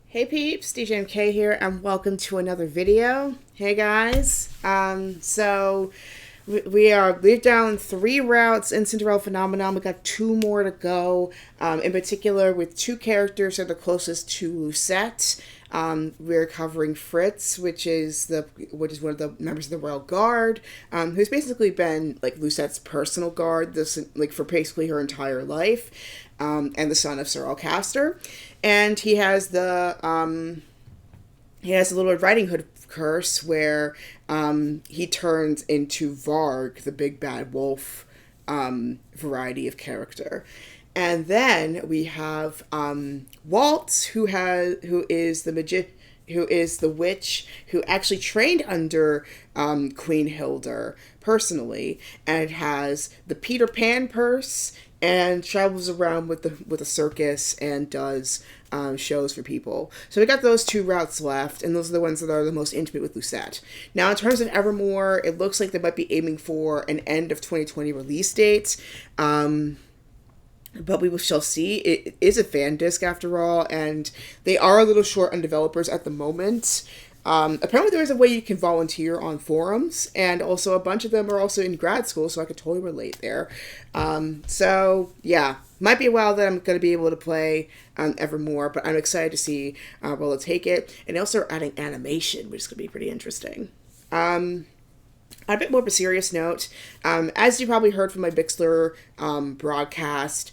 Hey peeps, DJMK here, and welcome to another video. Hey guys, we've done 3 routes in Cinderella Phenomenon. We got 2 more to go. In particular, with 2 characters that are the closest to Lucette. We're covering Fritz, which is one of the members of the Royal Guard, who's basically been like Lucette's personal guard for basically her entire life, and the son of Sir Alcaster, and he has a little Red Riding Hood curse where he turns into Varg, the big bad wolf variety of character. And then we have Walt, who is the witch who actually trained under Queen Hilda personally, and has the Peter Pan purse and travels around with a circus and does shows for people. So we got those 2 routes left, and those are the ones that are the most intimate with Lucette. Now, in terms of Evermore, it looks like they might be aiming for an end of 2020 release date. But we shall see. It is a fan disc after all, and they are a little short on developers at the moment. Apparently there is a way you can volunteer on forums, and also a bunch of them are also in grad school, so I could totally relate there. So yeah, might be a while that I'm going to be able to play Evermore, but I'm excited to see where they'll take it. And also are adding animation, which is going to be pretty interesting. On a bit more of a serious note, as you probably heard from my Bixler broadcast,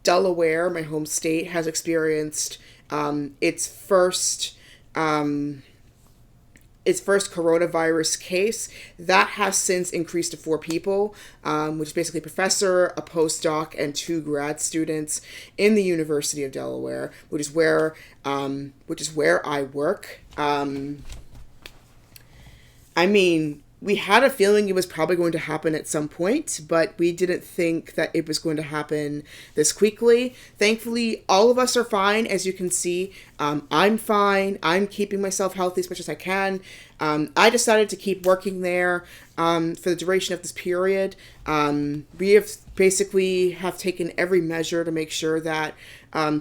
Delaware, my home state, has experienced its first coronavirus case. That has since increased to 4 people, which is basically a professor, a postdoc, and 2 grad students in the University of Delaware, which is where I work. We had a feeling it was probably going to happen at some point, but we didn't think that it was going to happen this quickly. Thankfully, all of us are fine, as you can see. I'm fine. I'm keeping myself healthy as much as I can. I decided to keep working there for the duration of this period. We have taken every measure to make sure that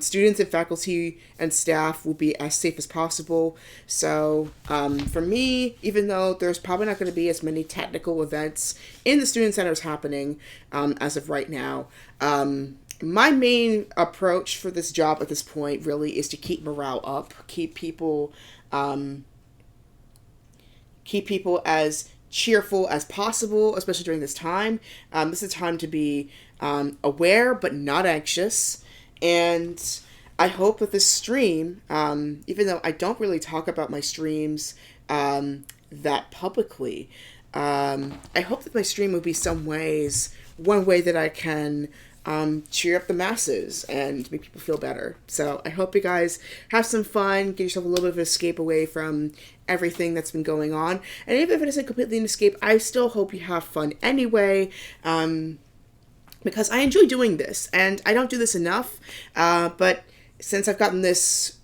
students and faculty and staff will be as safe as possible. So for me, even though there's probably not going to be as many technical events in the student centers happening as of right now, my main approach for this job at this point really is to keep morale up, keep people as cheerful as possible, especially during this time. This is a time to be aware but not anxious. And I hope that this stream, even though I don't really talk about my streams that publicly, I hope that my stream will be one way that I can cheer up the masses and make people feel better. So I hope you guys have some fun, get yourself a little bit of an escape away from everything that's been going on. And even if it isn't completely an escape, I still hope you have fun anyway, because I enjoy doing this, and I don't do this enough, but since I've gotten this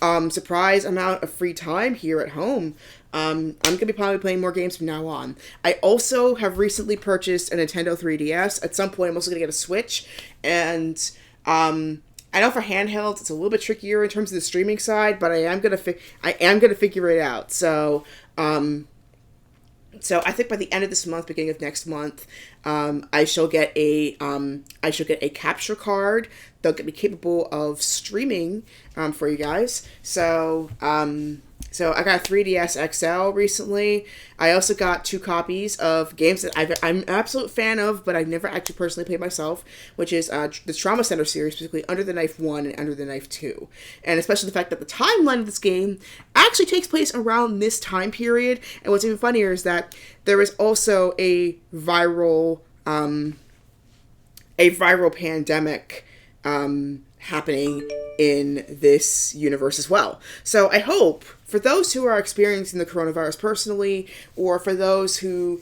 surprise amount of free time here at home, I'm going to be probably playing more games from now on. I also have recently purchased a Nintendo 3DS. At some point, I'm also going to get a Switch, and I know for handhelds, it's a little bit trickier in terms of the streaming side, but I am going to figure it out. So I think by the end of this month, beginning of next month, I shall get a capture card that'll get me capable of streaming for you guys. So I got a 3DS XL recently. I also got 2 copies of games that I'm an absolute fan of, but I've never actually personally played myself, which is the Trauma Center series, specifically Under the Knife 1 and Under the Knife 2. And especially the fact that the timeline of this game actually takes place around this time period. And what's even funnier is that there is also a viral pandemic happening in this universe as well. So I hope for those who are experiencing the coronavirus personally, or for those who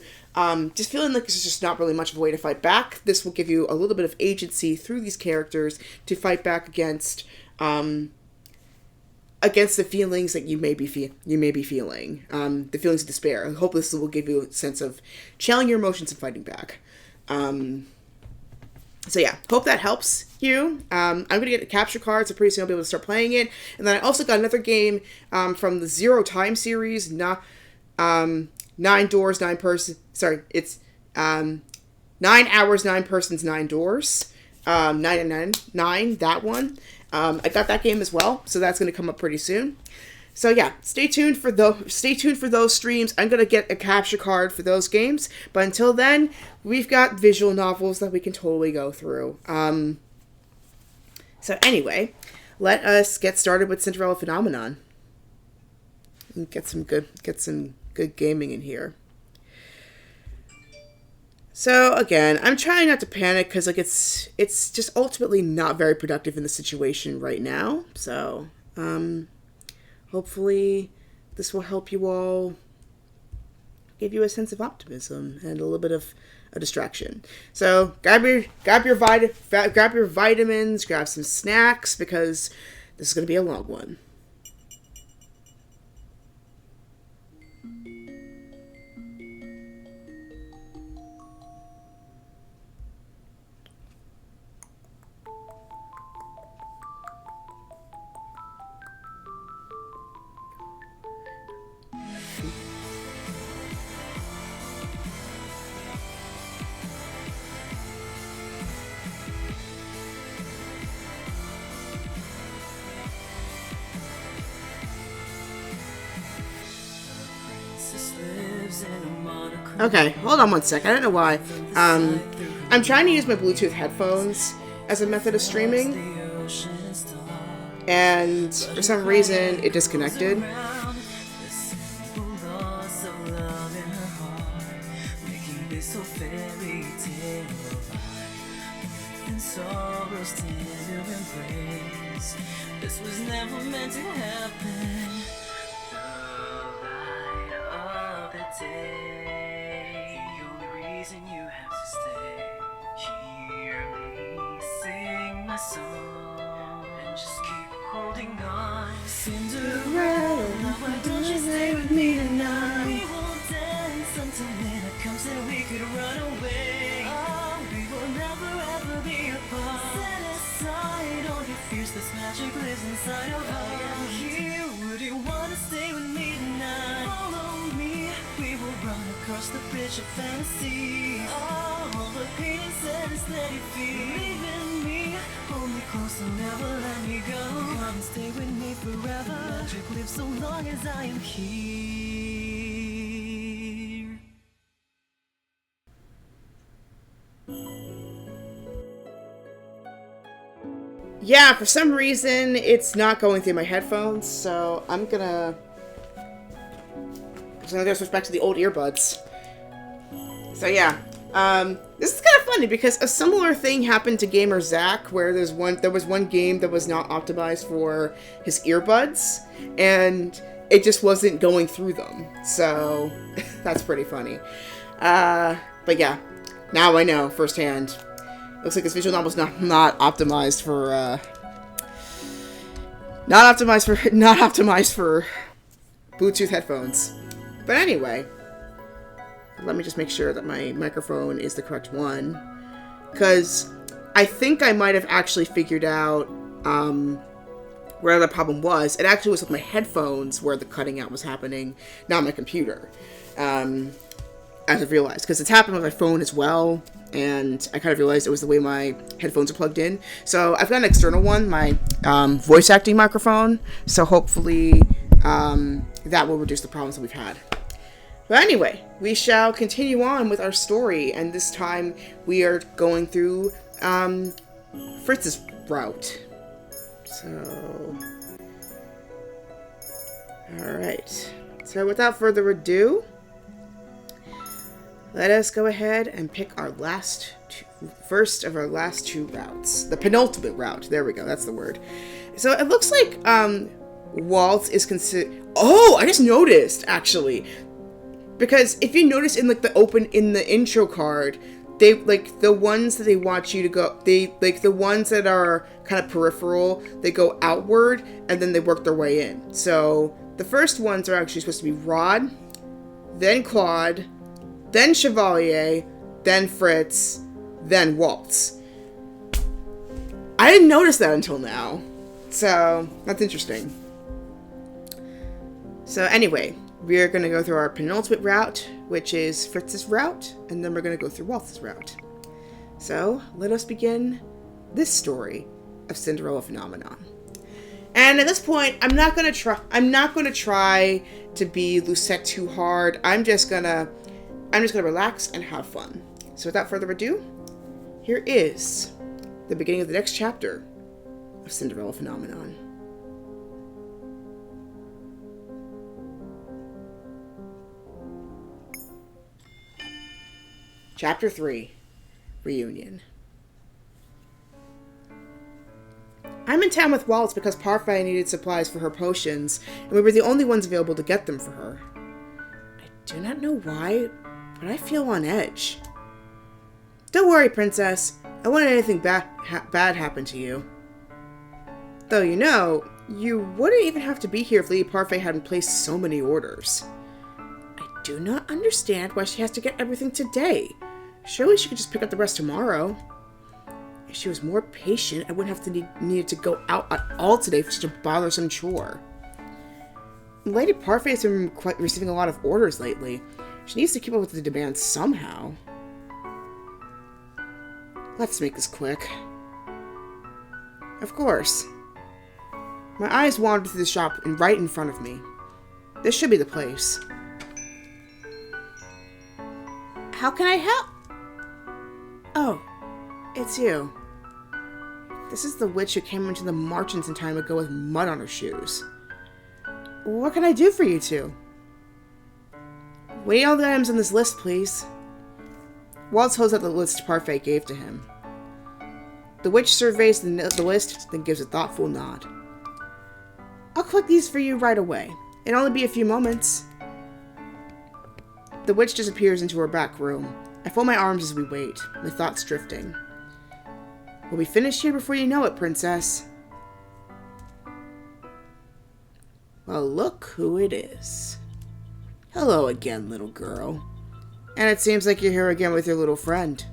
just feeling like there's just not really much of a way to fight back, this will give you a little bit of agency through these characters to fight back against the feelings that you may be feeling, the feelings of despair. I hope this will give you a sense of channeling your emotions and fighting back. So yeah, hope that helps you. I'm going to get a capture card, so pretty soon I'll be able to start playing it. And then I also got another game from the Zero Time series, 9 doors, 9 persons. Sorry, it's 9 hours, 9 persons, 9 doors. 9 and 9, that one. I got that game as well, so that's going to come up pretty soon. So yeah, stay tuned for those streams. I'm gonna get a capture card for those games, but until then, we've got visual novels that we can totally go through. So anyway, let us get started with Cinderella Phenomenon. And get some good gaming in here. So again, I'm trying not to panic because like it's just ultimately not very productive in the situation right now. So hopefully this will help you all, give you a sense of optimism and a little bit of a distraction. So grab your vitamins, grab some snacks, because this is going to be a long one. Okay, hold on one sec. I don't know why. I'm trying to use my Bluetooth headphones as a method of streaming, and for some reason it disconnected. This was never meant to happen. The light of the day, you're the reason you have to stay. Hear me sing my song and just keep holding on. Cinderella, why don't you stay with me tonight? We will dance until midnight comes and we could run away. Oh, we will never ever be apart. Set aside all your fears, this magic lives inside of us. I am here, would you wanna stay with me tonight? Follow me, we will run across the bridge of fantasy. All the pain and steady feet. Believe in me, hold me close and never let me go. Come and stay with me forever. Magic lives so long as I am here. Yeah, for some reason, it's not going through my headphones, so I'm gonna switch back to the old earbuds. So yeah, this is kind of funny because a similar thing happened to Gamer Zach, where there was one game that was not optimized for his earbuds, and it just wasn't going through them. So that's pretty funny. But yeah, now I know firsthand. Looks like this visual novel's not optimized for not optimized for Bluetooth headphones. But anyway, let me just make sure that my microphone is the correct one, because I think I might have actually figured out where the problem was. It actually was with my headphones where the cutting out was happening, not my computer. As I've realized, because it's happened with my phone as well, and I kind of realized it was the way my headphones are plugged in. So I've got an external one, my voice acting microphone, so hopefully that will reduce the problems that we've had. But anyway, we shall continue on with our story, and this time we are going through Fritz's route. So, alright. So without further ado, let us go ahead and pick our first of our last two routes. The penultimate route. There we go. That's the word. So it looks like Waltz is considered... Oh, I just noticed, actually. Because if you notice in the intro card, they, like, the ones that they want you to go... the ones that are kind of peripheral, they go outward, and then they work their way in. So the first ones are actually supposed to be Rod, then Claude, then Chevalier, then Fritz, then Waltz. I didn't notice that until now. So, that's interesting. So anyway, we're going to go through our penultimate route, which is Fritz's route, and then we're going to go through Waltz's route. So, let us begin this story of Cinderella Phenomenon. And at this point, I'm not going to try to be Lucette too hard. I'm just going to relax and have fun. So without further ado, here is the beginning of the next chapter of Cinderella Phenomenon. Chapter 3, Reunion. I'm in town with Waltz because Parfait needed supplies for her potions, and we were the only ones available to get them for her. I do not know why, but I feel on edge. Don't worry, Princess. I won't let anything bad happen to you. Though, you know, you wouldn't even have to be here if Lady Parfait hadn't placed so many orders. I do not understand why she has to get everything today. Surely she could just pick up the rest tomorrow. If she was more patient, I wouldn't have to need to go out at all today for such a bothersome chore. Lady Parfait has been receiving a lot of orders lately. She needs to keep up with the demands somehow. Let's make this quick. Of course. My eyes wandered through the shop and right in front of me. This should be the place. How can I help? Oh, it's you. This is the witch who came into the Marchand some time ago with mud on her shoes. What can I do for you two? Weigh all the items on this list, please. Waltz holds out the list Parfait gave to him. The witch surveys the list, then gives a thoughtful nod. I'll collect these for you right away. It'll only be a few moments. The witch disappears into her back room. I fold my arms as we wait, my thoughts drifting. We'll be finished here before you know it, Princess. Well, look who it is. Hello again, little girl. And it seems like you're here again with your little friend.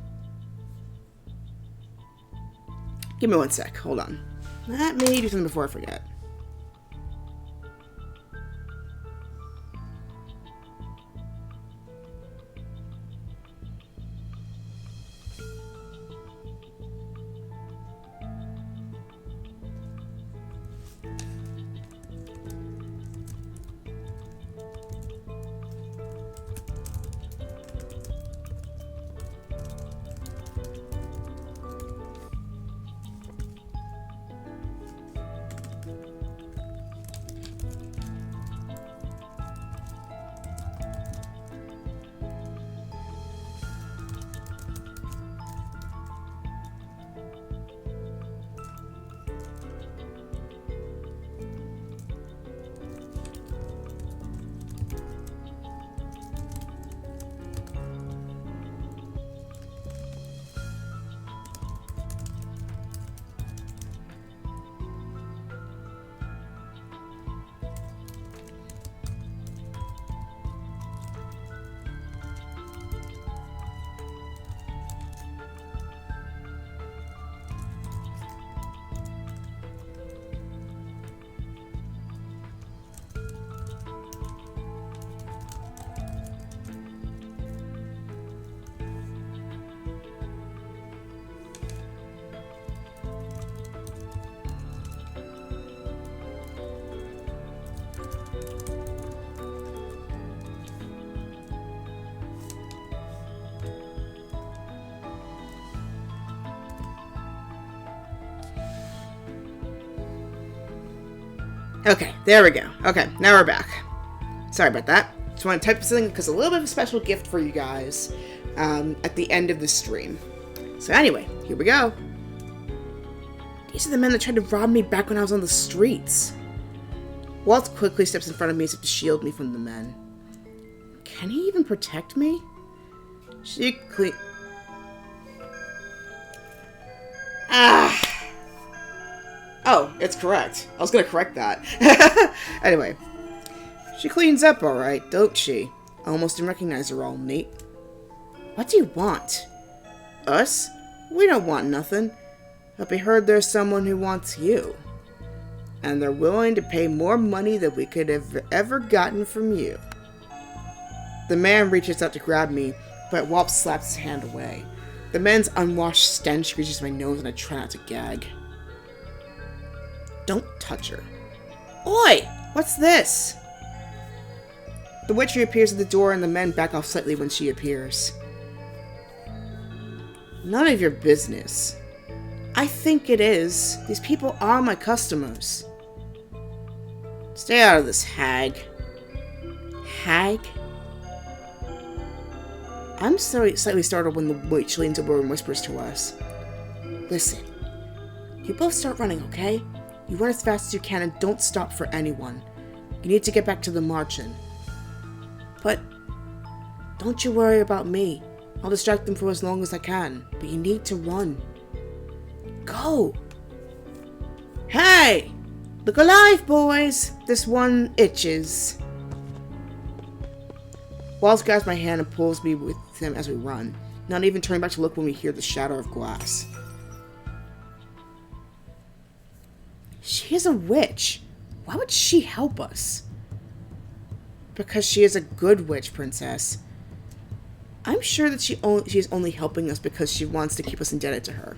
Give me one sec. Hold on. Let me do something before I forget. Okay, there we go. Okay, now we're back. Sorry about that. Just want to type something because a little bit of a special gift for you guys at the end of the stream. So anyway, here we go. These are the men that tried to rob me back when I was on the streets. Waltz quickly steps in front of me as if to shield me from the men. Can he even protect me? Oh, it's correct. I was gonna correct that. Anyway. She cleans up alright, don't she? I almost didn't recognize her all neat. What do you want? Us? We don't want nothing. But we heard there's someone who wants you. And they're willing to pay more money than we could have ever gotten from you. The man reaches out to grab me, but Walt slaps his hand away. The man's unwashed stench reaches my nose and I try not to gag. Don't touch her. Oi! What's this? The witch reappears at the door and the men back off slightly when she appears. None of your business. I think it is. These people are my customers. Stay out of this, hag. Hag? I'm slightly startled when the witch leans over and whispers to us. Listen. You both start running, okay? You run as fast as you can and don't stop for anyone. You need to get back to the marching. But don't you worry about me. I'll distract them for as long as I can. But you need to run. Go! Hey! Look alive, boys! This one itches. Walls grabs my hand and pulls me with him as we run, not even turning back to look when we hear the shatter of glass. She is a witch. Why would she help us? Because she is a good witch, princess. I'm sure that she is only helping us because she wants to keep us indebted to her.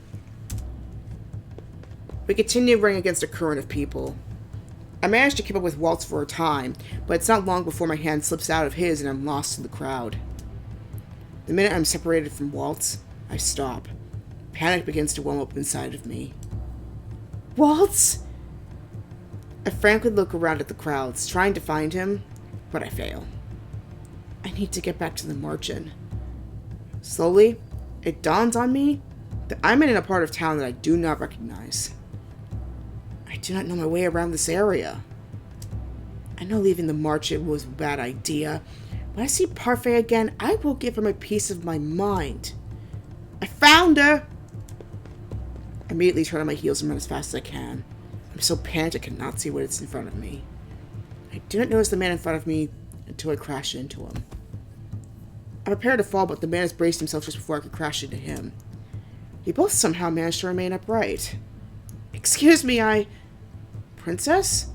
We continue running against a current of people. I managed to keep up with Waltz for a time, but it's not long before my hand slips out of his and I'm lost in the crowd. The minute I'm separated from Waltz, I stop. Panic begins to well up inside of me. Waltz! I frankly look around at the crowds, trying to find him, but I fail. I need to get back to the margin. Slowly, it dawns on me that I'm in a part of town that I do not recognize. I do not know my way around this area. I know leaving the market was a bad idea. When I see Parfait again, I will give him a piece of my mind. I found her! I immediately turn on my heels and run as fast as I can. I'm so panicked I cannot see what is in front of me. I do not notice the man in front of me until I crash into him. I'm prepared to fall, but the man has braced himself just before I could crash into him. We both somehow managed to remain upright. Excuse me, Princess?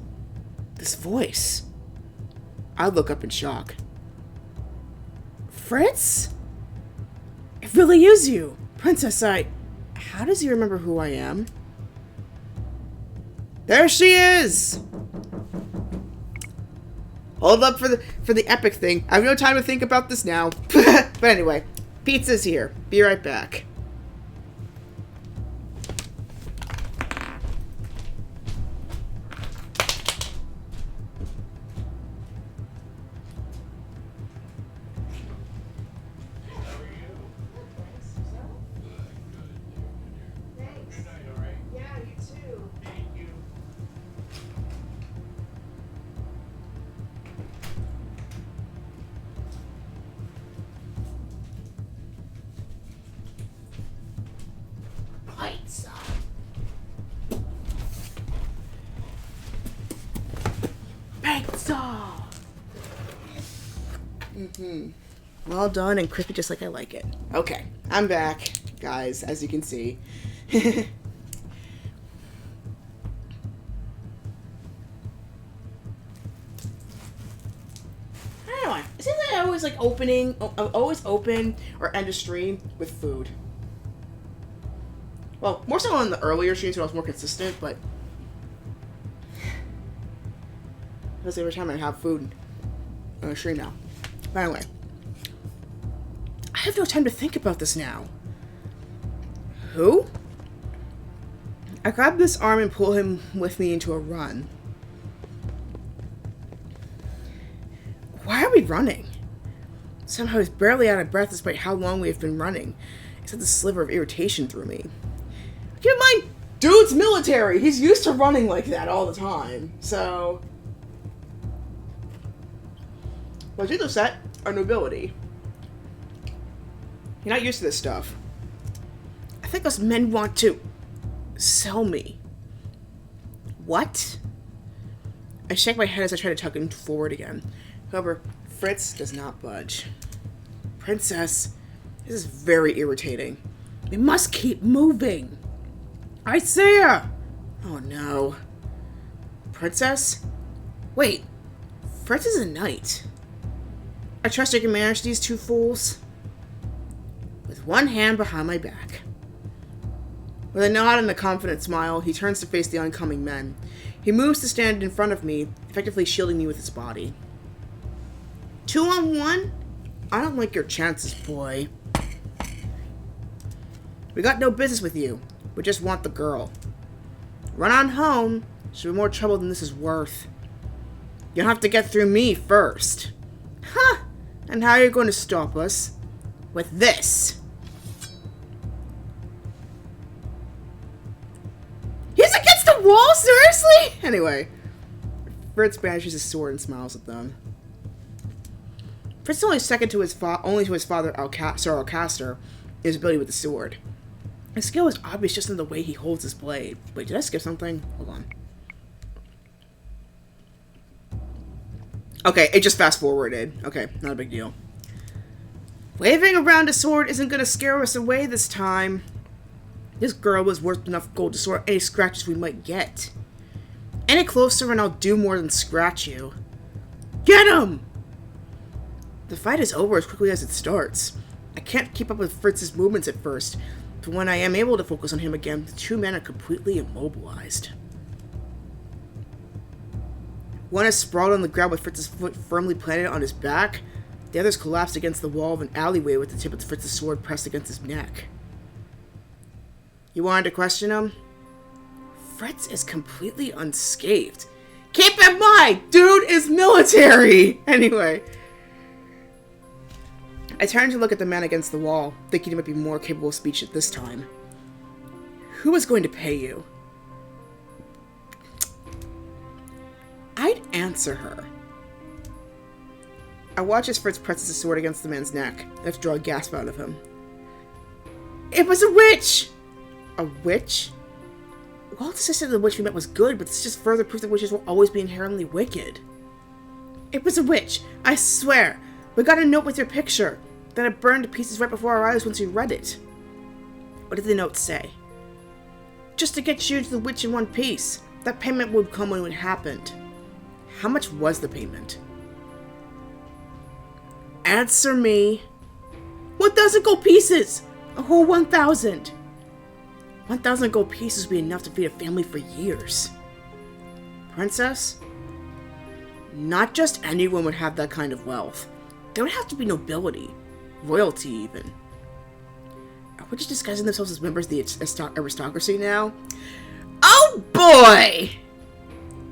This voice. I look up in shock. Fritz? It really is you. Princess, How does he remember who I am? There she is! Hold up for the epic thing. I have no time to think about this now. But anyway, pizza's here. Be right back. Well done and crispy just like I like it. Okay, I'm back, guys, as you can see. Anyway, it seems like I always open or end a stream with food. Well, more so on the earlier streams when I was more consistent, but because every time I have food on a stream now. But anyway, I have no time to think about this now. Who? I grab this arm and pull him with me into a run. Why are we running? Somehow he's barely out of breath despite how long we have been running. He sent a sliver of irritation through me. Keep in mind, dude's military. He's used to running like that all the time. So, well, you Lucette are nobility. You're not used to this stuff. I think us men want to sell me. What? I shake my head as I try to tuck him forward again. However, Fritz does not budge. Princess, this is very irritating. We must keep moving. I see her! Oh no. Princess? Wait. Fritz is a knight. I trust you can manage these two fools. With one hand behind my back. With a nod and a confident smile, he turns to face the oncoming men. He moves to stand in front of me, effectively shielding me with his body. 2-on-1? I don't like your chances, boy. We got no business with you. We just want the girl. Run on home. She'll be more trouble than this is worth. You'll have to get through me first. Huh! And how are you going to stop us? With this. He's against the wall? Seriously? Anyway. Fritz banishes his sword and smiles at them. Fritz is only second to his father, Sir Alcaster, in his ability with the sword. His skill is obvious just in the way he holds his blade. Wait, did I skip something? Hold on. Okay, it just fast-forwarded. Okay, not a big deal. Waving around a sword isn't gonna scare us away this time. This girl was worth enough gold to sort any scratches we might get. Any closer and I'll do more than scratch you. Get him! The fight is over as quickly as it starts. I can't keep up with Fritz's movements at first, but when I am able to focus on him again, the two men are completely immobilized. One is sprawled on the ground with Fritz's foot firmly planted on his back. The other's collapsed against the wall of an alleyway with the tip of Fritz's sword pressed against his neck. You wanted to question him? Fritz is completely unscathed. Keep in mind, dude is military! Anyway. I turned to look at the man against the wall, thinking he might be more capable of speech at this time. Who was going to pay you? I'd answer her. I watch as Fritz presses his sword against the man's neck, and have to draw a gasp out of him. It was a witch! A witch? Walt insisted the witch we met was good, but it's just further proof that witches will always be inherently wicked. It was a witch, I swear. We got a note with your picture. Then it burned to pieces right before our eyes once we read it. What did the note say? Just to get you to the witch in one piece. That payment would come when it happened. How much was the payment? Answer me. 1,000 gold pieces! A whole 1,000! 1,000 gold pieces would be enough to feed a family for years. Princess? Not just anyone would have that kind of wealth. There would have to be nobility. Royalty, even. Are witches disguising themselves as members of the aristocracy now? Oh boy!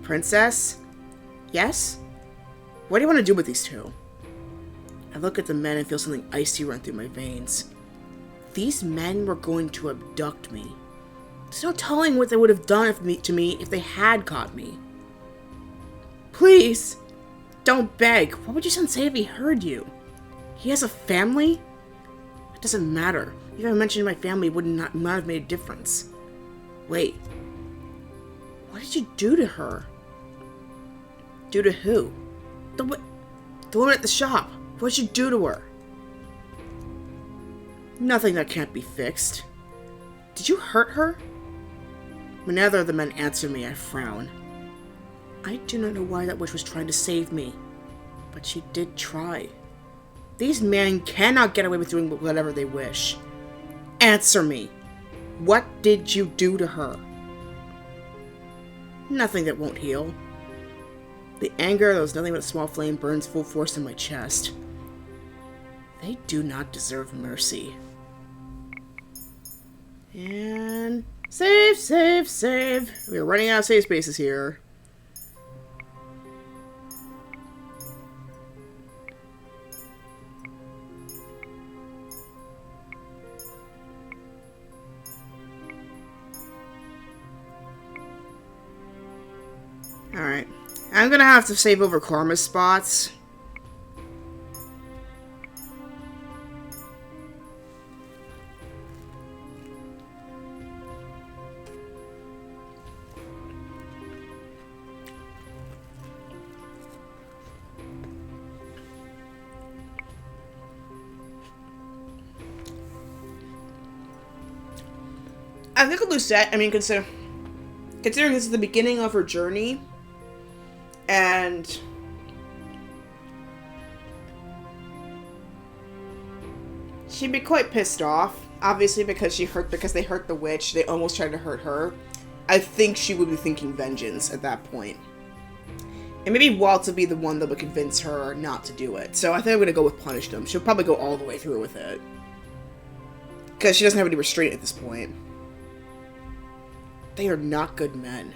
Princess? Yes? What do you want to do with these two? I look at the men and feel something icy run through my veins. These men were going to abduct me. There's no telling what they would have done to me if they had caught me. Please, don't beg. What would your son say if he heard you? He has a family? It doesn't matter. Even if I mentioned my family would not have made a difference. Wait. What did you do to her? Do to who? The woman at the shop. What did you do to her? Nothing that can't be fixed. Did you hurt her? When neither of the men answer me, I frown. I do not know why that witch was trying to save me, but she did try. These men cannot get away with doing whatever they wish. Answer me. What did you do to her? Nothing that won't heal. The anger that was nothing but a small flame burns full force in my chest. They do not deserve mercy. And save, save, save. We're running out of save spaces here. Alright. I'm gonna have to save over karma spots. I think of Lucette, I mean, considering this is the beginning of her journey, and she'd be quite pissed off, obviously, because they hurt the witch. They almost tried to hurt her. I think she would be thinking vengeance at that point. And maybe Walt would be the one that would convince her not to do it. So I think I'm going to go with punish them. She'll probably go all the way through with it. Because she doesn't have any restraint at this point. They are not good men.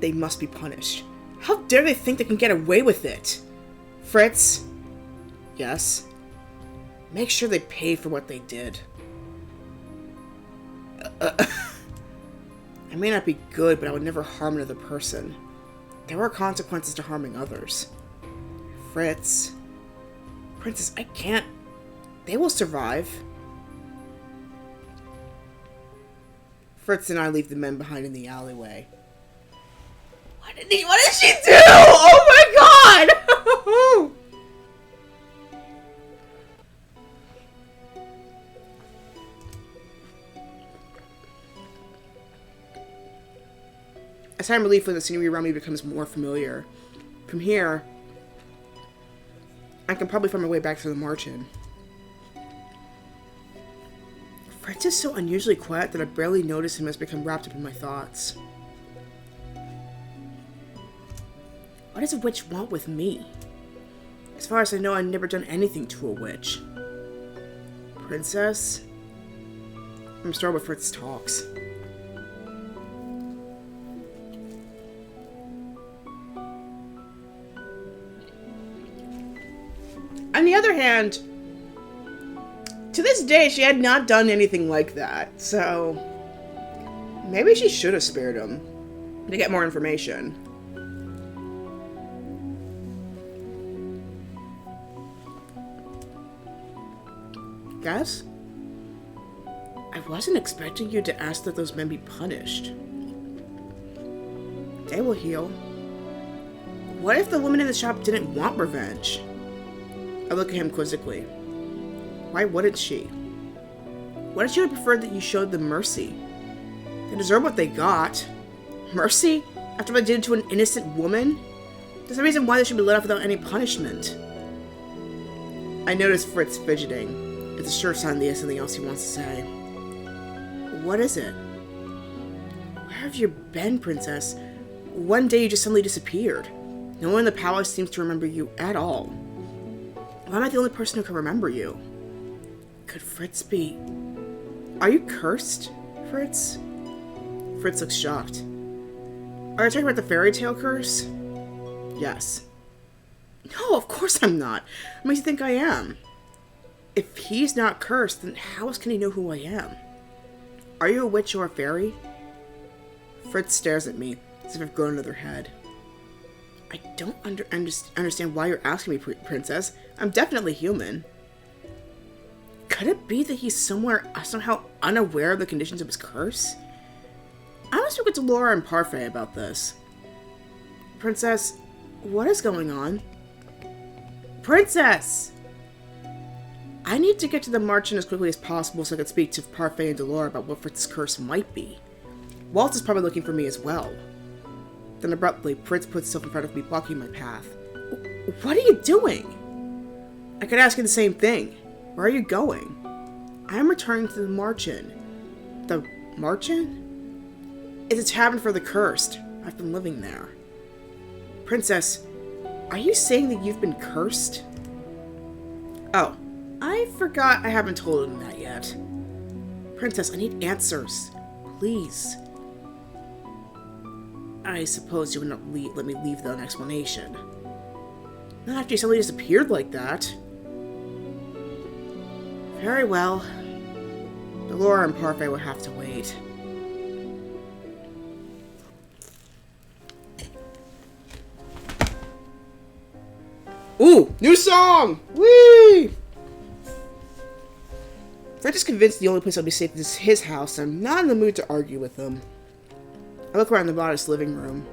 They must be punished. How dare they think they can get away with it? Fritz? Yes? Make sure they pay for what they did. I may not be good, but I would never harm another person. There are consequences to harming others. Fritz. Princess, I can't. They will survive. Fritz and I leave the men behind in the alleyway. What did she do? Oh my god! As time relief when the scenery around me becomes more familiar. From here, I can probably find my way back to the march-in. Fritz is so unusually quiet that I barely notice him as become wrapped up in my thoughts. What does a witch want with me? As far as I know, I've never done anything to a witch. Princess? I'm starting with Fritz talks. On the other hand, to this day, she had not done anything like that, so maybe she should have spared him to get more information. Guess? I wasn't expecting you to ask that those men be punished. They will heal. What if the woman in the shop didn't want revenge? I look at him quizzically. Why wouldn't she? What if she would prefer that you showed them mercy? They deserve what they got. Mercy? After what I did to an innocent woman? There's no reason why they should be let off without any punishment. I notice Fritz fidgeting. It's a sure sign that he has something else he wants to say. What is it? Where have you been, Princess? One day you just suddenly disappeared. No one in the palace seems to remember you at all. Why am I the only person who can remember you? Could Fritz be... Are you cursed, Fritz? Fritz looks shocked. Are you talking about the fairy tale curse? Yes. No, of course I'm not. What makes you think I am? If he's not cursed, then how else can he know who I am? Are you a witch or a fairy? Fritz stares at me, as if I've grown another head. I don't understand why you're asking me, Princess. I'm definitely human. Could it be that he's somehow unaware of the conditions of his curse? I must speak to Laura and Parfait about this. Princess, what is going on? Princess! I need to get to the march-in as quickly as possible so I can speak to Parfait and Delora about what Fritz's curse might be. Walt is probably looking for me as well. Then abruptly, Fritz puts himself in front of me, blocking my path. What are you doing? I could ask you the same thing. Where are you going? I am returning to the march-in. The march-in? It's a tavern for the cursed. I've been living there. Princess, are you saying that you've been cursed? Oh, I forgot I haven't told him that yet. Princess, I need answers. Please. I suppose you would not let me leave without an explanation. Not after you suddenly disappeared like that. Very well. Delora and Parfait will have to wait. Ooh! New song! Whee! Fritz is convinced the only place I'll be safe is his house, and I'm not in the mood to argue with him. I look around the modest living room.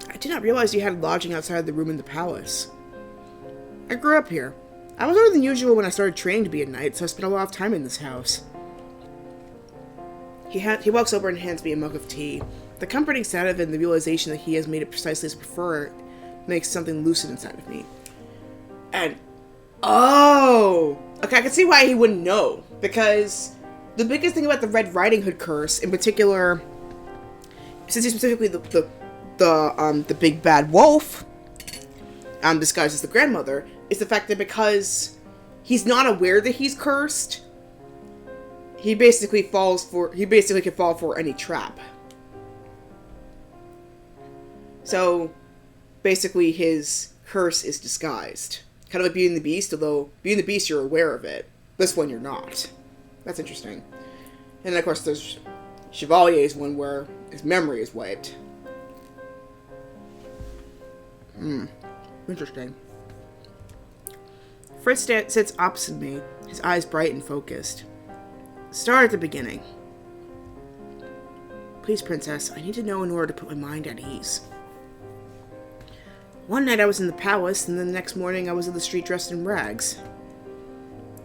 I did not realize you had lodging outside the room in the palace. I grew up here. I was older than usual when I started training to be a knight, so I spent a lot of time in this house. He walks over and hands me a mug of tea. The comforting sound of it and the realization that he has made it precisely as I prefer it makes something lucid inside of me. And, oh! Okay, I can see why he wouldn't know. Because the biggest thing about the Red Riding Hood curse, in particular, since he's specifically the big bad wolf, disguised as the grandmother, is the fact that because he's not aware that he's cursed, he basically can fall for any trap. So, basically his curse is disguised. Kind of like Beauty and the Beast, although Beauty and the Beast, you're aware of it. This one, you're not. That's interesting. And then, of course, there's Chevalier's one where his memory is wiped. Interesting. Fritz sits opposite me, his eyes bright and focused. Start at the beginning. Please, Princess, I need to know in order to put my mind at ease. One night I was in the palace, and then the next morning I was in the street dressed in rags.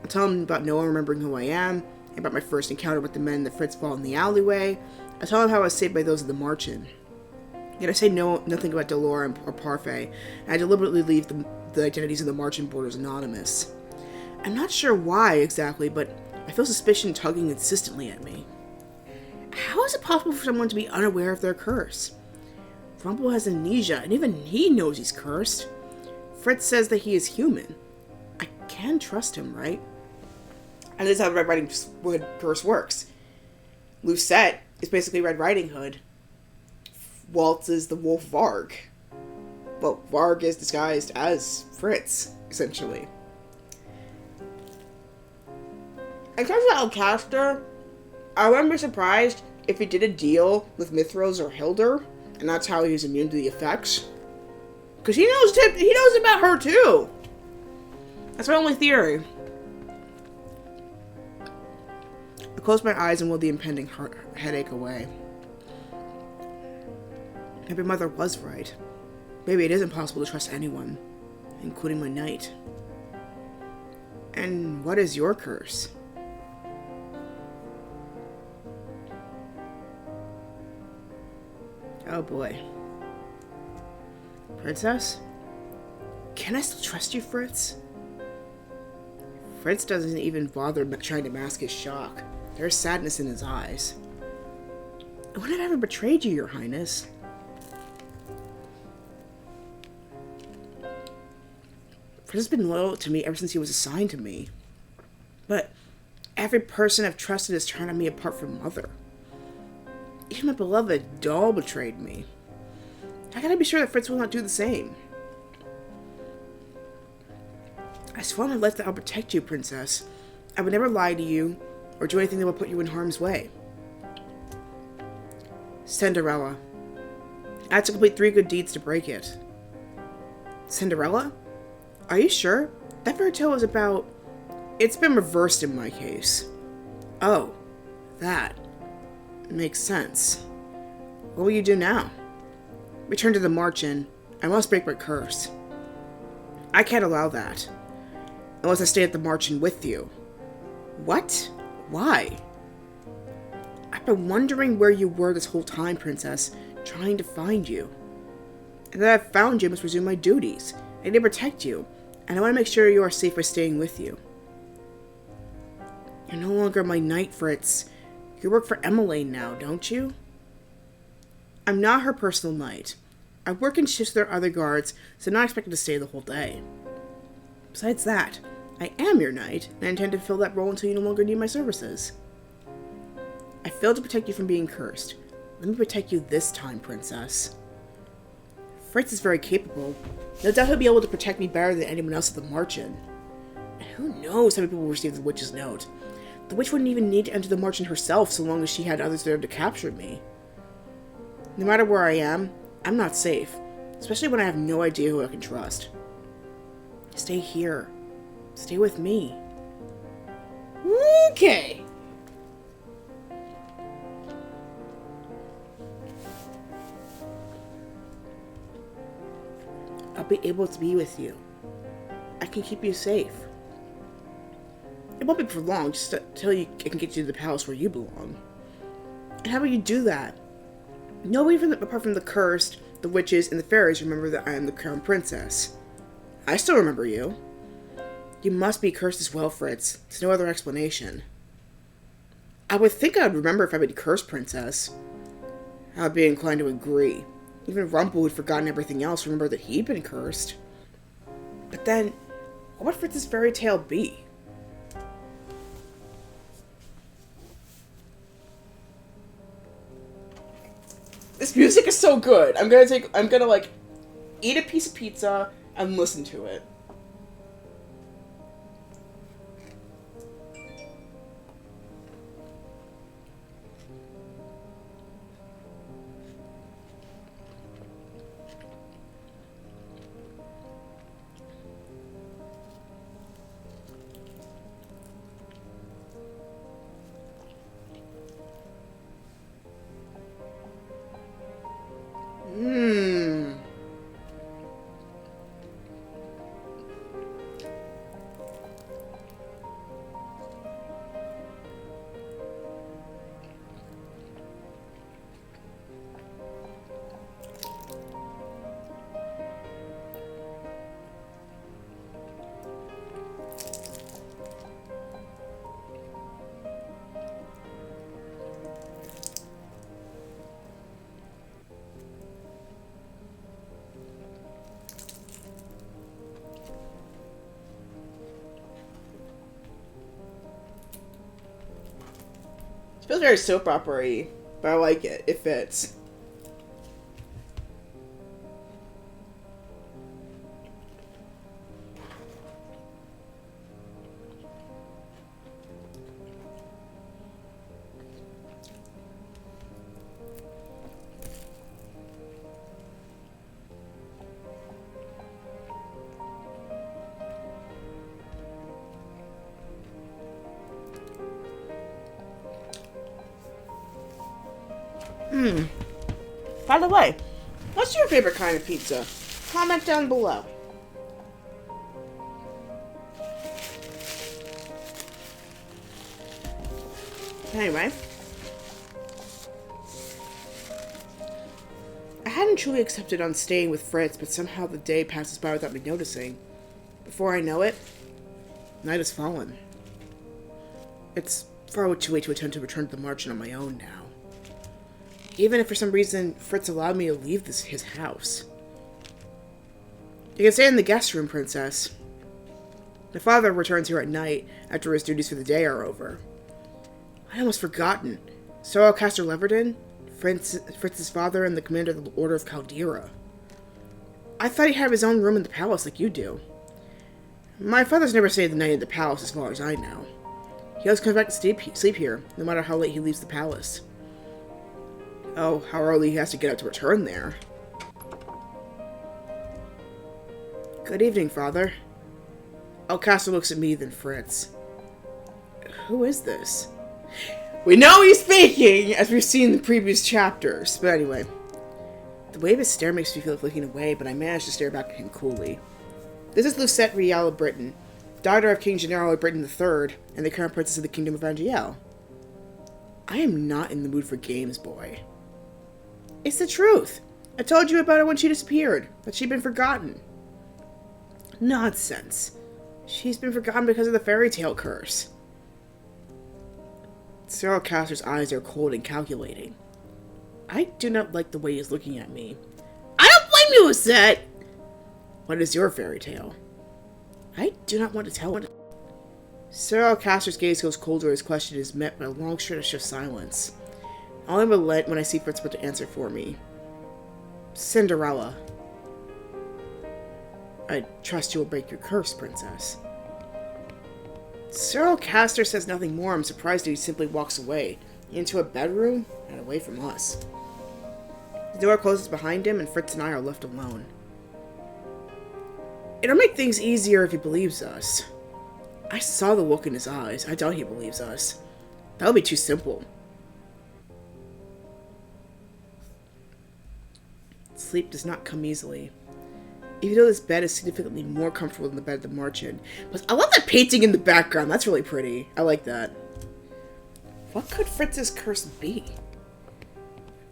I tell him about no one remembering who I am, and about my first encounter with the men that Fritz fought in the alleyway. I tell him how I was saved by those of the Marchen. Yet I say nothing about Delora or Parfait, and I deliberately leave the identities of the Marchen borders anonymous. I'm not sure why exactly, but I feel suspicion tugging insistently at me. How is it possible for someone to be unaware of their curse? Rumple has amnesia, and even he knows he's cursed. Fritz says that he is human. I can trust him, right? And this is how the Red Riding Hood curse works. Lucette is basically Red Riding Hood. Waltz is the wolf Varg. Well, Varg is disguised as Fritz, essentially. In terms of Alcaster, I wouldn't be surprised if he did a deal with Mithros or Hildur, and that's how he's immune to the effects. Because he knows about her too. That's my only theory. I close my eyes and will the impending headache away. Maybe Mother was right. Maybe it is impossible to trust anyone, including my knight. And what is your curse? Oh boy. Princess? Can I still trust you, Fritz? Fritz doesn't even bother trying to mask his shock. There's sadness in his eyes. When have I ever betrayed you, Your Highness? Fritz has been loyal to me ever since he was assigned to me. But every person I've trusted has turned me apart from Mother. Even my beloved doll betrayed me. I gotta be sure that Fritz will not do the same. I swear on my life that I'll protect you, Princess. I would never lie to you, or do anything that will put you in harm's way. Cinderella. I had to complete 3 good deeds to break it. Cinderella? Are you sure? That fairy tale is about... It's been reversed in my case. Oh, that. Makes sense. What will you do now? Return to the Marchen. I must break my curse. I can't allow that. Unless I stay at the Marchen with you. What? Why? I've been wondering where you were this whole time, Princess, trying to find you. And that I've found you, I must resume my duties. I need to protect you, and I want to make sure you are safe by staying with you. You're no longer my knight, Fritz. You work for Emmeline now, don't you? I'm not her personal knight. I work in shifts with their other guards, so I'm not expected to stay the whole day. Besides that, I am your knight, and I intend to fill that role until you no longer need my services. I failed to protect you from being cursed. Let me protect you this time, Princess. Fritz is very capable. No doubt he'll be able to protect me better than anyone else at the Marchen. And who knows how many people will receive the witch's note. The witch wouldn't even need to enter the Marchen herself so long as she had others there to capture me. No matter where I am, I'm not safe, especially when I have no idea who I can trust. Stay here. Stay with me. Okay. I'll be able to be with you. I can keep you safe. It won't be for long, just until I can get you to the palace where you belong. And how will you do that? Nobody apart from the cursed, the witches, and the fairies remember that I am the crown princess. I still remember you. You must be cursed as well, Fritz. There's no other explanation. I would think I would remember if I were the cursed princess. I would be inclined to agree. Even Rumple, who'd forgotten everything else, remembered that he'd been cursed. But then, what would Fritz's fairy tale be? This music is so good. I'm gonna like eat a piece of pizza and listen to it. It feels very soap opera-y, but I like it. It fits. By the way, what's your favorite kind of pizza? Comment down below. Anyway. I hadn't truly accepted on staying with Fritz, but somehow the day passes by without me noticing. Before I know it, night has fallen. It's far too late to attempt to return to the margin on my own now. Even if for some reason Fritz allowed me to leave his house. You can stay in the guest room, Princess. My father returns here at night after his duties for the day are over. I'd almost forgotten. Sir Alcaster Leverton, Fritz's father and the commander of the Order of Caldera. I thought he'd have his own room in the palace like you do. My father's never stayed the night in the palace as far as I know. He always comes back to sleep here, no matter how late he leaves the palace. Oh, how early he has to get up to return there. Good evening, Father. Alcaster looks at me, then Fritz. Who is this? We know he's faking, as we've seen in the previous chapters. But anyway. The way of his stare makes me feel like looking away, but I manage to stare back at him coolly. This is Lucette Rial of Britain, daughter of King General of Britain III, and the current princess of the Kingdom of Angel. I am not in the mood for games, boy. It's the truth. I told you about her when she disappeared, but she'd been forgotten. Nonsense. She's been forgotten because of the fairy tale curse. Sir Alcaster's eyes are cold and calculating. I do not like the way he's looking at me. I don't blame you, Lucette! What is your fairy tale? I do not want to tell it. Sir Alcaster's gaze goes colder as his question is met by a long stretch of silence. I'll only relent when I see Fritz about to answer for me. Cinderella. I trust you will break your curse, Princess. Sir Alcaster says nothing more. I'm surprised that he simply walks away. Into a bedroom and away from us. The door closes behind him and Fritz and I are left alone. It'll make things easier if he believes us. I saw the look in his eyes. I doubt he believes us. That'll be too simple. Sleep does not come easily. Even though this bed is significantly more comfortable than the bed of the merchant. But I love that painting in the background. That's really pretty. I like that. What could Fritz's curse be?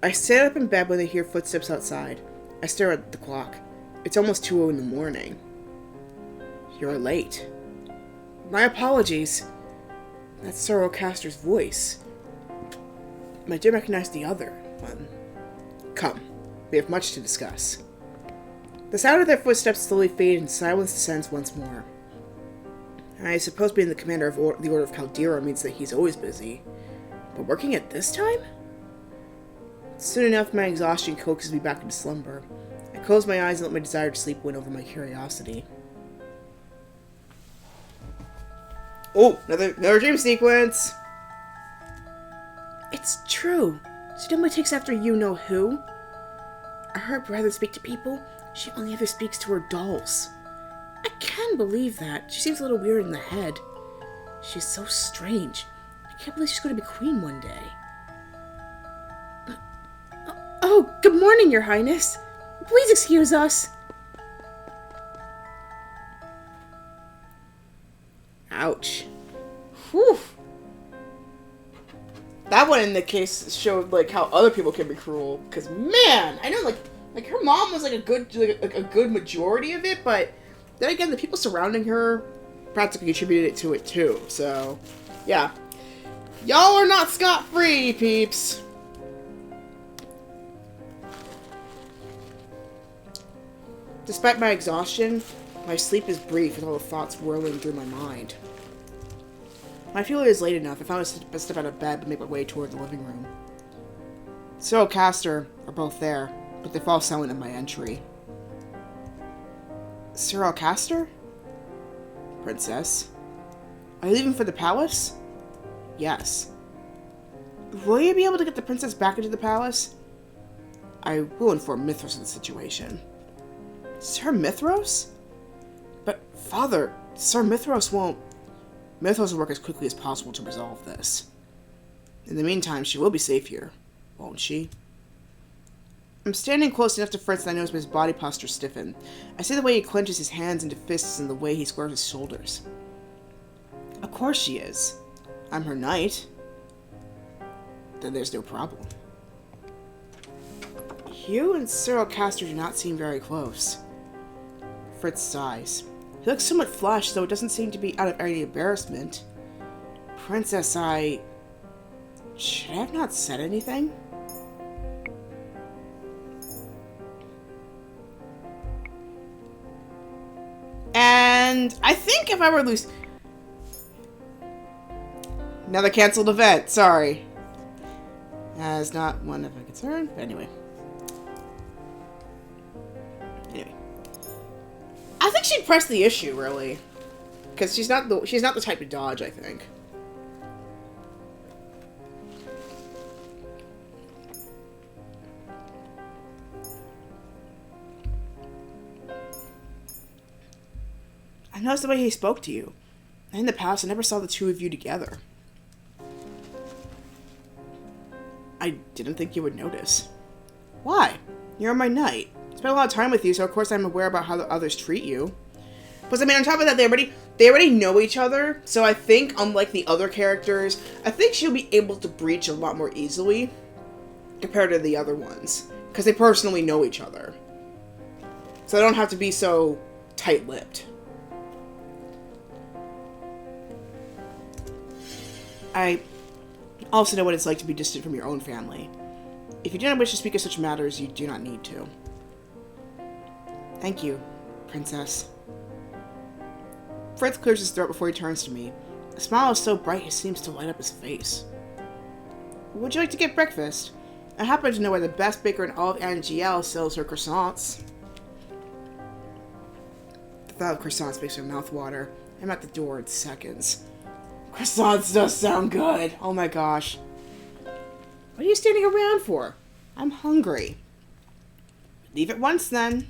I sit up in bed when I hear footsteps outside. I stare at the clock. It's almost 2 in the morning. You're late. My apologies. That's Sir Alcaster's voice. I did recognize the other one. Come, we have much to discuss. The sound of their footsteps slowly fade and silence descends once more. I suppose being the commander of the Order of Caldera means that he's always busy. But working at this time? Soon enough, my exhaustion coaxes me back into slumber. I close my eyes and let my desire to sleep win over my curiosity. Oh, another dream sequence! It's true. She only takes after you-know-who. I heard rather than speak to people, she only ever speaks to her dolls. I can't believe that. She seems a little weird in the head. She's so strange. I can't believe she's going to be queen one day. Oh, good morning, Your Highness. Please excuse us. Ouch. Whew. That one in the case showed like how other people can be cruel. Cause man, I know like her mom was like a good majority of it, but then again the people surrounding her practically contributed to it too. So yeah. Y'all are not scot-free, peeps. Despite my exhaustion, my sleep is brief with all the thoughts whirling through my mind. When I feel it is late enough, I found a step out of bed and make my way toward the living room. Sir Alcaster are both there, but they fall silent at my entry. Sir Alcaster? Princess? Are you leaving for the palace? Yes. Will you be able to get the princess back into the palace? I will inform Mithras of the situation. Sir Mithras? But, Father, Sir Mithras won't... Mithras will work as quickly as possible to resolve this. In the meantime, she will be safe here, won't she? I'm standing close enough to Fritz that I notice his body posture stiffen. I see the way he clenches his hands into fists and the way he squares his shoulders. Of course she is. I'm her knight. Then there's no problem. You and Sir Alcaster do not seem very close. Fritz sighs. He looks somewhat flushed, though it doesn't seem to be out of any embarrassment. Princess, should I have not said anything? And I think if I were loose... Another cancelled event, sorry. As not one of a concern, but anyway. I think she'd press the issue, really. Because she's not the type to dodge, I think. I noticed the way he spoke to you. In the past, I never saw the two of you together. I didn't think you would notice. Why? You're my knight. I spent a lot of time with you, so of course I'm aware about how the others treat you. Plus, I mean, on top of that, they already know each other, so I think, unlike the other characters, I think she'll be able to breach a lot more easily compared to the other ones. Because they personally know each other. So they don't have to be so tight-lipped. I also know what it's like to be distant from your own family. If you do not wish to speak of such matters, you do not need to. Thank you, Princess. Fritz clears his throat before he turns to me. The smile is so bright it seems to light up his face. Would you like to get breakfast? I happen to know where the best baker in all of NGL sells her croissants. The thought of croissants makes my mouth water. I'm at the door in seconds. Croissants does sound good. Oh my gosh. What are you standing around for? I'm hungry. Leave at once then.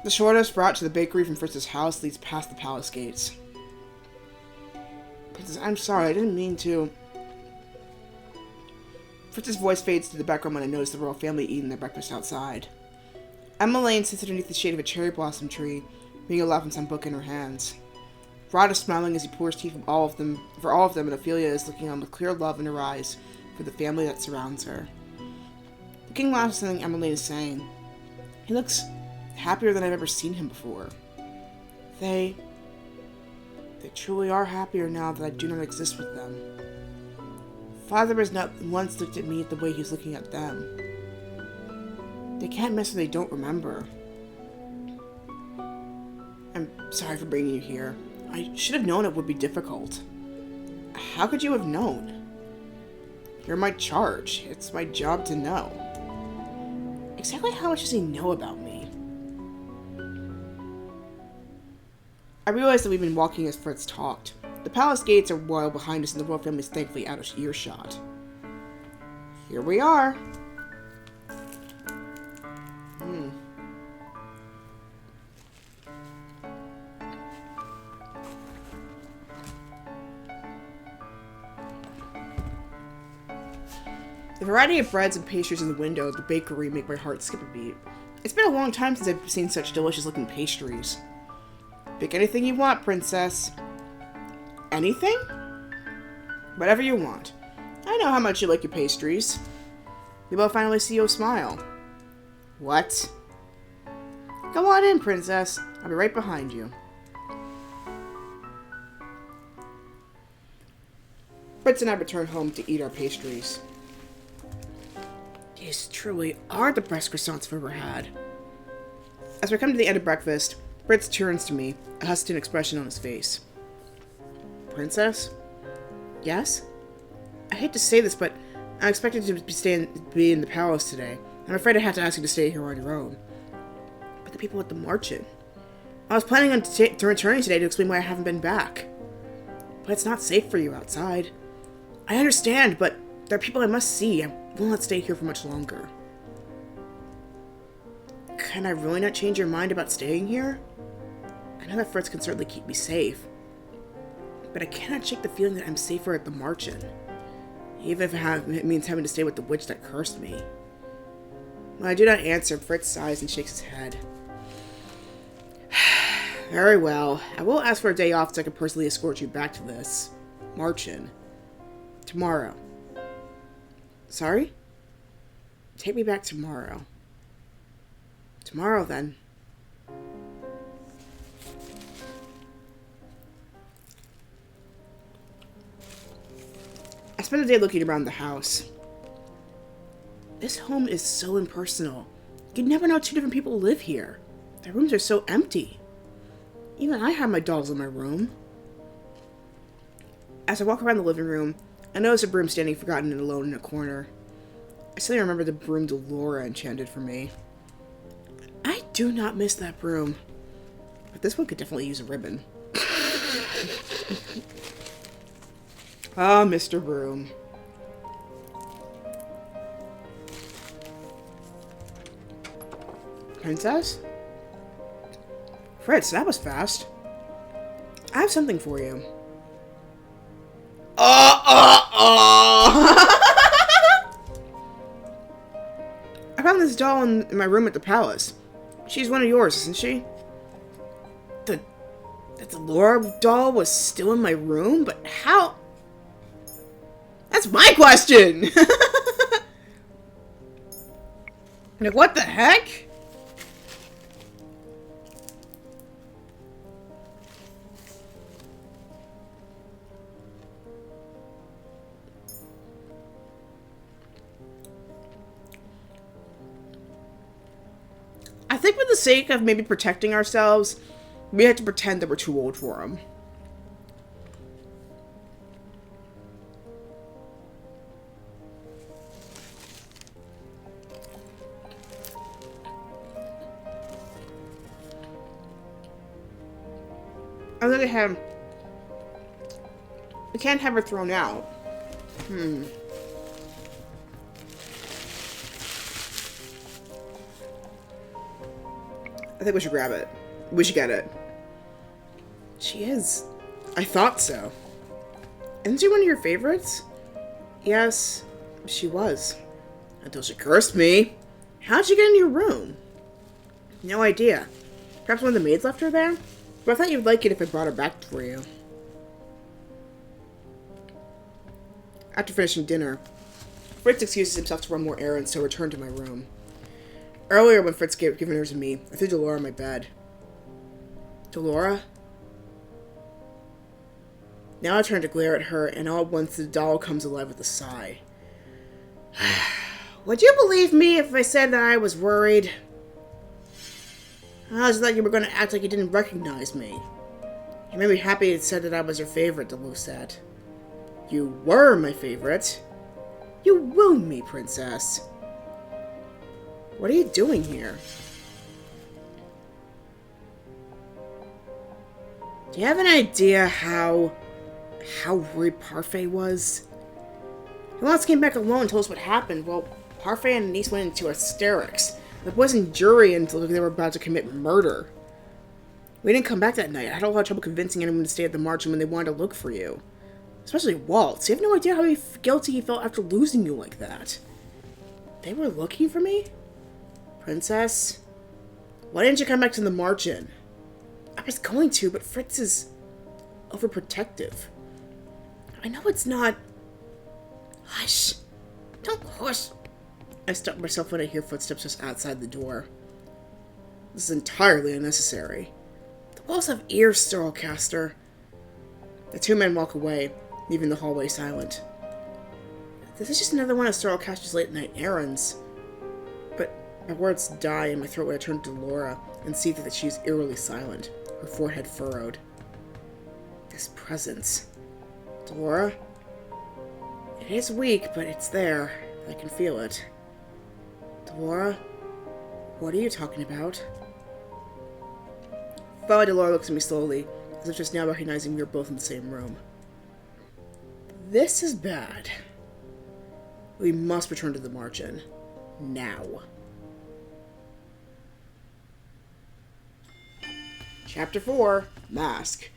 The shortest route to the bakery from Fritz's house leads past the palace gates. Princess, I'm sorry, I didn't mean to. Fritz's voice fades to the background when I notice the royal family eating their breakfast outside. Emma Lane sits underneath the shade of a cherry blossom tree, reading a aloud from some book in her hands. Rod is smiling as he pours tea from all of them, and Ophelia is looking on with clear love in her eyes for the family that surrounds her. The king laughs at something Emmeline is saying. He looks happier than I've ever seen him before. They truly are happier now that I do not exist with them. Father has not once looked at me the way he's looking at them. They can't miss what they don't remember. I'm sorry for bringing you here. I should have known it would be difficult. How could you have known? You're my charge. It's my job to know. Exactly how much does he know about me? I realized that we've been walking as Fritz talked. The palace gates are well behind us and the royal family is thankfully out of earshot. Here we are. The variety of breads and pastries in the window of the bakery make my heart skip a beat. It's been a long time since I've seen such delicious-looking pastries. Pick anything you want, princess. Anything? Whatever you want. I know how much you like your pastries. Maybe I'll finally see you smile. What? Go on in, princess. I'll be right behind you. Fritz and I return home to eat our pastries. These truly are the best croissants I've ever had. As we come to the end of breakfast, Fritz turns to me, a hesitant expression on his face. Princess? Yes? I hate to say this, but I expected you to be in the palace today. I'm afraid I have to ask you to stay here on your own. But the people at the marching. I was planning on returning today to explain why I haven't been back. But it's not safe for you outside. I understand, but there are people I must see. I will not stay here for much longer. Can I really not change your mind about staying here? I know that Fritz can certainly keep me safe. But I cannot shake the feeling that I'm safer at the margin. Even if it means having to stay with the witch that cursed me. When I do not answer, Fritz sighs and shakes his head. Very well. I will ask for a day off so I can personally escort you back to this marchin. Tomorrow. Sorry? Take me back tomorrow. Tomorrow, then. I spent the day looking around the house. This home is so impersonal. You'd never know two different people live here. Their rooms are so empty. Even I have my dolls in my room. As I walk around the living room, I notice a broom standing forgotten and alone in a corner. I suddenly remember the broom Delora enchanted for me. I do not miss that broom. But this one could definitely use a ribbon. Ah, Mr. Broom. Princess? Fritz, that was fast. I have something for you. I found this doll in my room at the palace. She's one of yours, isn't she? The Laura doll was still in my room? But how? That's my question! Like, what the heck? I think for the sake of maybe protecting ourselves, we have to pretend that we're too old for him. On the other hand, we can't have her thrown out. I think we should grab it. We should get it. She is. I thought so. Isn't she one of your favorites? Yes, she was. Until she cursed me. How'd she get into your room? No idea. Perhaps one of the maids left her there? But I thought you'd like it if I brought her back for you. After finishing dinner, Fritz excuses himself to run more errands, so I return to my room. Earlier, when Fritz gave her to me, I threw Delora in my bed. Delora? Now I turn to glare at her, and all at once the doll comes alive with a sigh. Would you believe me if I said that I was worried? I was like you were going to act like you didn't recognize me. You made me happy and said that I was your favorite, Lucette. You were my favorite. You wound me, princess. What are you doing here? Do you have an idea how worried Parfait was? He once came back alone and told us what happened. Well, Parfait and Niece went into hysterics. The boys in jury until they were about to commit murder. We didn't come back that night. I had a lot of trouble convincing anyone to stay at the margin when they wanted to look for you. Especially Waltz. You have no idea how guilty he felt after losing you like that. They were looking for me? Princess? Why didn't you come back to the margin? I was going to, but Fritz is overprotective. I know it's not... Hush. Don't hush. I stop myself when I hear footsteps just outside the door. This is entirely unnecessary. The walls have ears, Sir Alcaster. The two men walk away, leaving the hallway silent. This is just another one of Sir Alcaster's late-night errands. But my words die in my throat when I turn to Laura and see that she is eerily silent, her forehead furrowed. This presence. Laura? It is weak, but it's there. I can feel it. Delora? What are you talking about? Finally, Delora looks at me slowly, as if just now recognizing we were both in the same room. This is bad. We must return to the margin. Now. Chapter 4, Mask.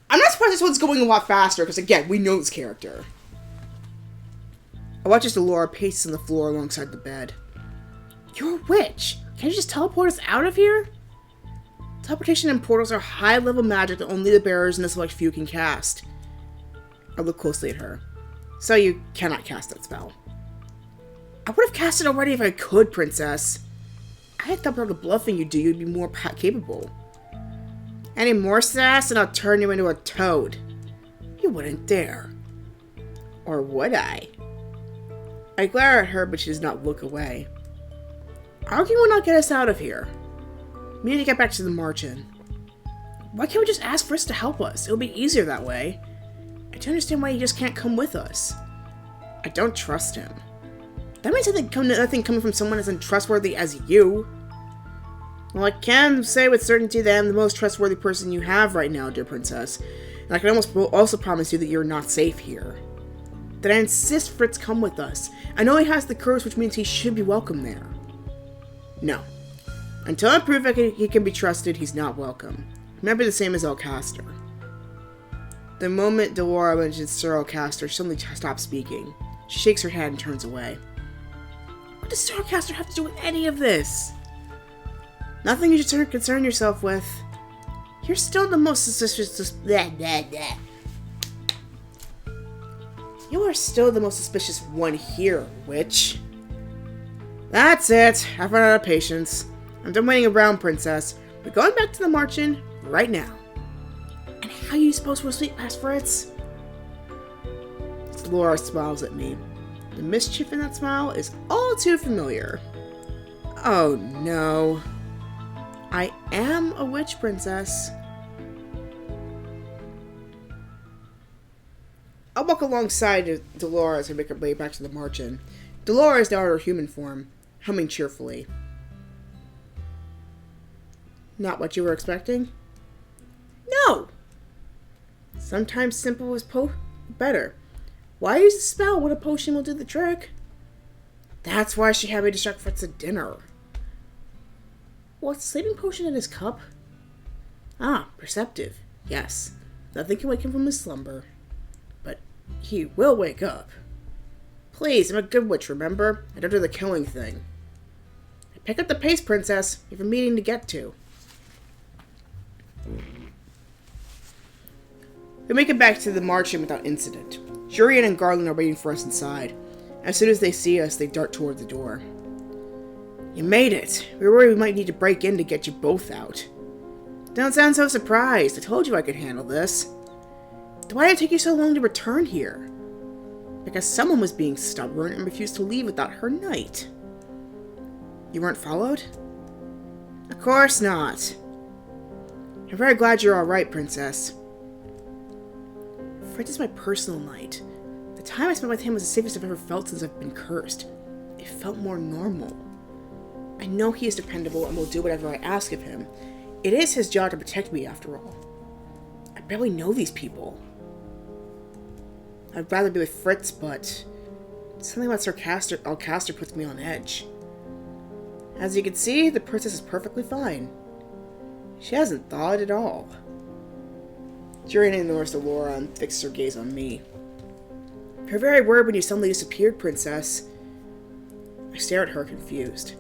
I'm not surprised this one's going a lot faster, because again, we know this character. I watch as Delora paces on the floor alongside the bed. You're a witch! Can't you just teleport us out of here? Teleportation and portals are high-level magic that only the bearers and a select few can cast. I look closely at her. So you cannot cast that spell. I would have cast it already if I could, princess. I had thought by the bluffing you do, you'd be more capable. Any more sass and I'll turn you into a toad. You wouldn't dare. Or would I? I glare at her, but she does not look away. Arguing will not get us out of here. We need to get back to the margin. Why can't we just ask Fritz to help us? It'll be easier that way. I don't understand why he just can't come with us. I don't trust him. That means nothing coming from someone as untrustworthy as you. Well, I can say with certainty that I'm the most trustworthy person you have right now, dear princess. And I can also promise you that you're not safe here. That I insist Fritz come with us. I know he has the curse, which means he should be welcome there. No. Until I prove that he can be trusted, he's not welcome. Remember the same as Alcaster. The moment Delora mentions Sir Alcaster, she suddenly stops speaking. She shakes her head and turns away. What does Sir Alcaster have to do with any of this? Nothing you should concern yourself with. You're still the most suspicious... You are still the most suspicious one here, witch. That's it. I've run out of patience. I'm done waiting around, princess. We're going back to the margin right now. And how are you supposed to sleep past Fritz? Laura smiles at me. The mischief in that smile is all too familiar. Oh no. I am a witch, princess. I'll walk alongside Delora as I make her way back to the margin. Delora is now in her human form, humming cheerfully. Not what you were expecting? No! Sometimes simple is better. Why use a spell when a potion will do the trick? That's why she had me distract Fritz at dinner. What's the sleeping potion in his cup? Ah, perceptive. Yes. Nothing can wake him from his slumber. But he will wake up. Please, I'm a good witch, remember? I don't do the killing thing. Pick up the pace, princess. We have a meeting to get to. We make it back to the march-in without incident. Jurian and Garland are waiting for us inside. As soon as they see us, they dart toward the door. You made it. We were worried we might need to break in to get you both out. Don't sound so surprised. I told you I could handle this. Why did it take you so long to return here? Because someone was being stubborn and refused to leave without her knight. You weren't followed? Of course not. I'm very glad you're alright, Princess. Fritz is my personal knight. The time I spent with him was the safest I've ever felt since I've been cursed. It felt more normal. I know he is dependable and will do whatever I ask of him. It is his job to protect me, after all. I barely know these people. I'd rather be with Fritz, but something about Sir Alcaster puts me on edge. As you can see, the princess is perfectly fine. She hasn't thawed at all. Jurian ignores Delora and fixes her gaze on me. You're very worried when you suddenly disappeared, Princess. I stare at her, confused.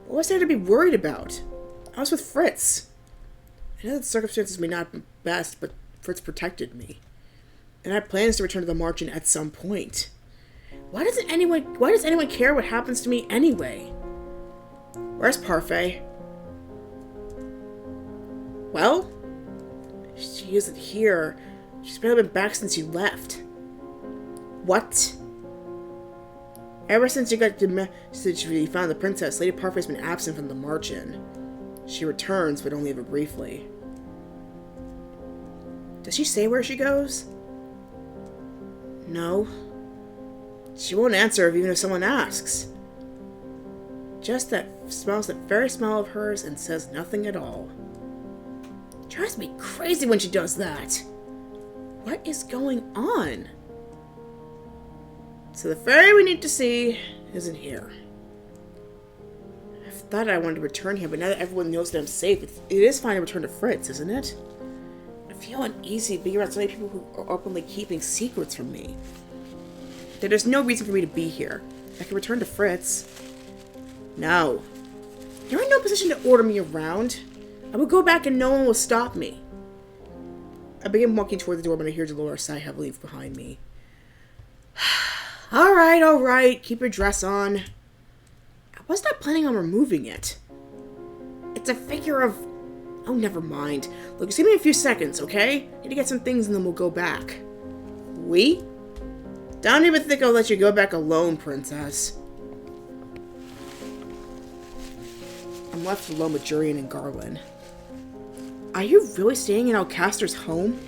What was there to be worried about? I was with Fritz. I know that the circumstances may not have been best, but Fritz protected me. And I have plans to return to the margin at some point. Why does anyone care what happens to me anyway? Where's Parfait? Well, she isn't here. She's barely been back since you left. What? Ever since you got the message you found the princess, Lady Parfait's been absent from the margin. She returns, but only ever briefly. Does she say where she goes? No. She won't answer even if someone asks. Just smells that very smell of hers and says nothing at all. It drives me crazy when she does that. What is going on? So the fairy we need to see isn't here. I thought I wanted to return here, but now that everyone knows that I'm safe, it is fine to return to Fritz, isn't it? I feel uneasy being around so many people who are openly keeping secrets from me. There's no reason for me to be here. I can return to Fritz. No. You're in no position to order me around. I will go back and no one will stop me. I begin walking toward the door when I hear Delora sigh heavily behind me. Alright. Keep your dress on. I was not planning on removing it. It's a figure of... Oh, never mind. Look, just give me a few seconds, okay? Need to get some things and then we'll go back. We? Don't even think I'll let you go back alone, Princess. I'm left alone with Jurian and Garland. Are you really staying in Alcaster's home?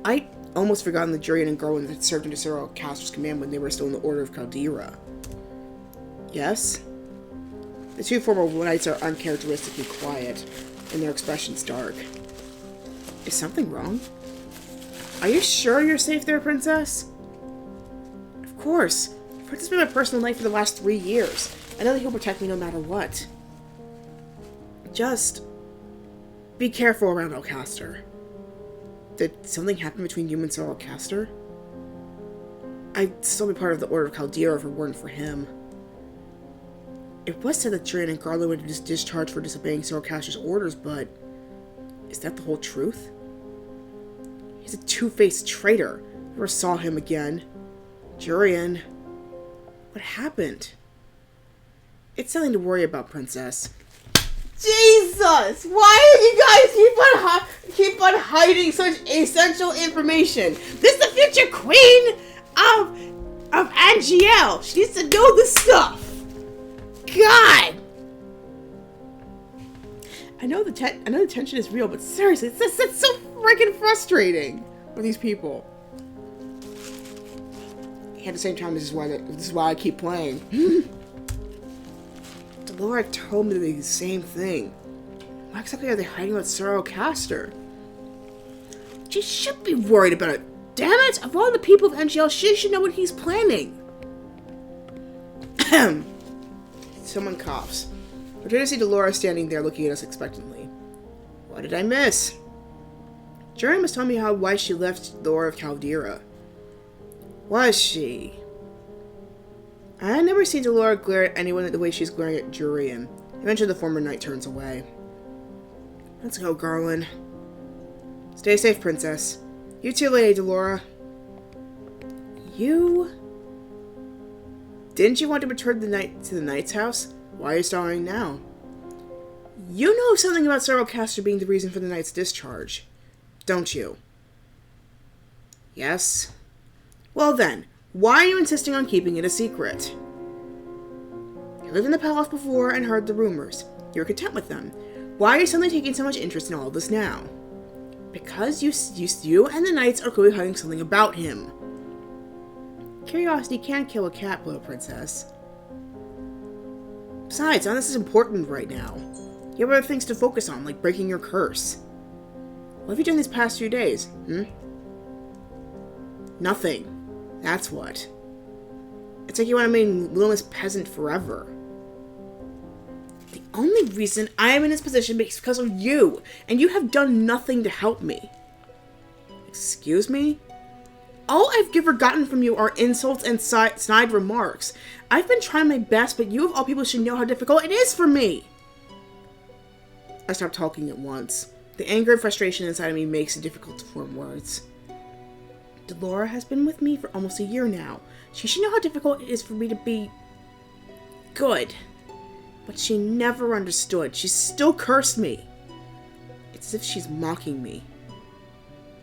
I almost forgotten that Jurian and Garland had served under Sir Alcaster's command when they were still in the Order of Caldera. Yes? The two former knights are uncharacteristically quiet, and their expressions dark. Is something wrong? Are you sure you're safe there, Princess? Of course. Fritz has been my personal knight for the last 3 years. I know that he'll protect me no matter what. Just be careful around Alcaster. Did something happen between you and Sir Alcaster? I'd still be part of the Order of Caldera if it weren't for him. It was said that Jurian and Garland were discharged for disobeying Sir Alcaster's orders, but is that the whole truth? He's a two-faced traitor. Never saw him again. Jurian, what happened? It's something to worry about, Princess. Jesus! Why do you guys keep on hiding such essential information? This is the future queen of Angiel. She needs to know this stuff. God! I know the tension is real, but seriously, it's so freaking frustrating with these people. At the same time, this is why I keep playing. Delora told me the same thing. Why exactly are they hiding about Sir Alcaster? She should be worried about it. Damn it! Of all the people of NGL, she should know what he's planning. Someone coughs. We turn to see Delora standing there looking at us expectantly. What did I miss? Jurian must tell me why she left the Order of Caldera. Was she? I had never seen Delora glare at anyone the way she's glaring at Jurian. Eventually the former knight turns away. Let's go, Garland. Stay safe, Princess. You too, Lady Delora. You... Didn't you want to return to the knight's house? Why are you stalling now? You know something about Sir Alcaster being the reason for the knight's discharge, don't you? Yes. Well then, why are you insisting on keeping it a secret? You lived in the palace before and heard the rumors. You're content with them. Why are you suddenly taking so much interest in all this now? Because you and the knights are clearly hiding something about him. Curiosity can kill a cat, little princess. Besides, none of this is important right now. You have other things to focus on, like breaking your curse. What have you done these past few days, Nothing. That's what. It's like you want to remain Little Miss Peasant forever. The only reason I am in this position is because of you, and you have done nothing to help me. Excuse me? All I've ever gotten from you are insults and snide remarks. I've been trying my best, but you of all people should know how difficult it is for me. I stopped talking at once. The anger and frustration inside of me makes it difficult to form words. Delora has been with me for almost a year now. She should know how difficult it is for me to be good. But she never understood. She still cursed me. It's as if she's mocking me.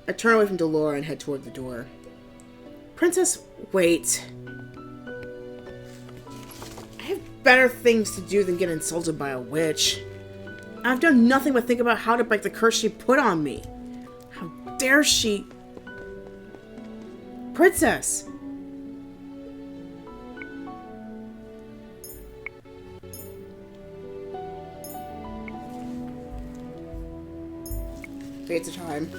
I turn away from Delora and head toward the door. Princess, wait. I have better things to do than get insulted by a witch. I've done nothing but think about how to break the curse she put on me. How dare she... Princess! Take the time.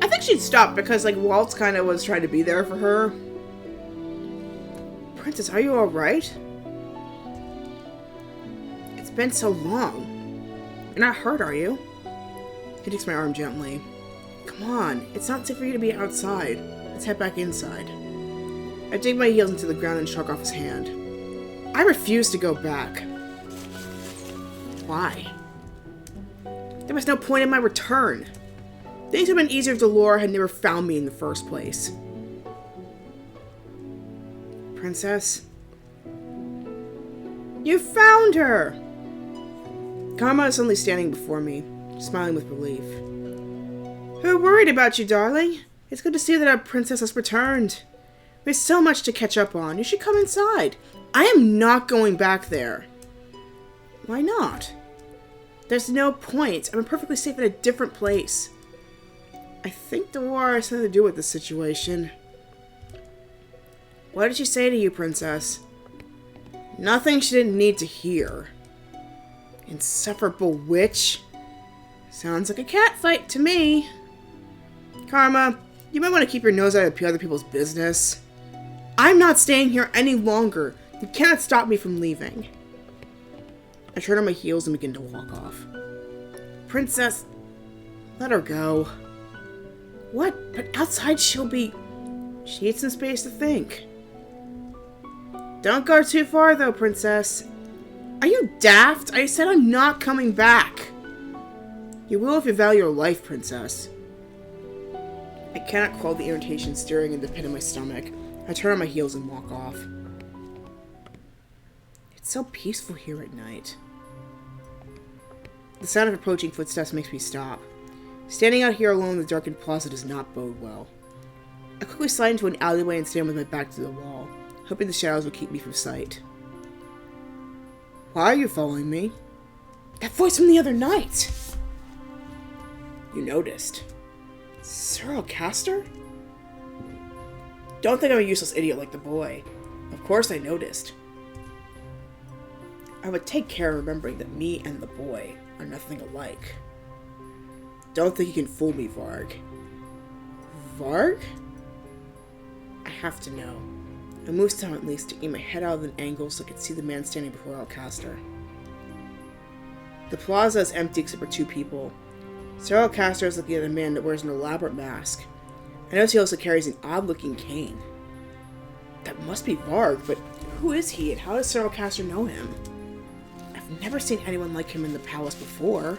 I think she'd stop because, like, Waltz kind of was trying to be there for her. Princess, are you alright? It's been so long. You're not hurt, are you? He takes my arm gently. Come on, it's not safe for you to be outside. Let's head back inside. I dig my heels into the ground and shrug off his hand. I refuse to go back. Why? There was no point in my return. Things would have been easier if Delora had never found me in the first place. Princess? You found her! Karma is suddenly standing before me, smiling with relief. We're worried about you, darling. It's good to see that our princess has returned. There's so much to catch up on. You should come inside. I am not going back there. Why not? There's no point. I'm perfectly safe in a different place. I think Delora has something to do with this situation. What did she say to you, Princess? Nothing she didn't need to hear. Insufferable witch. Sounds like a cat fight to me. Karma, you might want to keep your nose out of other people's business. I'm not staying here any longer. You cannot stop me from leaving. I turn on my heels and begin to walk off. Princess, let her go. What? But outside she'll be... She needs some space to think. Don't go too far though, Princess. Are you daft? I said I'm not coming back. You will if you value your life, Princess. I cannot quell the irritation stirring in the pit of my stomach. I turn on my heels and walk off. It's so peaceful here at night. The sound of approaching footsteps makes me stop. Standing out here alone in the darkened plaza does not bode well. I quickly slide into an alleyway and stand with my back to the wall, hoping the shadows will keep me from sight. Why are you following me? That voice from the other night! You noticed. Sir Alcaster? Don't think I'm a useless idiot like the boy. Of course I noticed. I would take care of remembering that me and the boy are nothing alike. Don't think you can fool me, Varg. Varg? I have to know. I move silently, sticking my head out of an angle so I could see the man standing before Alcaster. The plaza is empty except for two people. Sir Alcaster is looking at a man that wears an elaborate mask. I notice he also carries an odd-looking cane. That must be Varg, but who is he and how does Sir Alcaster know him? I've never seen anyone like him in the palace before.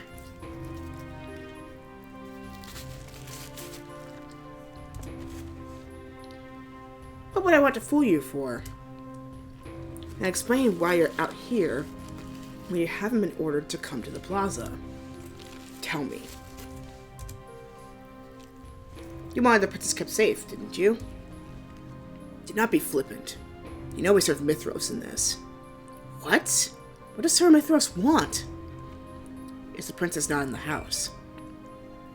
What would I want to fool you for? And explain why you're out here when you haven't been ordered to come to the plaza. Tell me. You wanted the princess kept safe, didn't you? Do not be flippant. You know we serve Mithros in this. What? What does Sir Mithros want? Is the princess not in the house?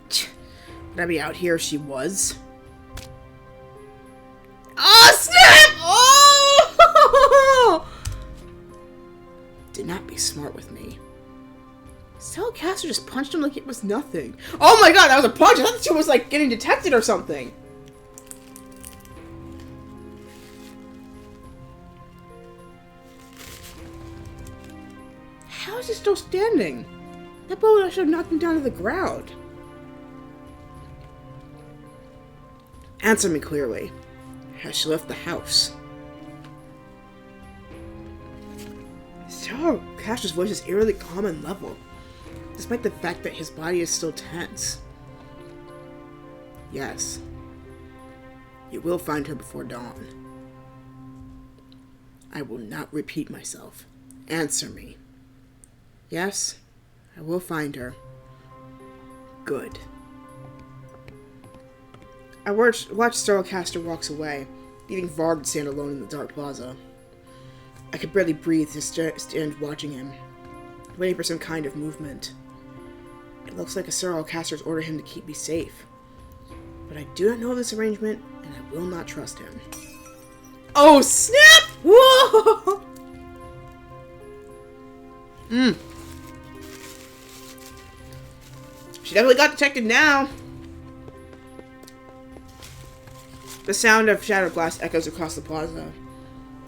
Would I be out here if she was? Oh, snap! Oh! Do not be smart with me. Sir Alcaster just punched him like it was nothing. Oh my god, that was a punch! I thought she was like getting detected or something. How is he still standing? That blow should have knocked him down to the ground. Answer me clearly. Has she left the house? Sir Alcaster's voice is eerily calm and level, despite the fact that his body is still tense. Yes. You will find her before dawn. I will not repeat myself. Answer me. Yes, I will find her. Good. I watched Sir Alcaster walks away, leaving Varg to stand alone in the dark plaza. I could barely breathe to stand watching him, waiting for some kind of movement. It looks like Sir Alcaster's ordered him to keep me safe. But I do not know of this arrangement, and I will not trust him. Oh, snap! Whoa! She definitely got detected now. The sound of shattered glass echoes across the plaza.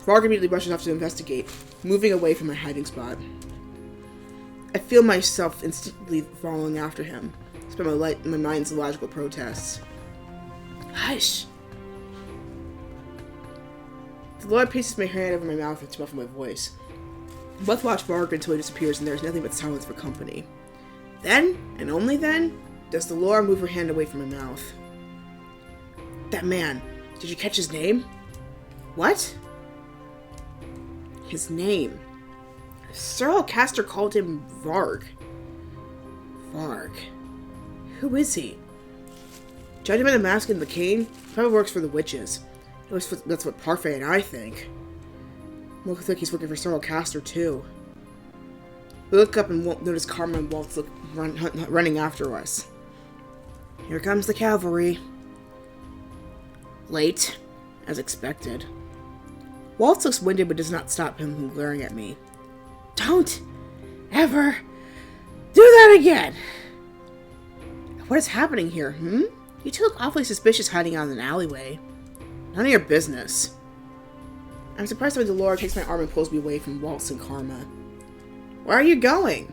Varg immediately rushes off to investigate, moving away from my hiding spot. I feel myself instantly following after him, despite my mind's logical protests. Hush! The Lord places my hand over my mouth to muffle my voice. We both watch Varg until he disappears and there is nothing but silence for company. Then, and only then, does the Laura move her hand away from her mouth. That man, did you catch his name? What? His name. Sir Alcaster called him Varg. Varg. Who is he? Judging by the mask and the cane, probably works for the witches. That's what Parfait and I think. Looks like he's working for Sir Alcaster too. We look up and notice Karma and Waltz running after us. Here comes the cavalry. Late, as expected. Waltz looks winded but does not stop him from glaring at me. Don't ever do that again! What is happening here, You two look awfully suspicious hiding out in an alleyway. None of your business. I'm surprised when Delora takes my arm and pulls me away from Waltz and Karma. Where are you going?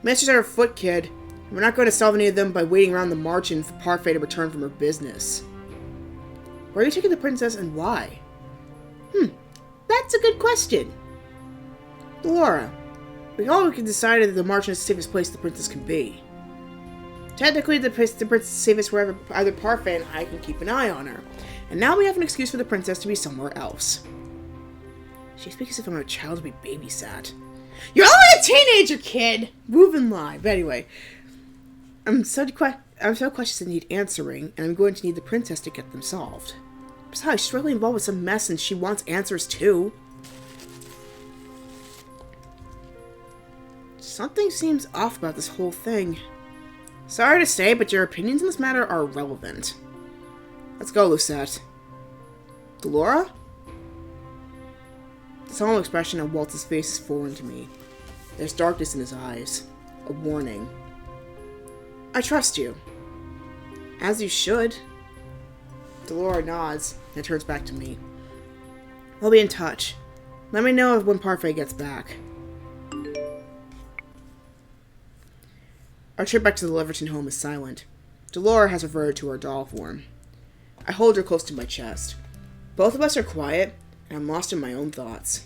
Masters are afoot, kid. We're not going to solve any of them by waiting around the march and for Parfait to return from her business. Where are you taking the princess and why? That's a good question. Delora, we all decided that the march is the safest place the princess can be. Technically, the princess is safest wherever either Parfait and I can keep an eye on her. And now we have an excuse for the princess to be somewhere else. She speaks as if I'm a child to be babysat. You're only a teenager, kid! Move and lie. But anyway, I'm so questions that need answering, and I'm going to need the princess to get them solved. Besides, she's really involved with some mess, and she wants answers too. Something seems off about this whole thing. Sorry to say, but your opinions in this matter are irrelevant. Let's go, Lucette. Delora? The solemn expression on Waltz's face is foreign to me. There's darkness in his eyes. A warning. I trust you. As you should. Delora nods and turns back to me. We'll be in touch. Let me know when Parfait gets back. Our trip back to the Leverton home is silent. Delora has reverted to her doll form. I hold her close to my chest. Both of us are quiet, and I'm lost in my own thoughts.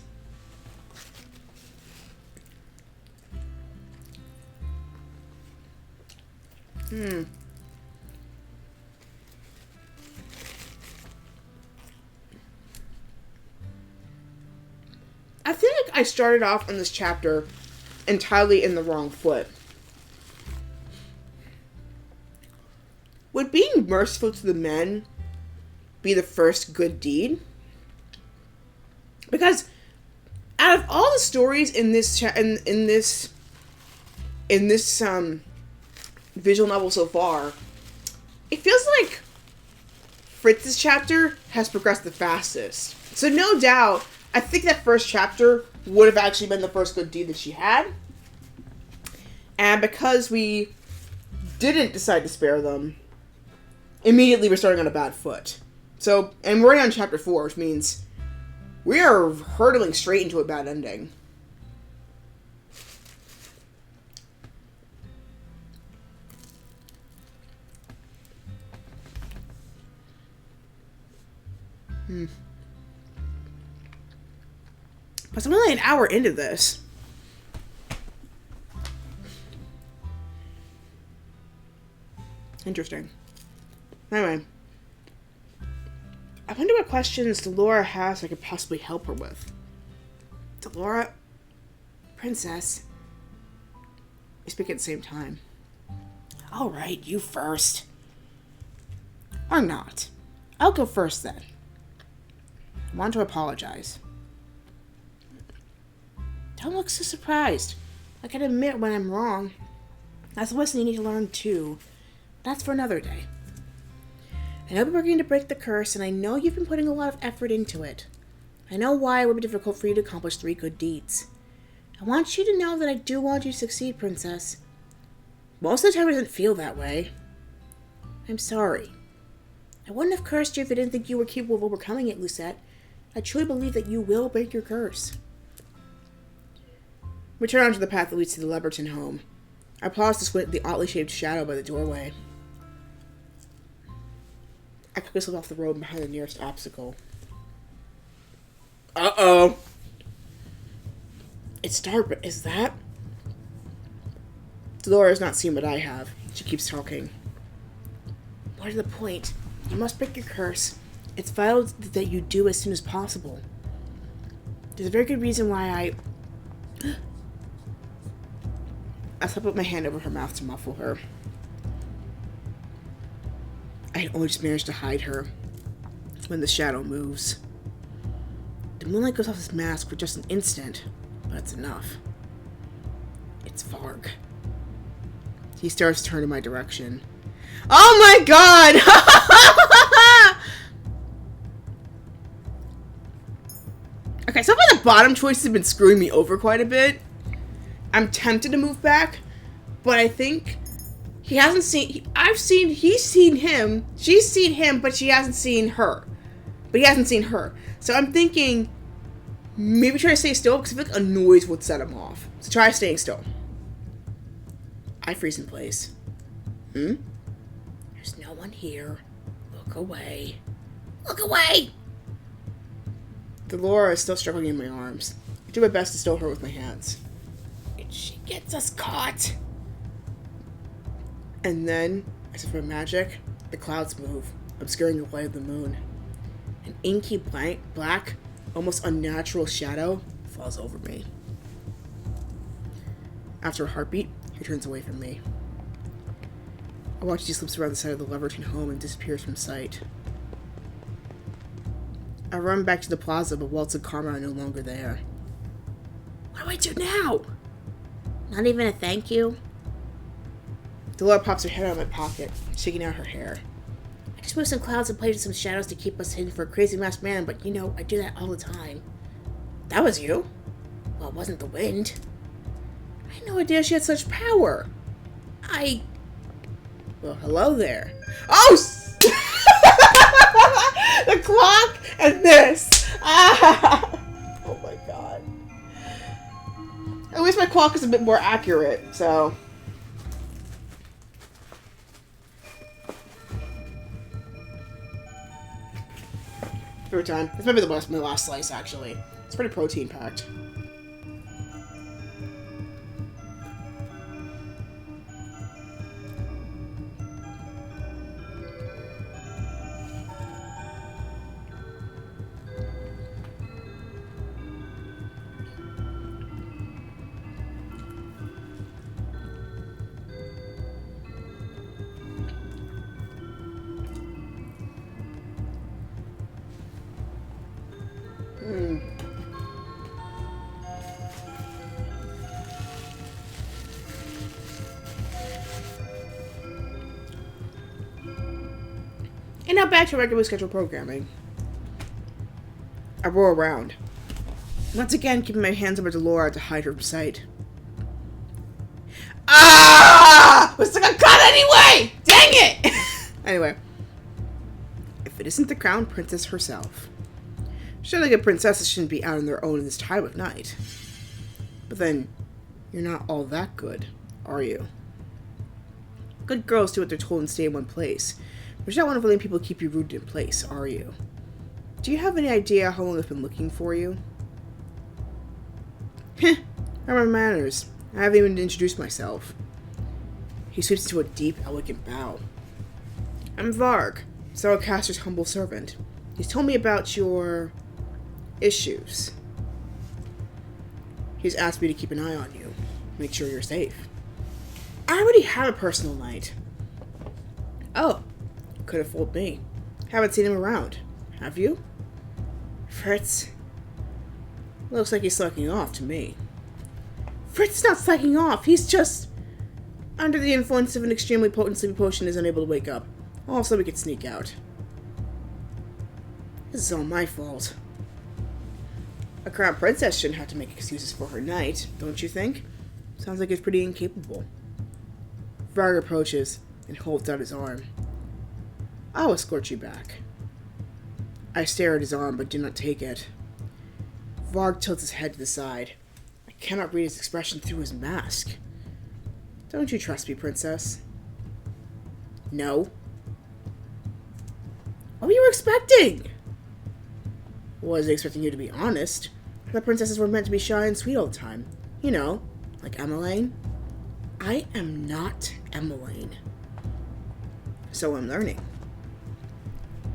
I feel like I started off on this chapter entirely in the wrong foot. Would being merciful to the men be the first good deed? Because out of all the stories in this visual novel so far, it feels like Fritz's chapter has progressed the fastest. So no doubt, I think that first chapter would have actually been the first good deed that she had. And because we didn't decide to spare them, immediately we're starting on a bad foot. So, and we're already on chapter 4, which means we are hurtling straight into a bad ending. But I'm only an hour into this. Interesting. Anyway. I wonder what questions Delora has I could possibly help her with. Delora? Princess? We speak at the same time. Alright, you first. Or not. I'll go first then. I want to apologize. Don't look so surprised. I can admit when I'm wrong. That's a lesson you need to learn too. That's for another day. I know we're going to break the curse, and I know you've been putting a lot of effort into it. I know why it would be difficult for you to accomplish 3 good deeds. I want you to know that I do want you to succeed, Princess. Most of the time it doesn't feel that way. I'm sorry. I wouldn't have cursed you if I didn't think you were capable of overcoming it, Lucette. I truly believe that you will break your curse. We turn onto the path that leads to the Leverton home. I pause to squint at the oddly shaped shadow by the doorway. I cut myself off the road behind the nearest obstacle. Uh-oh. It's dark, but is that? Delora has not seen what I have. She keeps talking. More to the point, you must break your curse. It's vital that you do as soon as possible. There's a very good reason why I put my hand over her mouth to muffle her. I had only just managed to hide her when the shadow moves. The moonlight goes off his mask for just an instant, but it's enough. It's Varg. He starts to turn in my direction. Oh my god! Okay, so far the bottom choices have been screwing me over quite a bit. I'm tempted to move back, but I think he hasn't seen... he's seen him, she's seen him, but she hasn't seen her. But he hasn't seen her. So I'm thinking, maybe try to stay still, because I feel like a noise would set him off. So try staying still. I freeze in place. There's no one here. Look away. Look away! Delora is still struggling in my arms. I do my best to still her with my hands. And she gets us caught. And then, as if by magic, the clouds move, obscuring the light of the moon. An inky black, almost unnatural shadow falls over me. After a heartbeat, he turns away from me. I watch as he slips around the side of the Leverton home and disappears from sight. I run back to the plaza, but Waltz and Karma are no longer there. What do I do now? Not even a thank you? Delora pops her head out of my pocket, shaking out her hair. I just moved some clouds and played with some shadows to keep us hidden for a crazy masked man, but you know, I do that all the time. That was you? Well, it wasn't the wind. I had no idea she had such power. Well, hello there. Oh! The clock and this. Oh my god. At least my clock is a bit more accurate, so. every time. This might be my last slice, actually. It's pretty protein-packed. And now back to regularly scheduled programming. I roar around, once again keeping my hands over Delora to hide her from sight. Ah! Was gonna cut anyway! Dang it! Anyway, if it isn't the crown princess herself. Surely good princesses shouldn't be out on their own in this time of night. But then, you're not all that good, are you? Good girls do what they're told and stay in one place. But you're not one of letting people keep you rooted in place, are you? Do you have any idea how long I've been looking for you? Heh, I remember manners. I haven't even introduced myself. He sweeps into a deep, elegant bow. I'm Varg, Sir Alcaster's humble servant. He's told me about your issues. He's asked me to keep an eye on you, make sure you're safe. I already have a personal knight. Oh, could have fooled me. Haven't seen him around, have you? Fritz? Looks like he's slacking off to me. Fritz is not slacking off, he's just under the influence of an extremely potent sleepy potion is unable to wake up. Also, we could sneak out. This is all my fault. A crown princess shouldn't have to make excuses for her knight, don't you think? Sounds like he's pretty incapable. Varg approaches and holds out his arm. I'll escort you back. I stare at his arm but do not take it. Varg tilts his head to the side. I cannot read his expression through his mask. Don't you trust me, princess? No. What were you expecting? Wasn't expecting you to be honest. The princesses were meant to be shy and sweet all the time. You know, like Emmeline. I am not Emmeline. So I'm learning.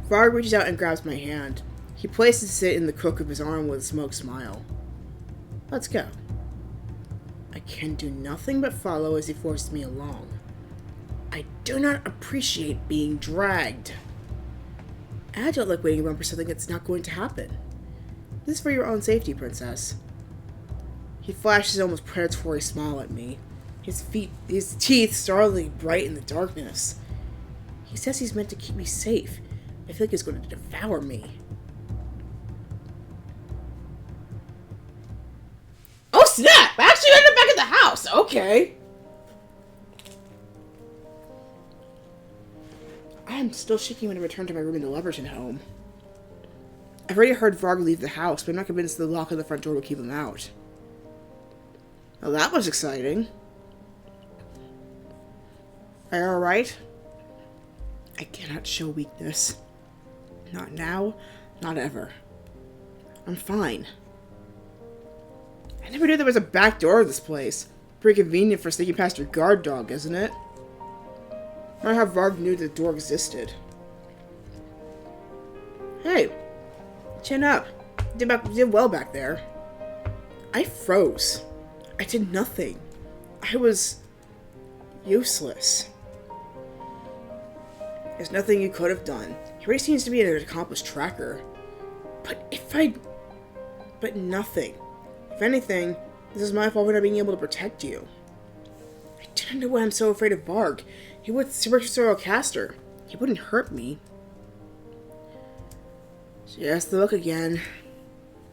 Varg reaches out and grabs my hand. He places it in the crook of his arm with a smug smile. Let's go. I can do nothing but follow as he forces me along. I do not appreciate being dragged. I don't like waiting around for something that's not going to happen. This is for your own safety, princess. He flashes an almost predatory smile at me. His teeth startlingly bright in the darkness. He says he's meant to keep me safe. I feel like he's going to devour me. Oh snap! I actually ended up back at the house! Okay. I am still shaking when I return to my room in the Leverton home. I've already heard Varg leave the house, but I'm not convinced the lock on the front door will keep him out. Well, that was exciting. Are you alright? I cannot show weakness. Not now, not ever. I'm fine. I never knew there was a back door to this place. Pretty convenient for sneaking past your guard dog, isn't it? I wonder how Varg knew the door existed. Hey, chin up. You did well back there. I froze. I did nothing. I was useless. There's nothing you could have done. He already seems to be an accomplished tracker. But nothing. If anything, this is my fault for not being able to protect you. I didn't know why I'm so afraid of Varg. He would work for Sir Alcaster. He wouldn't hurt me. Just the look again.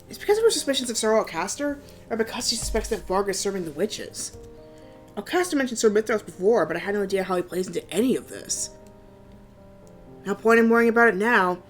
It's because of her suspicions of Sir Alcaster, or because she suspects that Varg is serving the witches. Alcaster mentioned Sir Mithras before, but I had no idea how he plays into any of this. No point in worrying about it now.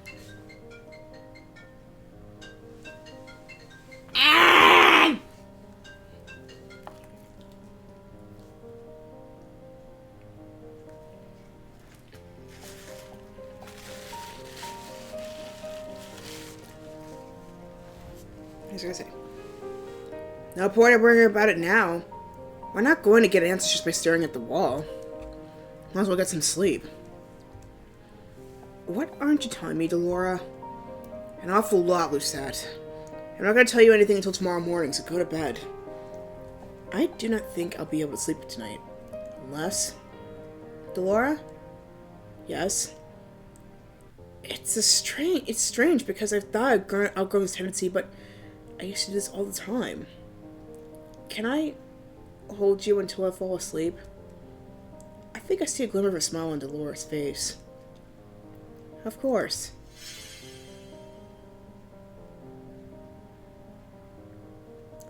was gonna say. No point in worrying about it now. We're not going to get answers just by staring at the wall. Might as well get some sleep. What aren't you telling me, Delora? An awful lot, Lucette. I'm not going to tell you anything until tomorrow morning, so go to bed. I do not think I'll be able to sleep tonight. Unless... Delora? Yes? It's strange because I thought I'd outgrown this tendency, but I used to do this all the time. Can I hold you until I fall asleep? I think I see a glimmer of a smile on Delora's face. Of course.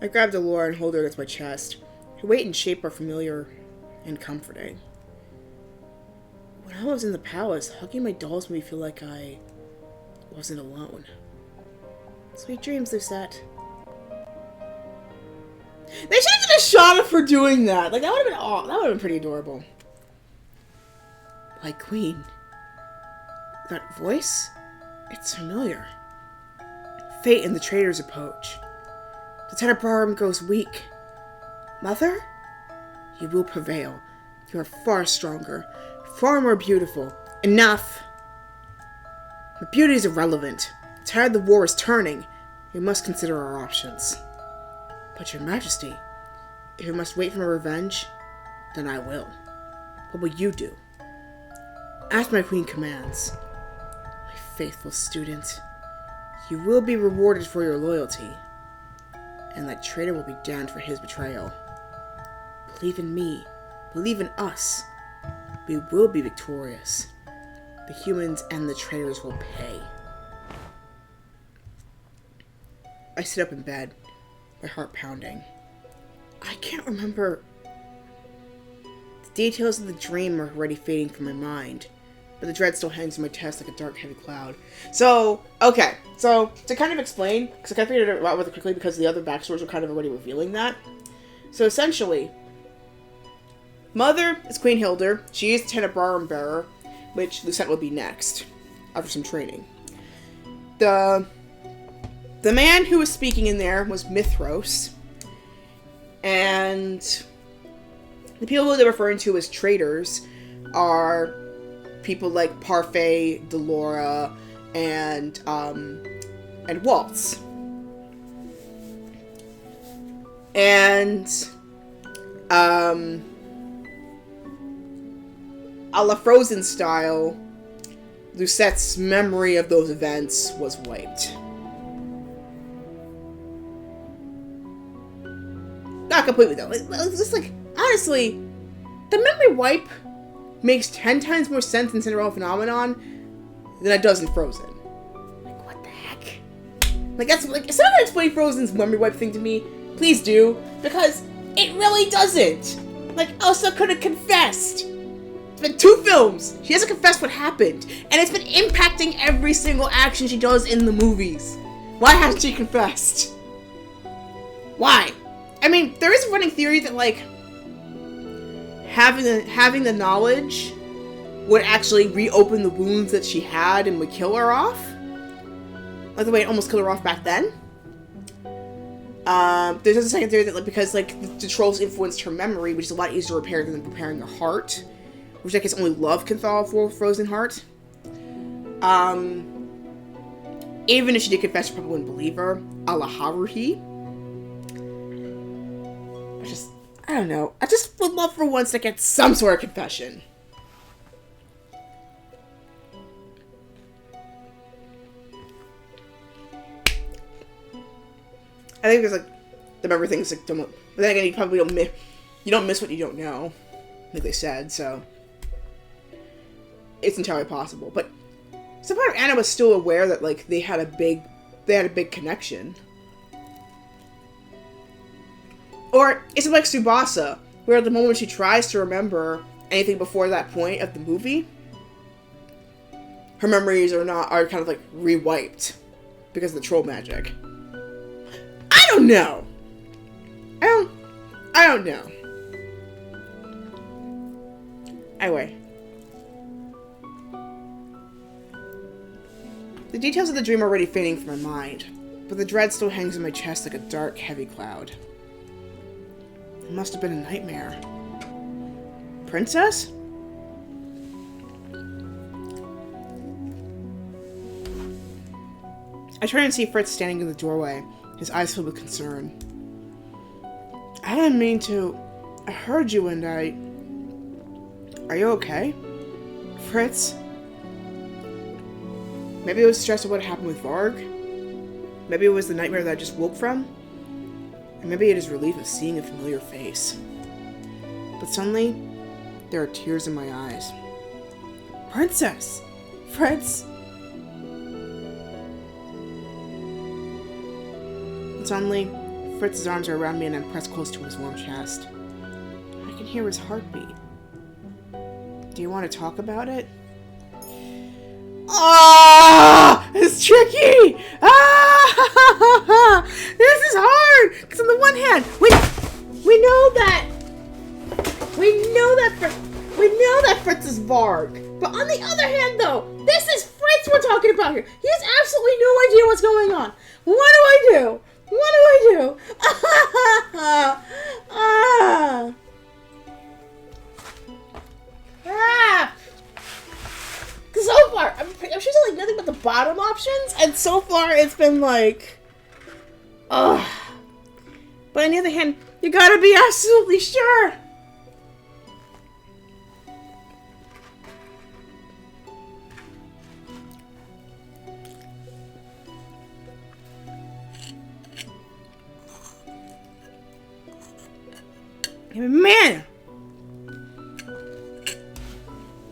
I grab Delora and hold her against my chest. Her weight and shape are familiar and comforting. When I was in the palace, hugging my dolls made me feel like I wasn't alone. Sweet dreams, Lucette. They should have done a shot of her doing that. Like, that would have been that would have been pretty adorable. My queen. That voice? It's familiar. Fate and the traitors approach. The Tenebrum grows weak. Mother? You will prevail. You are far stronger, far more beautiful. Enough! But beauty is irrelevant. The tide of the war is turning. We must consider our options. But your majesty, if you must wait for my revenge, then I will. What will you do? As my queen commands. My faithful student, you will be rewarded for your loyalty. And that traitor will be damned for his betrayal. Believe in me. Believe in us. We will be victorious. The humans and the traitors will pay. I sit up in bed, my heart pounding. I can't remember. The details of the dream are already fading from my mind, but the dread still hangs in my chest like a dark, heavy cloud. So, okay. So, to kind of explain, because I kind of figured it out really quickly because the other backstories were kind of already revealing that. So, essentially, Mother is Queen Hilda. She is the Tenebrum bearer, which Lucette will be next, after some training. The man who was speaking in there was Mithros, and the people they're referring to as traitors are people like Parfait, Delora, and Waltz. And a la Frozen style, Lucette's memory of those events was wiped. Not completely though. It's just like, honestly, the memory wipe makes 10 times more sense in Cinderella Phenomenon than it does in Frozen. Like, what the heck? Like, that's like, if someone can explain Frozen's memory wipe thing to me, please do, because it really doesn't. Like, Elsa could have confessed. It's been 2 films. She hasn't confessed what happened, and it's been impacting every single action she does in the movies. Why hasn't she confessed? Why? I mean, there is a running theory that, like, having the knowledge would actually reopen the wounds that she had and would kill her off. Like the way it almost killed her off back then. There's a second theory that, like, because, like, the trolls influenced her memory, which is a lot easier to repair than preparing her heart. Which I guess only love can thaw a frozen heart. Even if she did confess, you probably wouldn't believe her. A la Haruhi. I don't know. I just would love for once to get some sort of confession. I think there's like the memory things like don't. But then again, you probably don't miss. You don't miss what you don't know, like they said. So it's entirely possible. But some part of Anna was still aware that like they had a big connection. Or is it like Tsubasa, where at the moment she tries to remember anything before that point of the movie, her memories are kind of like re-wiped because of the troll magic. I don't know. I don't know. Anyway. The details of the dream are already fading from my mind, but the dread still hangs in my chest like a dark, heavy cloud. It must have been a nightmare. Princess? I turn and see Fritz standing in the doorway, his eyes filled with concern. I didn't mean to. I heard you and I... Are you okay? Fritz? Maybe it was stress of what happened with Varg? Maybe it was the nightmare that I just woke from? And maybe it is relief of seeing a familiar face. But suddenly, there are tears in my eyes. Princess! Fritz! And suddenly, Fritz's arms are around me and I'm pressed close to his warm chest. I can hear his heartbeat. Do you want to talk about it? Ah! It's tricky! Ah! This is hard! Because on the one hand, we know that Fritz is Varg. But on the other hand, though, this is Fritz we're talking about here. He has absolutely no idea what's going on. What do I do? What do I do? Ah! Ah! Ah! So far, I'm choosing like nothing but the bottom options, and so far it's been like, ugh. But on the other hand, you gotta be absolutely sure. Man,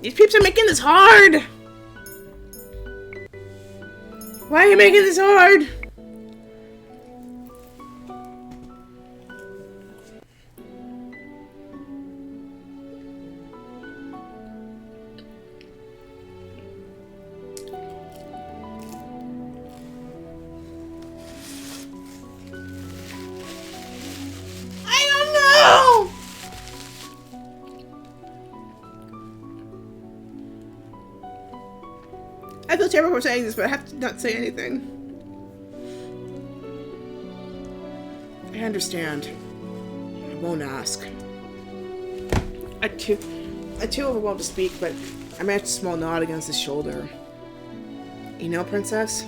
these peeps are making this hard. Why are you making this hard? I feel terrible for saying this, but I have to not say anything. I understand. I won't ask. I'm too overwhelmed to speak, but I managed a small nod against his shoulder. You know, Princess?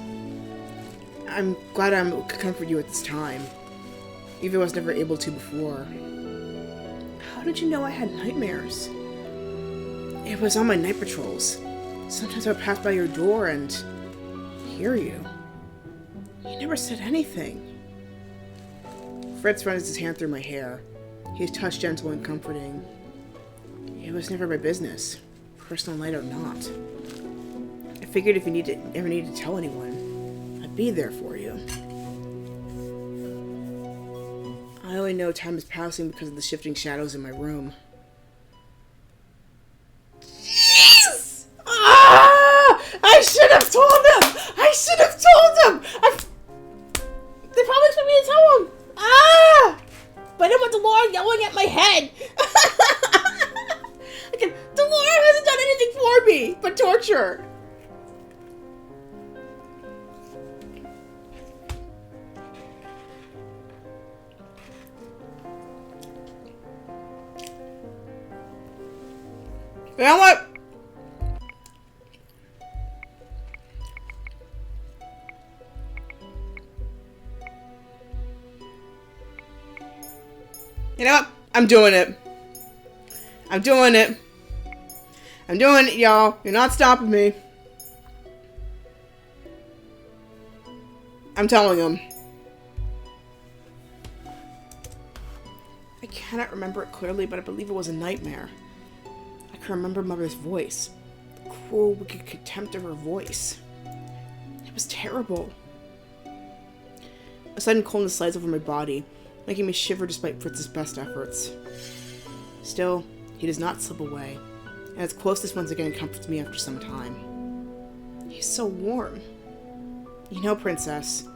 I'm glad I could comfort you at this time, even though I was never able to before. How did you know I had nightmares? It was on my night patrols. Sometimes I would pass by your door and hear you. You never said anything. Fritz runs his hand through my hair. His touch gentle and comforting. It was never my business, personal night or not. I figured if you ever needed to tell anyone, I'd be there for you. I only know time is passing because of the shifting shadows in my room. I should have told him! I should have told him! They probably expect me to tell him! Ah! But I don't want Delora yelling at my head! Again, Delora hasn't done anything for me but torture! You know what? You know what? I'm doing it. I'm doing it. I'm doing it, y'all. You're not stopping me. I'm telling him. I cannot remember it clearly, but I believe it was a nightmare. I can remember Mother's voice. The cruel, wicked contempt of her voice. It was terrible. A sudden coldness slides over my body, making me shiver despite Fritz's best efforts. Still, he does not slip away, and his closeness once again comforts me after some time. He's so warm. You know, Princess,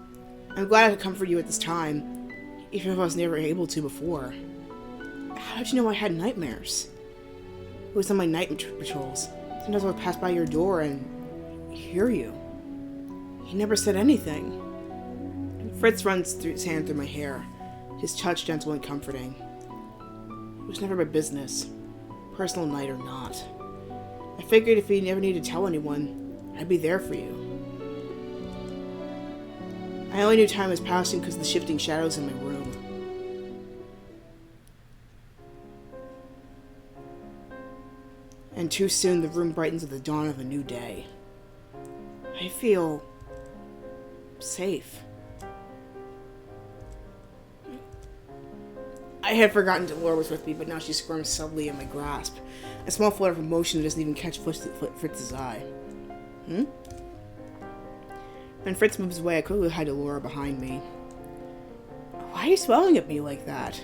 I'm glad I could comfort you at this time, even if I was never able to before. How did you know I had nightmares? It was on my night patrols. Sometimes I would pass by your door and hear you. You never said anything. Fritz runs his hand through my hair, his touch gentle and comforting. It was never my business, personal night or not. I figured if you never needed to tell anyone, I'd be there for you. I only knew time was passing because of the shifting shadows in my room. And too soon the room brightens at the dawn of a new day. I feel safe. I had forgotten Delora was with me, but now she squirms subtly in my grasp. A small flutter of emotion that doesn't even catch Fritz's eye. When Fritz moves away, I quickly hide Delora behind me. Why are you smiling at me like that?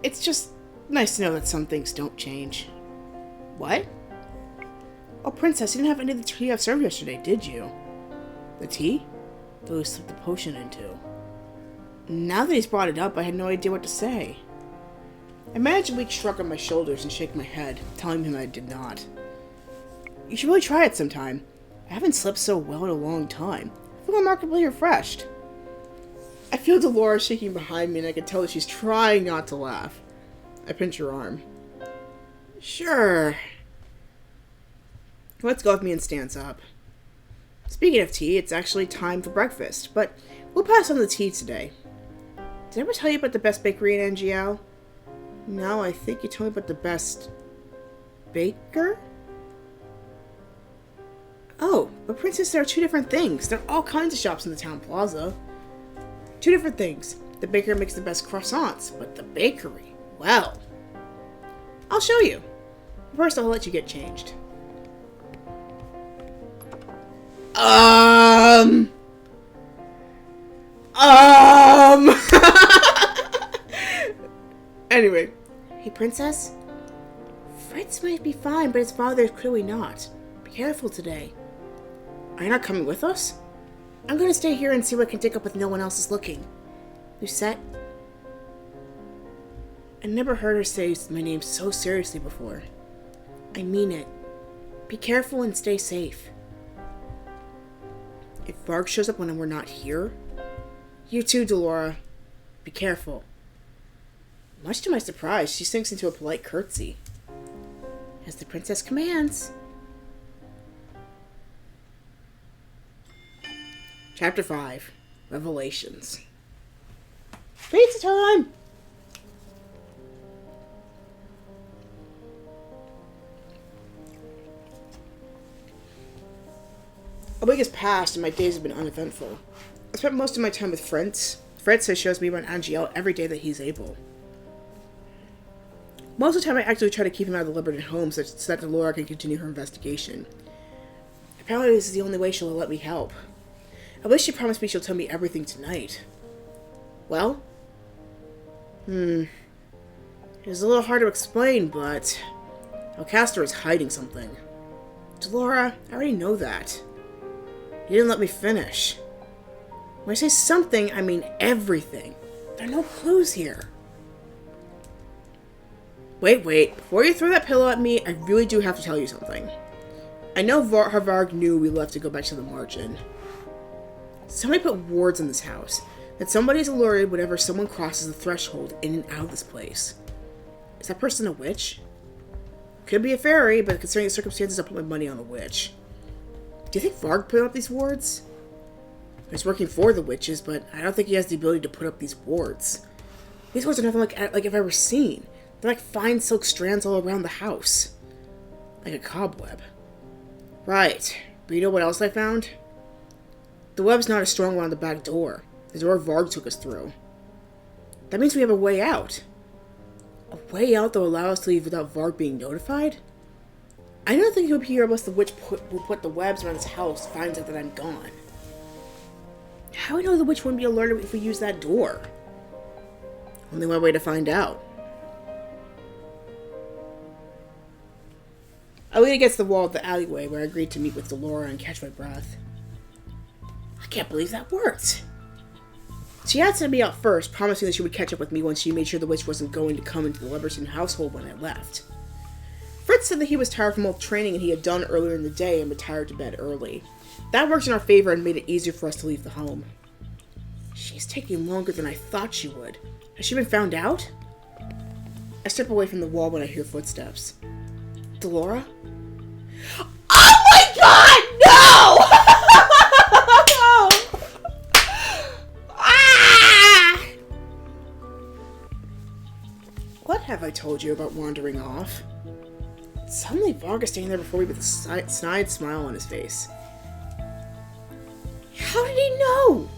It's just nice to know that some things don't change. What? Oh, Princess, you didn't have any of the tea I've served yesterday, did you? The tea? That we slipped the potion into. Now that he's brought it up, I had no idea what to say. I managed a weak shrug on my shoulders and shake my head, telling him I did not. You should really try it sometime. I haven't slept so well in a long time. I feel remarkably refreshed. I feel Delora shaking behind me and I can tell that she's trying not to laugh. I pinch her arm. Sure. Let's go with me and stands up. Speaking of tea, it's actually time for breakfast, but we'll pass on the tea today. Did I ever tell you about the best bakery in NGL? No, I think you told me about the best baker? Oh, but Princess, there are two different things. There are all kinds of shops in the town plaza. Two different things. The baker makes the best croissants, but the bakery, well. I'll show you. First, I'll let you get changed. Anyway. Hey, Princess? Fritz might be fine, but his father is clearly not. Be careful today. Are you not coming with us? I'm gonna stay here and see what I can dig up if no one else is looking. Lucette? I never heard her say my name so seriously before. I mean it. Be careful and stay safe. If Varg shows up when we're not here, you too, Delora. Be careful. Much to my surprise, she sinks into a polite curtsy. As the princess commands. Chapter 5. Revelations. Pizza time! A week has passed and my days have been uneventful. I spent most of my time with Fritz. Fritz shows me around Angel every day that he's able. Most of the time I actually try to keep him out of the Liberton home so that Delora can continue her investigation. Apparently this is the only way she'll let me help. At least she promised me she'll tell me everything tonight. Well? It's a little hard to explain, but Alcaster is hiding something. Delora, I already know that. You didn't let me finish. When I say something, I mean everything. There are no clues here. Wait. Before you throw that pillow at me, I really do have to tell you something. I know how Varg knew we left to go back to the margin. Somebody put wards in this house. That somebody is alerted whenever someone crosses the threshold in and out of this place. Is that person a witch? Could be a fairy, but considering the circumstances, I'll put my money on the witch. Do you think Varg put up these wards? He's working for the witches, but I don't think he has the ability to put up these wards. These wards are nothing like I've ever seen. They're like fine silk strands all around the house. Like a cobweb. Right. But you know what else I found? The web's not as strong around the back door. The door Varg took us through. That means we have a way out. A way out that will allow us to leave without Varg being notified? I don't think he'll be here unless the witch who put the webs around his house finds out that I'm gone. How do we know the witch wouldn't be alerted if we use that door? Only one way to find out. I lean against the wall of the alleyway where I agreed to meet with Delora and catch my breath. I can't believe that worked. She asked me out first, promising that she would catch up with me once she made sure the witch wasn't going to come into the Liberton household when I left. Fritz said that he was tired from all the training and he had done earlier in the day and retired to bed early. That worked in our favor and made it easier for us to leave the home. She's taking longer than I thought she would. Has she been found out? I step away from the wall when I hear footsteps. Delora? Oh my god! No! Ah! What have I told you about wandering off? Suddenly, Varg is standing there before me with a snide smile on his face. How did he know?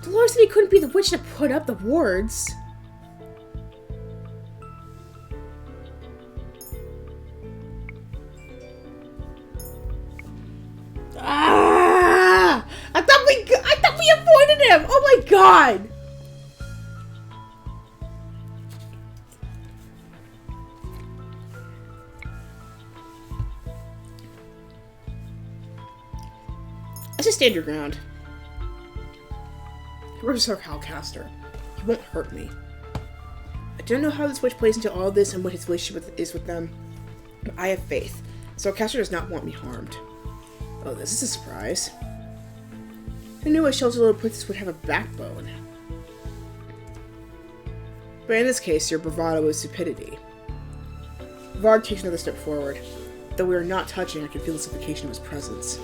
Delora said he couldn't be the witch that put up the wards. Ah! I thought we avoided him. Oh my god! I just stand your ground. Where's Sir Alcaster? He won't hurt me. I don't know how this witch plays into all this and what his relationship is with them, but I have faith. Sir Alcaster does not want me harmed. Oh, this is a surprise. I knew a sheltered little princess would have a backbone. But in this case, your bravado is stupidity. Varg takes another step forward. Though we are not touching, I can feel the suffocation of his presence.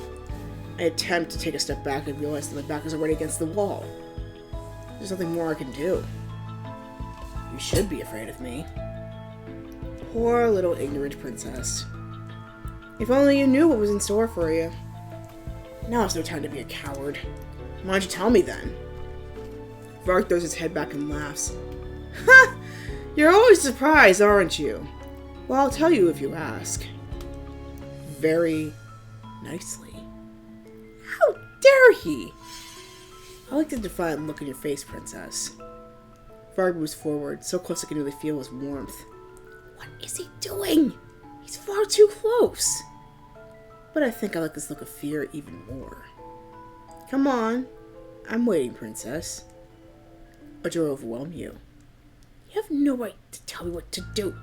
I attempt to take a step back and realize that my back is already against the wall. There's nothing more I can do. You should be afraid of me. Poor little ignorant princess. If only you knew what was in store for you. Now is no time to be a coward. Why don't you tell me then? Varg throws his head back and laughs. Ha! You're always surprised, aren't you? Well, I'll tell you if you ask. Very nicely. How dare he? I like the defiant look in your face, princess. Varg moves forward, so close I can really feel his warmth. What is he doing? He's far too close. But I think I like this look of fear even more. Come on. I'm waiting, princess. Or do I overwhelm you? You have no right to tell me what to do.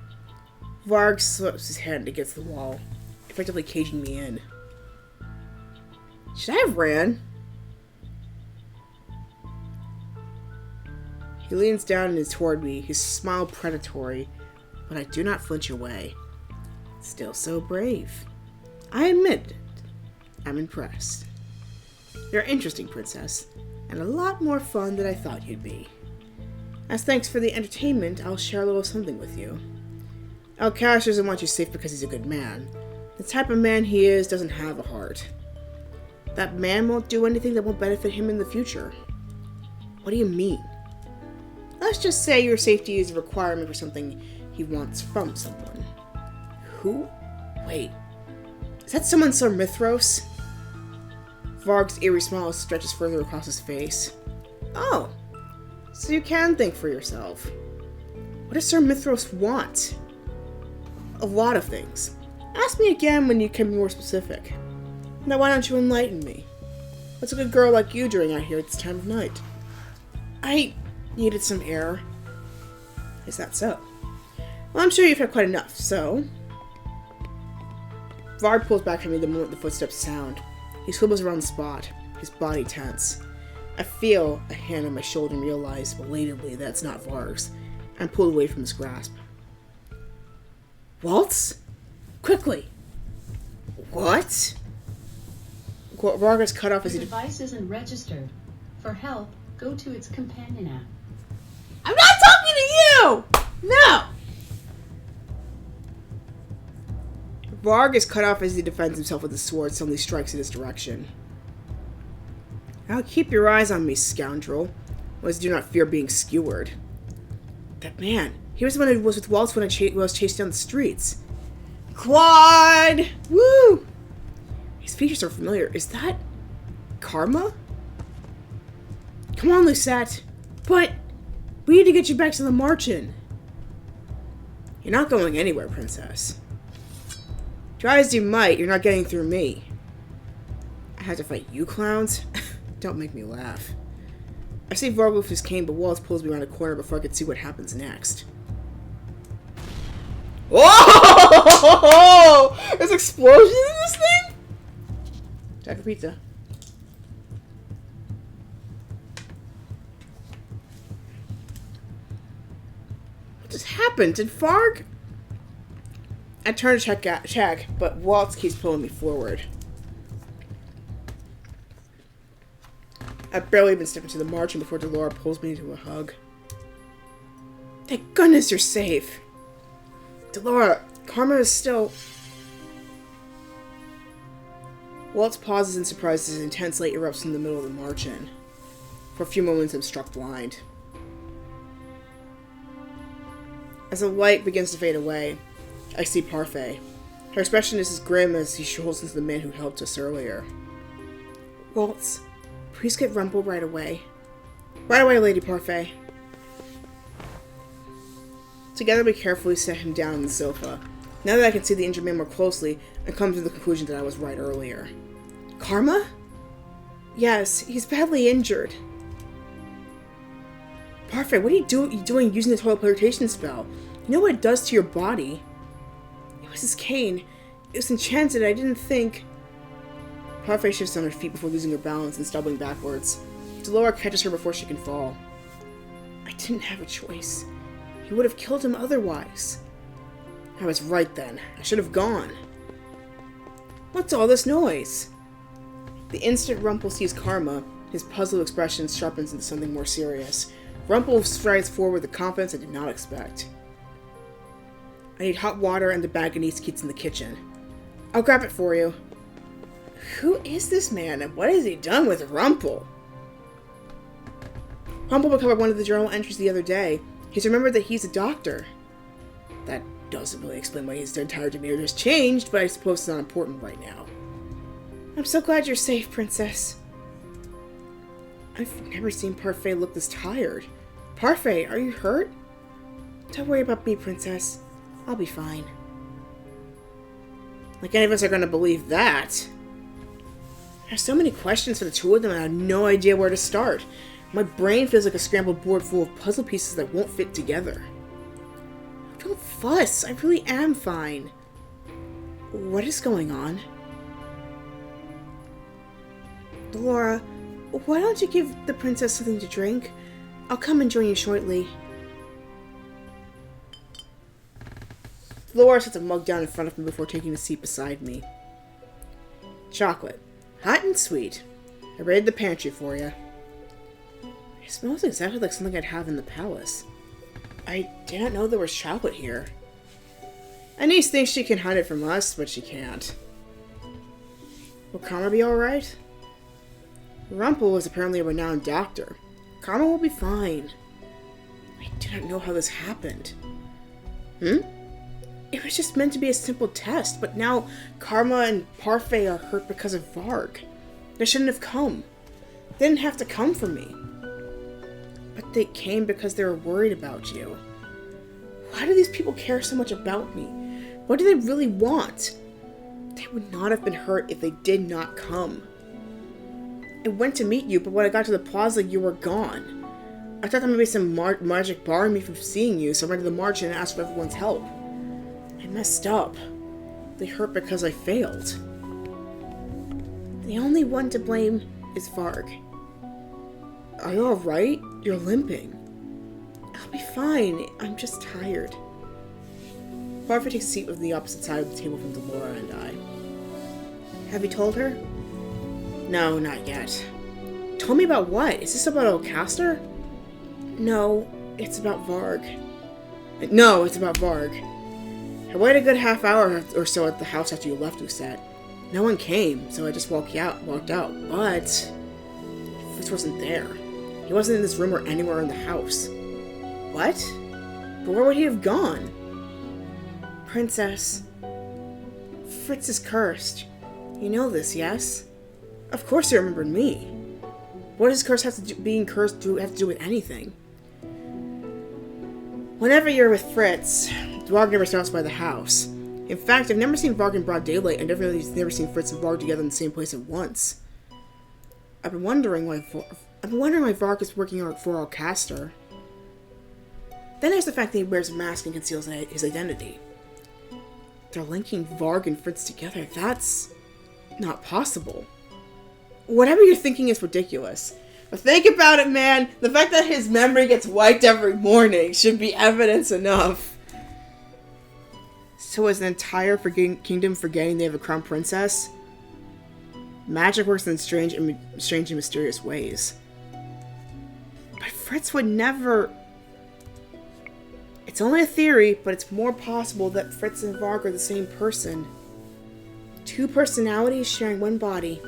Varg slaps his hand against the wall, effectively caging me in. Should I have ran? He leans down and is toward me, his smile predatory, but I do not flinch away. Still so brave. I admit it. I'm impressed. You're interesting, princess, and a lot more fun than I thought you'd be. As thanks for the entertainment, I'll share a little something with you. Alcaster doesn't want you safe because he's a good man. The type of man he is doesn't have a heart. That man won't do anything that won't benefit him in the future. What do you mean? Let's just say your safety is a requirement for something he wants from someone. Who? Wait. Is that someone Sir Mithros? Varg's eerie smile stretches further across his face. Oh. So you can think for yourself. What does Sir Mithros want? A lot of things. Ask me again when you can be more specific. Now why don't you enlighten me? What's a good girl like you doing out here at this time of night? I needed some air. Is that so? Well, I'm sure you've had quite enough, so... Varg pulls back from me the moment the footsteps sound. He swivels around the spot, his body tense. I feel a hand on my shoulder and realize belatedly that it's not Varg's. I'm pulled away from his grasp. Waltz? Quickly! What? Varg is cut off as he... Your device isn't registered. For help, go to its companion app. I'm not talking to you! No! Varg is cut off as he defends himself with his sword, suddenly strikes in his direction. Now keep your eyes on me, scoundrel. Otherwise do not fear being skewered. That man, he was the one who was with Waltz when I was chased down the streets. Quad! Woo! His features are familiar. Is that... Karma? Come on, Lucette. But... we need to get you back to the Marchen. You're not going anywhere, princess. Try as you might, you're not getting through me. I have to fight you clowns? Don't make me laugh. I see Varg with his cane, but Waltz pulls me around a corner before I can see what happens next. Whoa! There's explosions in this thing? Jack of pizza. just happened? Did Varg... I turn to check, but Waltz keeps pulling me forward. I've barely even stepped into the margin before Delora pulls me into a hug. Thank goodness you're safe. Delora, Karma is still... Waltz pauses in surprise as intense light erupts in the middle of the margin. For a few moments, I'm struck blind. As the light begins to fade away, I see Parfait. Her expression is as grim as she holds into the man who helped us earlier. Waltz, please get Rumple right away. Right away, Lady Parfait. Together we carefully set him down on the sofa. Now that I can see the injured man more closely, I come to the conclusion that I was right earlier. Karma? Yes, he's badly injured. Parfait, what are you doing using the teleportation spell? You know what it does to your body? It was his cane. It was enchanted. I didn't think... Parfait shifts on her feet before losing her balance and stumbling backwards. Delora catches her before she can fall. I didn't have a choice. He would have killed him otherwise. I was right then. I should have gone. What's all this noise? The instant Rumple sees Karma, his puzzled expression sharpens into something more serious. Rumple strides forward with a confidence I did not expect. I need hot water and the bag Anise keeps in the kitchen. I'll grab it for you. Who is this man and what has he done with Rumple? Rumple recovered one of the journal entries the other day. He's remembered that he's a doctor. That doesn't really explain why his entire demeanor has changed, but I suppose it's not important right now. I'm so glad you're safe, Princess. I've never seen Parfait look this tired. Parfait, are you hurt? Don't worry about me, Princess. I'll be fine. Like any of us are going to believe that. I have so many questions for the two of them and I have no idea where to start. My brain feels like a scrambled board full of puzzle pieces that won't fit together. Don't fuss. I really am fine. What is going on? Delora, why don't you give the princess something to drink? I'll come and join you shortly. Delora sets a mug down in front of me before taking a seat beside me. Chocolate. Hot and sweet. I raided the pantry for you. It smells exactly like something I'd have in the palace. I did not know there was chocolate here. Anise thinks she can hide it from us, but she can't. Will Karma be alright? Rumple is apparently a renowned doctor. Karma will be fine. I do not know how this happened. It was just meant to be a simple test, but now Karma and Parfait are hurt because of Varg. They shouldn't have come. They didn't have to come for me. But they came because they were worried about you. Why do these people care so much about me? What do they really want? They would not have been hurt if they did not come. I went to meet you, but when I got to the plaza, you were gone. I thought there might be some magic barring me from seeing you, so I went to the margin and asked for everyone's help. I messed up. They hurt because I failed. The only one to blame is Varg. Are you alright? You're limping. I'll be fine. I'm just tired. Parfait takes a seat on the opposite side of the table from Delora and I. Have you told her? No, not yet. Told me about what? Is this about Alcaster? No, it's about Varg. No, it's about Varg. I waited a good half hour or so at the house after you left, Lucette. No one came, so I just walked out. But Fritz wasn't there. He wasn't in this room or anywhere in the house. What? But where would he have gone? Princess, Fritz is cursed. You know this, yes? Of course he remembered me. What does curse have to do, being cursed have to do with anything? Whenever you're with Fritz, Varg never stops by the house. In fact, I've never seen Varg in broad daylight, and I've never seen Fritz and Varg together in the same place at once. I've been wondering why Varg is working for Alcaster. Then there's the fact that he wears a mask and conceals his identity. They're linking Varg and Fritz together. That's not possible. Whatever you're thinking is ridiculous. But think about it, man. The fact that his memory gets wiped every morning should be evidence enough. So is an entire kingdom forgetting they have a crown princess? Magic works in strange and mysterious ways. But Fritz would never... It's only a theory, but it's more possible that Fritz and Varg are the same person. Two personalities sharing one body.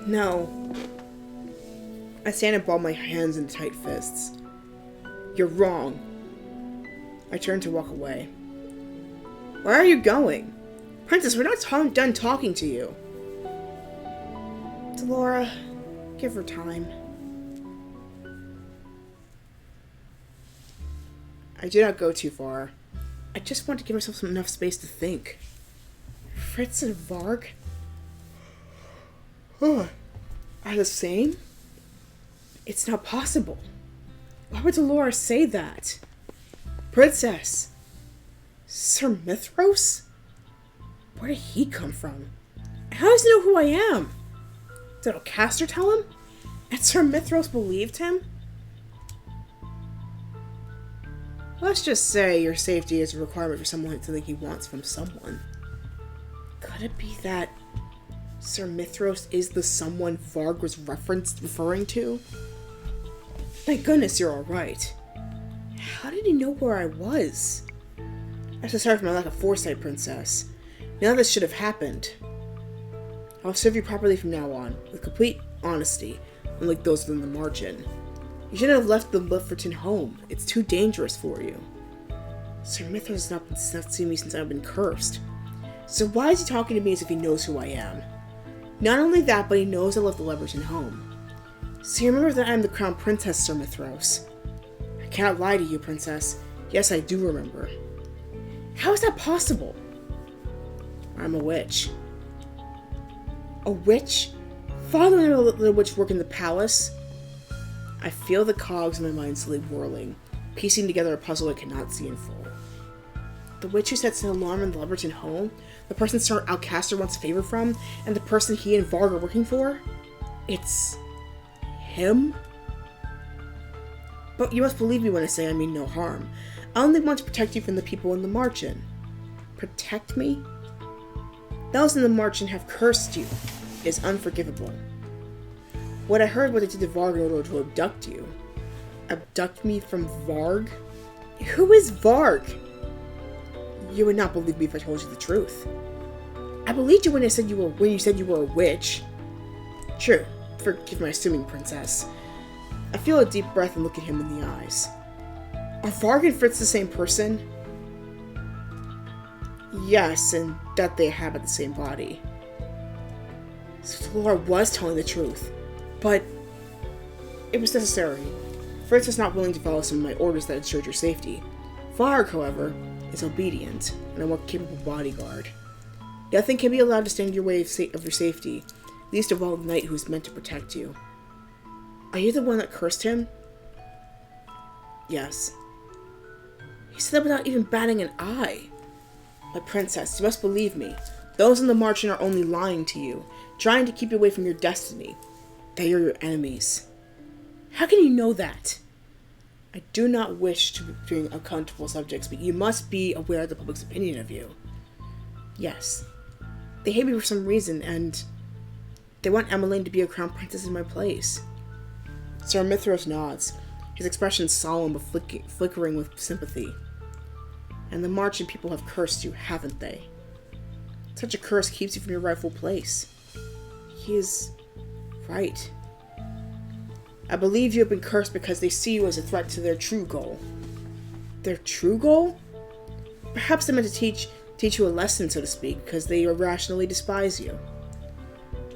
No. I stand and ball my hands in tight fists. You're wrong. I turn to walk away. Where are you going? Princess, we're not done talking to you. Delora, give her time. I do not go too far. I just want to give myself enough space to think. Fritz and Varg? Are the same? It's not possible. Why would Delora say that? Princess! Sir Mithros? Where did he come from? How does he know who I am? Did Alcaster tell him? And Sir Mithros believed him? Let's just say your safety is a requirement for someone to think he wants from someone. Could it be that Sir Mithros is the someone Varg was referring to? Thank goodness you're alright. How did he know where I was? I'm so sorry for my lack of foresight, Princess. None of this should have happened. I'll serve you properly from now on, with complete honesty, unlike those within the margin. You shouldn't have left the Lifferton home. It's too dangerous for you. Sir Mithras has not seen me since I've been cursed. So why is he talking to me as if he knows who I am? Not only that, but he knows I left the Lifferton home. So you remember that I am the Crown Princess, Sir Mithros. I cannot lie to you, Princess. Yes, I do remember. How is that possible? I'm a witch. A witch? Father and the witch work in the palace? I feel the cogs in my mind slowly whirling, piecing together a puzzle I cannot see in full. The witch who sets an alarm in the Lifferton home, the person Sir Alcaster wants a favor from, and the person he and Varg are working for? It's... him? But you must believe me when I say I mean no harm. I only want to protect you from the people in the margin. Protect me? Those in the margin have cursed you. It is unforgivable. What I heard what they did to Varg in order to abduct you. Abduct me from Varg? Who is Varg? You would not believe me if I told you the truth. I believed you when you said you were a witch. True. Forgive my assuming, Princess. I feel a deep breath and look at him in the eyes. Are Varg and Fritz the same person? Yes, and that they inhabit the same body. So Delora was telling the truth. But it was necessary. Fritz was not willing to follow some of my orders that ensured your safety. Varg, however, is obedient, and a more capable bodyguard. Nothing can be allowed to stand in your way of your safety, least of all the knight who is meant to protect you. Are you the one that cursed him? Yes. He said that without even batting an eye. My princess, you must believe me. Those in the margin are only lying to you, trying to keep you away from your destiny. They are your enemies. How can you know that? I do not wish to bring uncomfortable subjects, but you must be aware of the public's opinion of you. Yes. They hate me for some reason, and they want Emmeline to be a crown princess in my place. Sir Mithros nods, his expression solemn but flickering with sympathy. And the margin people have cursed you, haven't they? Such a curse keeps you from your rightful place. He is right. I believe you have been cursed because they see you as a threat to their true goal. Their true goal? Perhaps they meant to teach you a lesson, so to speak, because they irrationally despise you.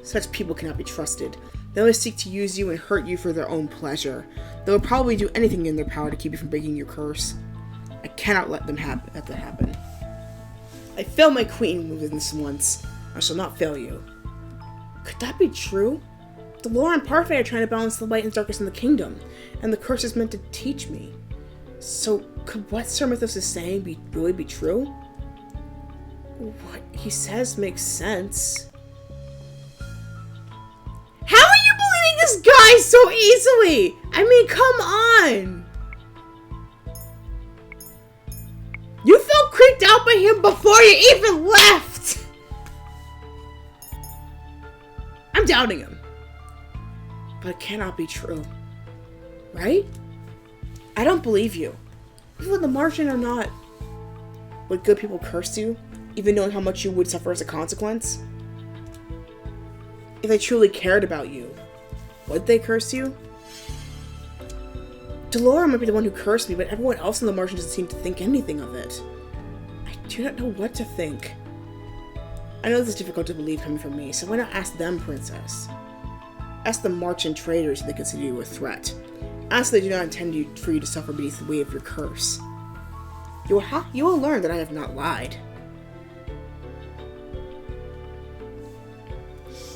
Such people cannot be trusted. They only seek to use you and hurt you for their own pleasure. They will probably do anything in their power to keep you from breaking your curse. I cannot let that happen. I failed my queen with this once. I shall not fail you. Could that be true? Delora and Parfait are trying to balance the light and darkness in the kingdom, and the curse is meant to teach me. So, could what Sir Mithros is saying really be true? What he says makes sense. How are you believing this guy so easily? I mean, come on. You felt creeped out by him before you even left. I'm doubting him. But it cannot be true. Right? I don't believe you. People in the margin are not. Would good people curse you, even knowing how much you would suffer as a consequence? If they truly cared about you, would they curse you? Delora might be the one who cursed me, but everyone else in the margin doesn't seem to think anything of it. I do not know what to think. I know this is difficult to believe coming from me, so why not ask them, Princess? Ask the marching traders if they consider you a threat. Ask if they do not intend for you to suffer beneath the weight of your curse. You will learn that I have not lied.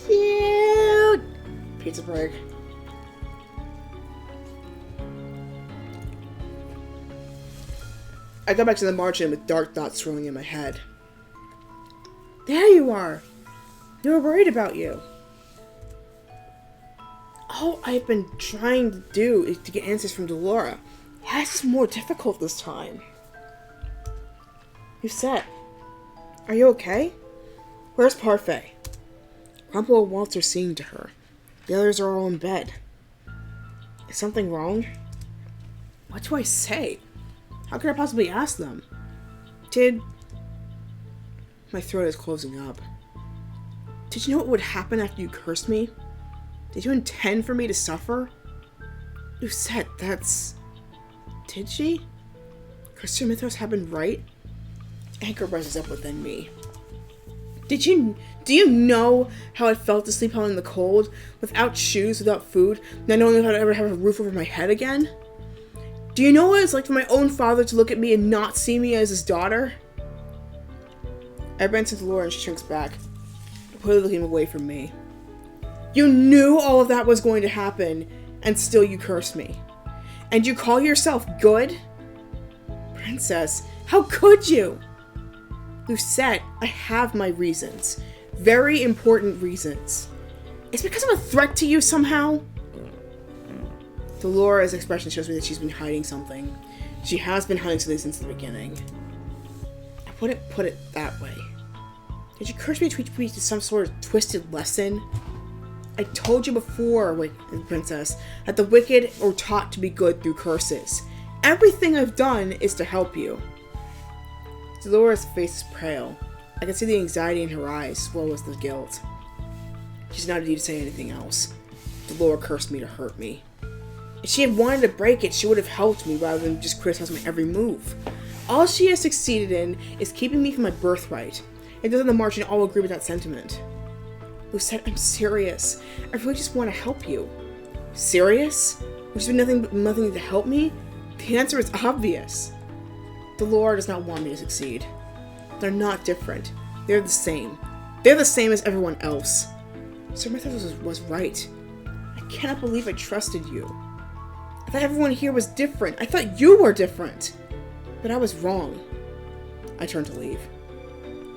Cute! Pizza break. I go back to the margin with dark thoughts swirling in my head. There you are! They were worried about you. All I've been trying to do is to get answers from Delora. Why is this more difficult this time? Lucette, are you okay? Where's Parfait? Crumple and Waltz are singing to her. The others are all in bed. Is something wrong? What do I say? How could I possibly ask them? My throat is closing up. Did you know what would happen after you cursed me? Did you intend for me to suffer? Lucette, that's... Did she? Could Sir Mythos have been right? Anger rises up within me. Do you know how I felt to sleep out in the cold, without shoes, without food, not knowing if I'd ever have a roof over my head again? Do you know what it's like for my own father to look at me and not see me as his daughter? I bend to Delora and she shrinks back, completely looking away from me. You knew all of that was going to happen, and still you cursed me. And you call yourself good? Princess, how could you? Lucette, I have my reasons. Very important reasons. It's because I'm a threat to you somehow? Delora's expression shows me that she's been hiding something. She has been hiding something since the beginning. I wouldn't put it that way. Did you curse me to teach me some sort of twisted lesson? I told you before, Princess, that the wicked are taught to be good through curses. Everything I've done is to help you. Delora's face is pale. I can see the anxiety in her eyes, as well as the guilt. She's not ready to say anything else. Delora cursed me to hurt me. If she had wanted to break it, she would have helped me rather than just criticize my every move. All she has succeeded in is keeping me from my birthright. And those in the margin all agree with that sentiment. Lucette, I'm serious. I really just want to help you. Serious? Would you do nothing to help me? The answer is obvious. Delora does not want me to succeed. They're not different. They're the same. They're the same as everyone else. Sir Mythos was right. I cannot believe I trusted you. I thought everyone here was different. I thought you were different. But I was wrong. I turned to leave.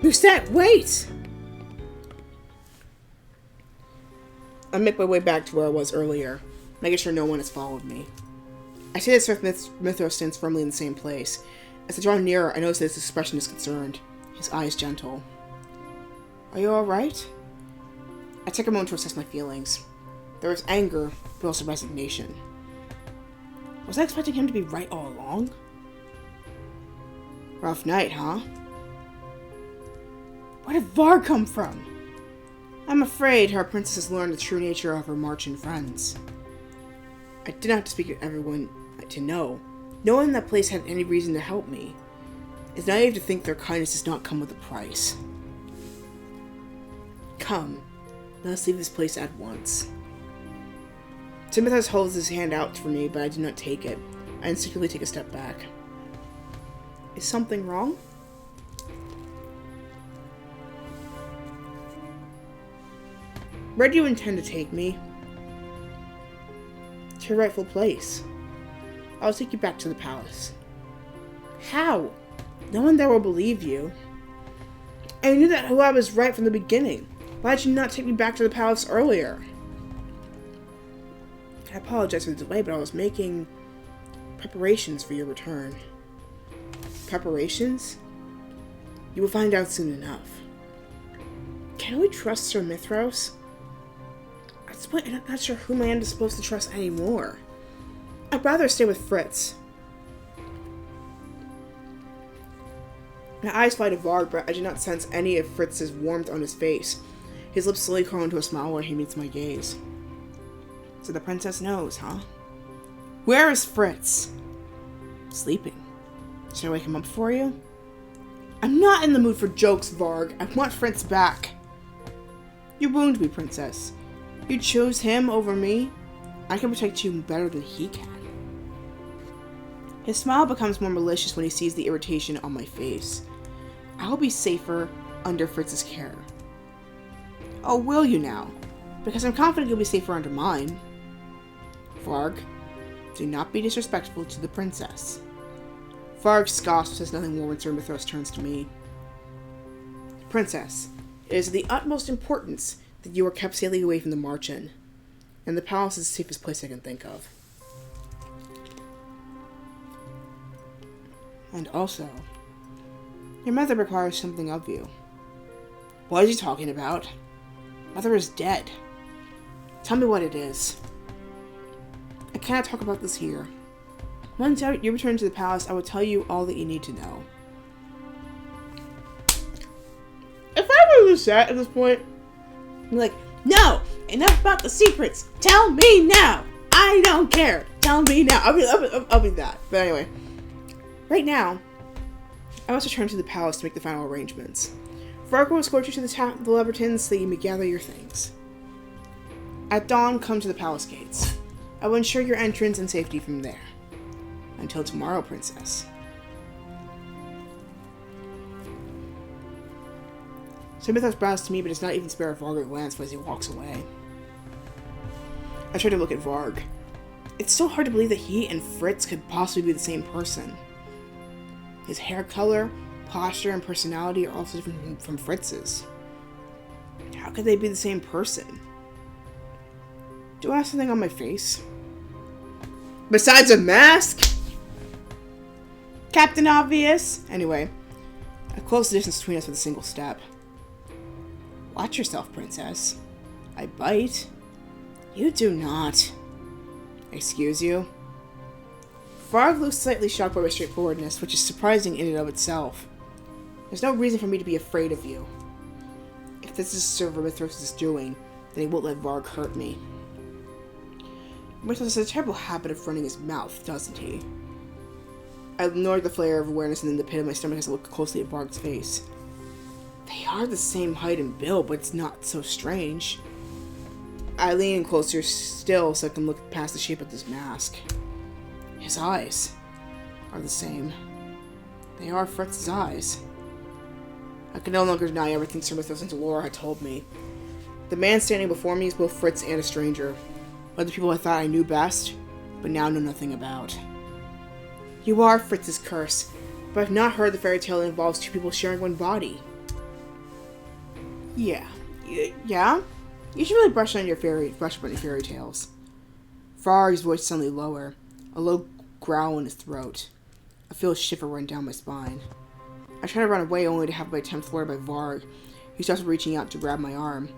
Lucette, wait! I make my way back to where I was earlier, making sure no one has followed me. I see that Sir Mythos stands firmly in the same place. As I draw nearer, I notice that his expression is concerned, his eyes gentle. Are you alright? I take a moment to assess my feelings. There is anger, but also resignation. Was I expecting him to be right all along? Rough night, huh? Where did Varg come from? I'm afraid our princess has learned the true nature of her marching friends. I did not have to speak to everyone to know. No one in that place had any reason to help me. It's naive to think their kindness does not come with a price. Come, let us leave this place at once. Sir Mythos holds his hand out for me, but I do not take it. I instinctively take a step back. Is something wrong? Where do you intend to take me? To your rightful place. I'll take you back to the palace. How? No one there will believe you. I knew that I was right from the beginning. Why did you not take me back to the palace earlier? I apologize for the delay, but I was making preparations for your return. Preparations? You will find out soon enough. Can we trust Sir Mithros? At this point, I'm not sure whom I am supposed to trust anymore. I'd rather stay with Fritz. My eyes fly to Varg, but I do not sense any of Fritz's warmth on his face. His lips slowly curl into a smile while he meets my gaze. So the princess knows, huh? Where is Fritz? Sleeping. Should I wake him up for you? I'm not in the mood for jokes, Varg. I want Fritz back. You wound me, princess. You chose him over me. I can protect you better than he can. His smile becomes more malicious when he sees the irritation on my face. I'll be safer under Fritz's care. Oh, will you now? Because I'm confident you'll be safer under mine. Varg, do not be disrespectful to the princess. Varg scoffs and says nothing more when Sir Mithros turns to me. Princess, it is of the utmost importance that you are kept safely away from the March-in, and the palace is the safest place I can think of. And also, your mother requires something of you. What is he talking about? Mother is dead. Tell me what it is. I cannot talk about this here. Once you return to the palace, I will tell you all that you need to know. If I were Lucette at this point, I'm like, no! Enough about the secrets! Tell me now! I don't care! Tell me now! I'll be that. But anyway. Right now, I must return to the palace to make the final arrangements. Varg will escort you to the Lebertons so that you may gather your things. At dawn, come to the palace gates. I will ensure your entrance and safety from there. Until tomorrow, princess. Sir Mithros bows to me, but does not even spare a Varg a glance as he walks away. I try to look at Varg. It's so hard to believe that he and Fritz could possibly be the same person. His hair color, posture, and personality are also different from Fritz's. How could they be the same person? Do I have something on my face? Besides a mask? Captain Obvious? Anyway, I close the distance between us with a single step. Watch yourself, princess. I bite. You do not. Excuse you? Varg looks slightly shocked by my straightforwardness, which is surprising in and of itself. There's no reason for me to be afraid of you. If this is Sir Mithros' doing, then he won't let Varg hurt me. Mithros has a terrible habit of running his mouth, doesn't he? I ignored the flare of awareness and in the pit of my stomach as I looked closely at Varg's face. They are the same height and build, but it's not so strange. I lean in closer still so I can look past the shape of this mask. His eyes are the same. They are Fritz's eyes. I can no longer deny everything Sir Mithros and Laura had told me. The man standing before me is both Fritz and a stranger. One of the people I thought I knew best, but now know nothing about. You are Fritz's curse, but I've not heard the fairy tale that involves two people sharing one body. Yeah? You should really brush up on your fairy tales. Varg's voice suddenly lower, a low growl in his throat. I feel a shiver run down my spine. I try to run away only to have my attempt thwarted by Varg, who starts reaching out to grab my arm.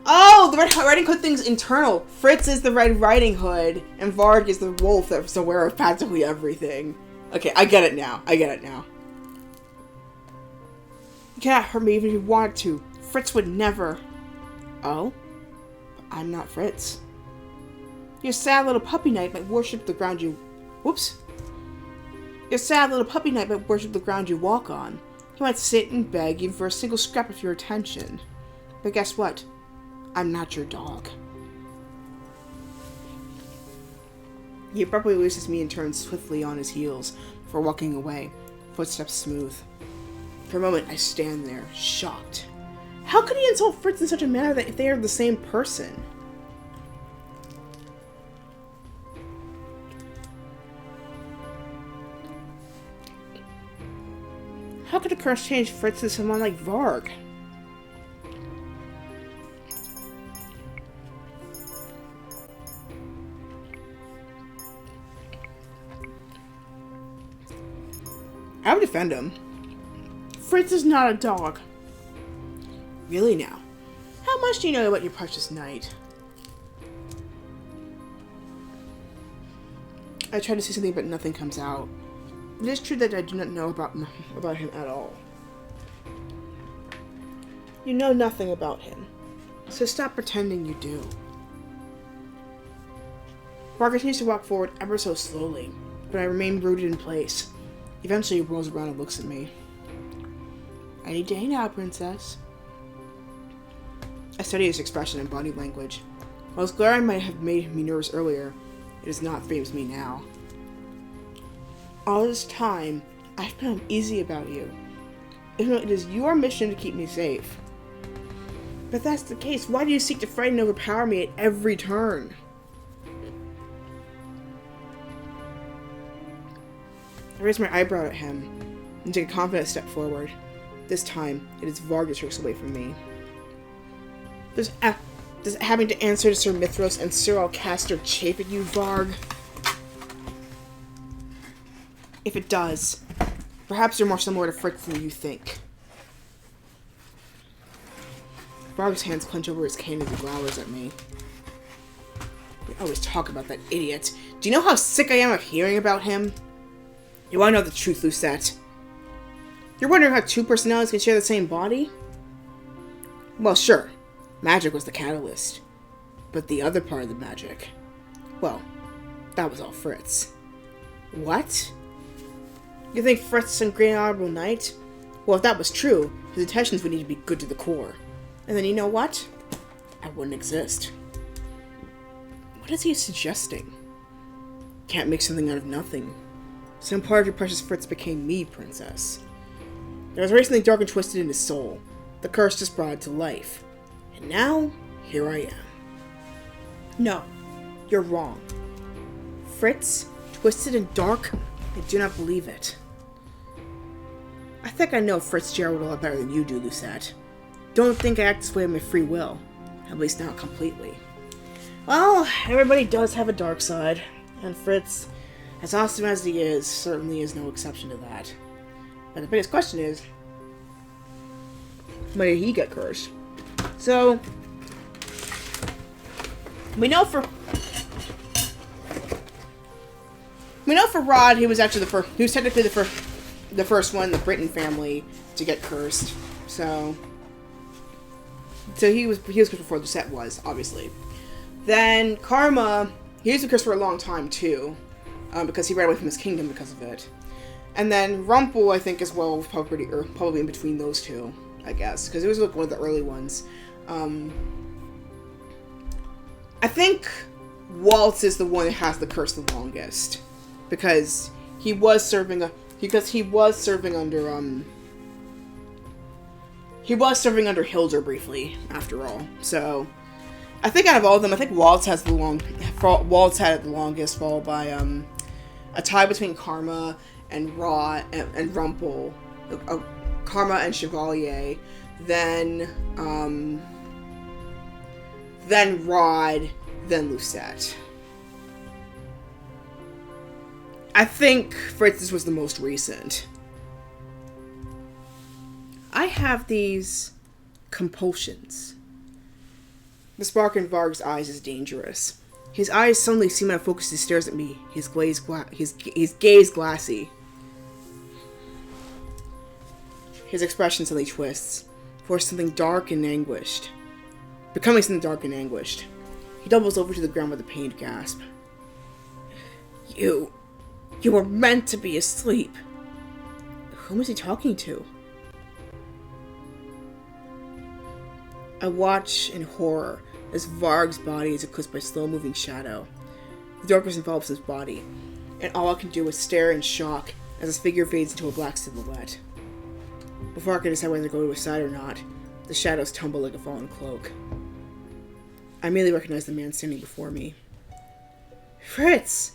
Oh, the Red Riding Hood thing's internal. Fritz is the Red Riding Hood, and Varg is the wolf that's aware of practically everything. Okay, I get it now. You cannot hurt me even if you wanted to. Fritz would never. Oh? But I'm not Fritz. Your sad little puppy knight might worship the ground you... Whoops. Your sad little puppy knight might worship the ground you walk on. He might sit and beg even for a single scrap of your attention. But guess what? I'm not your dog. He abruptly releases me and turns swiftly on his heels before walking away, footsteps smooth. For a moment, I stand there, shocked. How could he insult Fritz in such a manner that if they are the same person? How could a curse change Fritz to someone like Varg? I would defend him. Fritz is not a dog. Really now? How much do you know about your precious knight? I try to say something, but nothing comes out. It is true that I do not know about him at all. You know nothing about him, so stop pretending you do. Varg continues to walk forward ever so slowly, but I remain rooted in place. Eventually he rolls around and looks at me. I need to hang out, princess. I study his expression and body language. While his glare might have made me nervous earlier, it does not faze me now. All this time, I've been uneasy about you. Even though it is your mission to keep me safe. But if that's the case, why do you seek to frighten and overpower me at every turn? I raise my eyebrow at him and take a confident step forward. This time, it is Varg that shrinks away from me. Does having to answer to Sir Mithros and Sir Alcaster chafe at you, Varg? If it does, perhaps you're more similar to Fritz than you think. Varg's hands clench over his cane as he glowers at me. We always talk about that idiot. Do you know how sick I am of hearing about him? You want to know the truth, Lucette? You're wondering how two personalities can share the same body? Well, sure. Magic was the catalyst. But the other part of the magic, well, that was all Fritz. What? You think Fritz is some great honorable knight? Well, if that was true, his intentions would need to be good to the core. And then you know what? I wouldn't exist. What is he suggesting? Can't make something out of nothing. Some part of your precious Fritz became me, princess. There was already something dark and twisted in his soul. The curse just brought it to life. And now, here I am. No, you're wrong. Fritz, twisted and dark? I do not believe it. I think I know Fitzgerald a lot better than you do, Lucette. Don't think I act this way of my free will. At least not completely. Well, everybody does have a dark side. And Fritz, as awesome as he is, certainly is no exception to that. But the biggest question is, when did he get cursed? So, we know for Rod, he was actually the first. He was technically the first one in the Britton family to get cursed. So he was cursed before Lucette was, obviously. Then Karma, he was cursed for a long time too, because he ran away from his kingdom because of it. And then Rumpel, I think, as well, was probably in between those two, I guess, because it was like one of the early ones. I think Waltz is the one that has the curse the longest, because he was serving under Hildur briefly, after all. So I think out of all of them, I think Waltz had it the longest, followed by a tie between Karma and Rumpel, Karma and Chevalier, then Rod, then Lucette. I think Fritz's was the most recent. I have these compulsions. The spark in Varg's eyes is dangerous. His eyes suddenly seem unfocused as he stares at me, his gaze glassy. His expression suddenly twists, for something dark and anguished. Becoming something dark and anguished. He doubles over to the ground with a pained gasp. You were meant to be asleep. Whom is he talking to? I watch in horror as Varg's body is eclipsed by slow-moving shadow. The darkness envelops his body, and all I can do is stare in shock as his figure fades into a black silhouette. Before I can decide whether to go to his side or not, the shadows tumble like a fallen cloak. I immediately recognize the man standing before me. Fritz!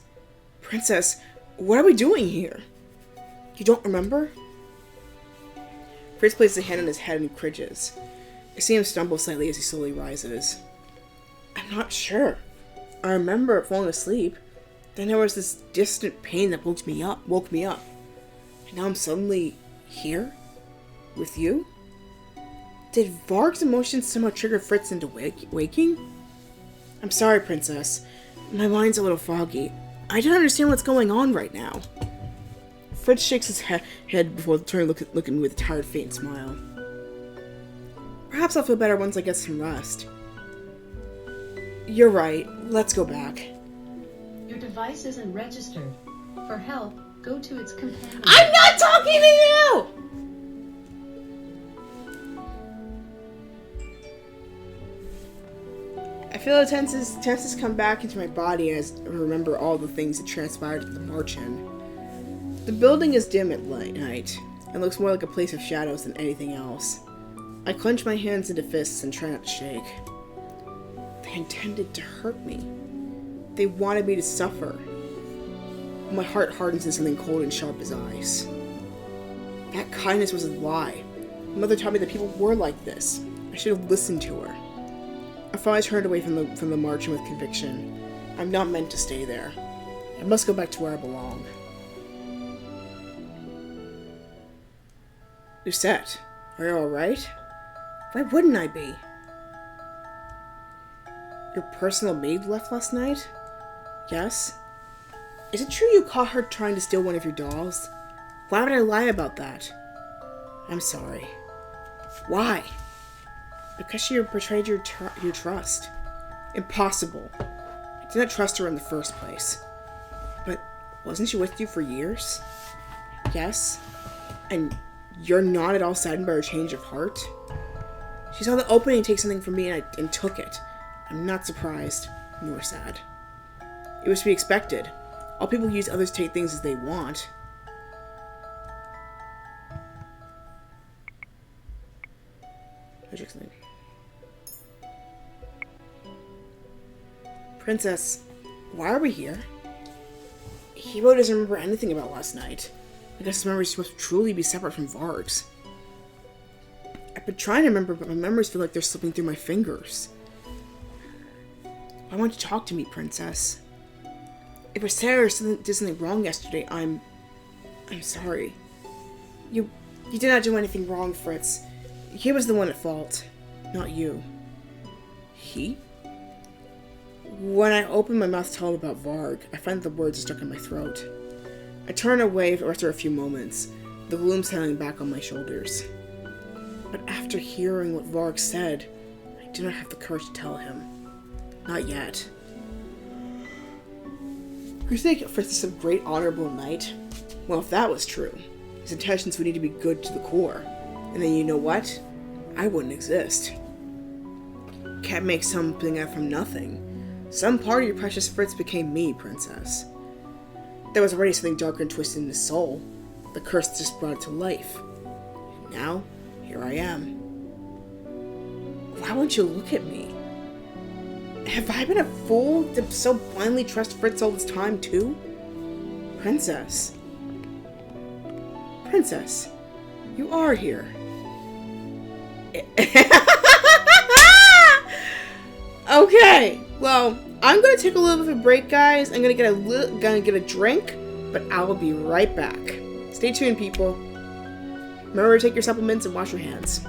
Princess, what are we doing here? You don't remember? Fritz places a hand on his head and cringes. I see him stumble slightly as he slowly rises. I'm not sure. I remember falling asleep. Then there was this distant pain that woke me up. And now I'm suddenly here? With you? Did Varg's emotions somehow trigger Fritz into waking? I'm sorry, Princess. My mind's a little foggy. I don't understand what's going on right now. Fritz shakes his head before turning to look at me with a tired, faint smile. Perhaps I'll feel better once I get some rest. You're right. Let's go back. Your device isn't registered. For help, go to its companion. I'm not talking to you! I feel the tenses come back into my body as I remember all the things that transpired at the march-in. The building is dim at night, and looks more like a place of shadows than anything else. I clench my hands into fists and try not to shake. They intended to hurt me. They wanted me to suffer. My heart hardens into something cold and sharp as ice. That kindness was a lie. Mother taught me that people were like this. I should have listened to her. I finally turned away from the march-in with conviction. I'm not meant to stay there. I must go back to where I belong. Lucette, are you alright? Why wouldn't I be? Your personal maid left last night? Yes? Is it true you caught her trying to steal one of your dolls? Why would I lie about that? I'm sorry. Why? Because she betrayed your trust. Impossible. I did not trust her in the first place. But wasn't she with you for years? Yes? And you're not at all saddened by her change of heart? She saw the opening to take something from me and took it. I'm not surprised, nor sad. It was to be expected. All people use others to take things as they want. Princess, why are we here? Hero doesn't remember anything about last night. I guess his memories must truly be separate from Varg's. I've been trying to remember, but my memories feel like they're slipping through my fingers. Why won't you talk to me, Princess? If I said or did something wrong yesterday, I'm sorry. You did not do anything wrong, Fritz. He was the one at fault, not you. He? When I open my mouth to tell him about Varg, I find the words stuck in my throat. I turn away after a few moments, the gloom settling back on my shoulders. But after hearing what Varg said, I do not have the courage to tell him. Not yet. You think Fritz is some great honorable knight? Well, if that was true, his intentions would need to be good to the core. And then you know what? I wouldn't exist. Can't make something out from nothing. Some part of your precious Fritz became me, Princess. There was already something darker and twisted in his soul. The curse just brought it to life. And now, here I am. Why won't you look at me? Have I been a fool to so blindly trust Fritz all this time, too? Princess. Princess, you are here. Okay, well, I'm gonna take a little bit of a break, guys. I'm gonna get a drink, but I will be right back. Stay tuned, people. Remember to take your supplements and wash your hands.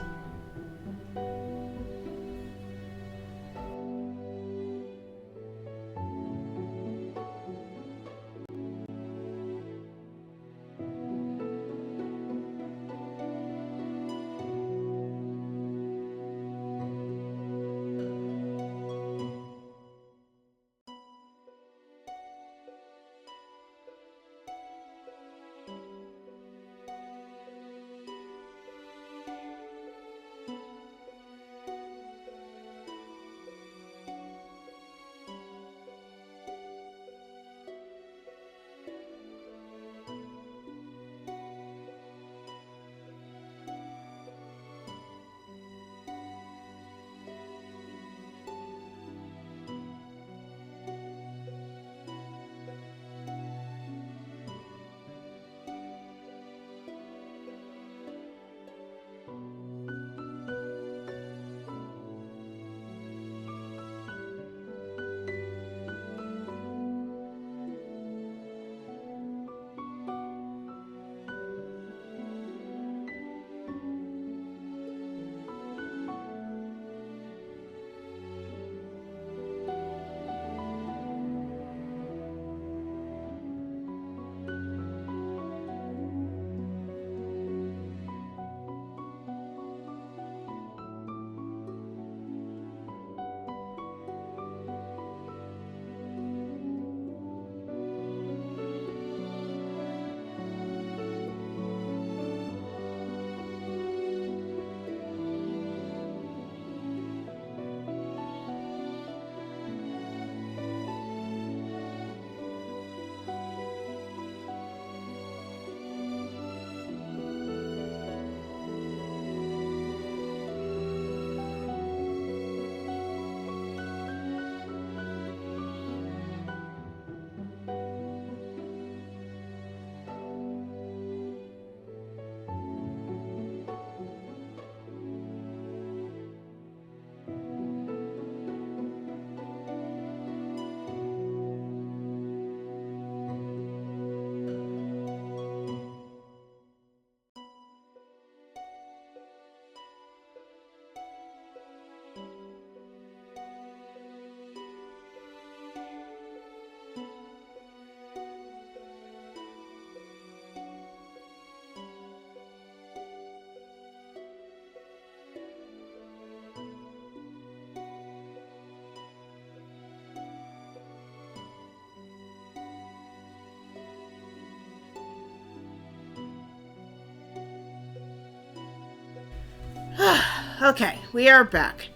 Okay, we are back.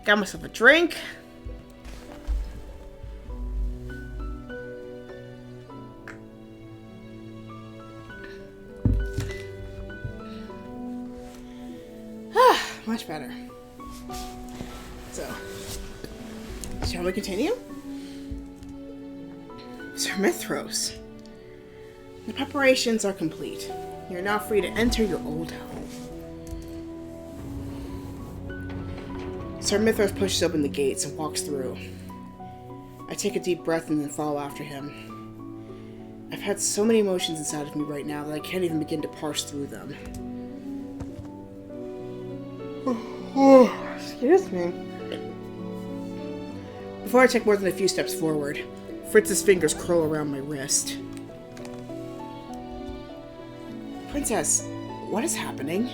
Got myself a drink. Much better. So, shall we continue? Sir Mithros, the preparations are complete. You're now free to enter your old home. Sir Mithros pushes open the gates and walks through. I take a deep breath and then follow after him. I've had so many emotions inside of me right now that I can't even begin to parse through them. Excuse me. Before I take more than a few steps forward, Fritz's fingers curl around my wrist. Princess, what is happening?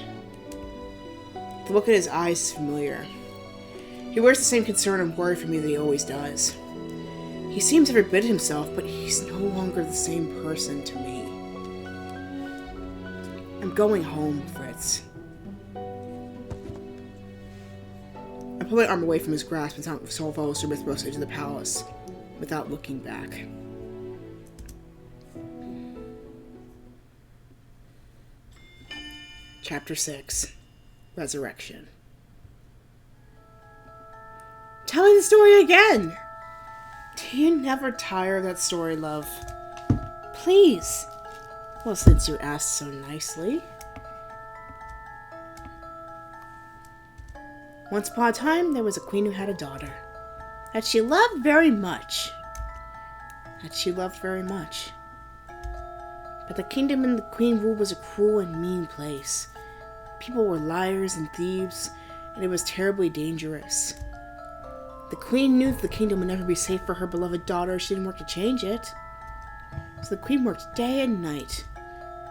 The look in his eyes is familiar. He wears the same concern and worry for me that he always does. He seems every bit himself, but he's no longer the same person to me. I'm going home, Fritz. I pull my arm away from his grasp and follow Sir Mithros into the palace, without looking back. Chapter 6. Resurrection. Tell me the story again! Do you never tire of that story, love? Please! Well, since you asked so nicely. Once upon a time, there was a queen who had a daughter that she loved very much. But the kingdom and the queen ruled was a cruel and mean place. People were liars and thieves, and it was terribly dangerous. The queen knew that the kingdom would never be safe for her beloved daughter if she didn't work to change it. So the queen worked day and night.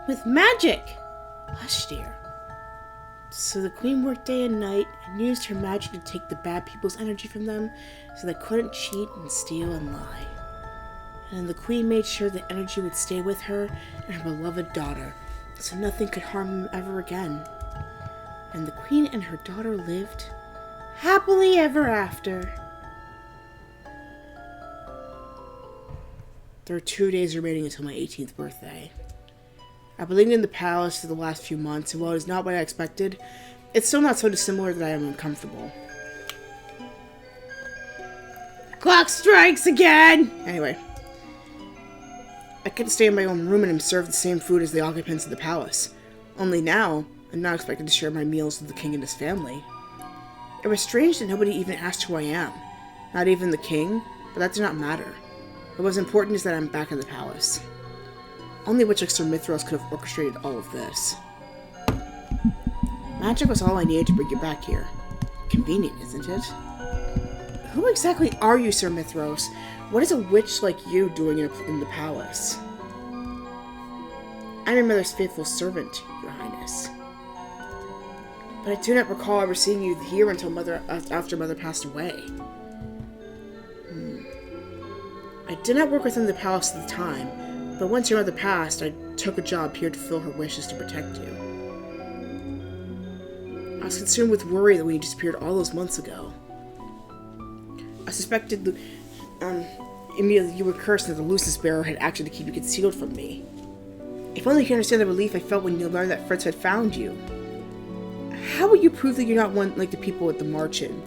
With magic! Hush, dear. So the queen worked day and night and used her magic to take the bad people's energy from them so they couldn't cheat and steal and lie. And the queen made sure the energy would stay with her and her beloved daughter so nothing could harm them ever again. And the queen and her daughter lived happily ever after. There are 2 days remaining until my 18th birthday. I've been living in the palace for the last few months, and while it is not what I expected, it's still not so dissimilar that I am uncomfortable. Clock strikes again! Anyway. I get to stay in my own room and am served the same food as the occupants of the palace. Only now, I'm not expected to share my meals with the king and his family. It was strange that nobody even asked who I am. Not even the king, but that did not matter. What was important is that I'm back in the palace. Only witch like Sir Mithros could have orchestrated all of this. Magic was all I needed to bring you back here. Convenient, isn't it? Who exactly are you, Sir Mithros? What is a witch like you doing in the palace? I'm your mother's faithful servant, Your Highness. But I do not recall ever seeing you here until after Mother passed away. I did not work within the palace at the time, but once your mother passed, I took a job here to fulfill her wishes to protect you. I was consumed with worry that when you disappeared all those months ago. I suspected immediately you were cursed and that the Lucis bearer had acted to keep you concealed from me. If only you could understand the relief I felt when you learned that Fritz had found you. How will you prove that you're not one like the people at the March-in?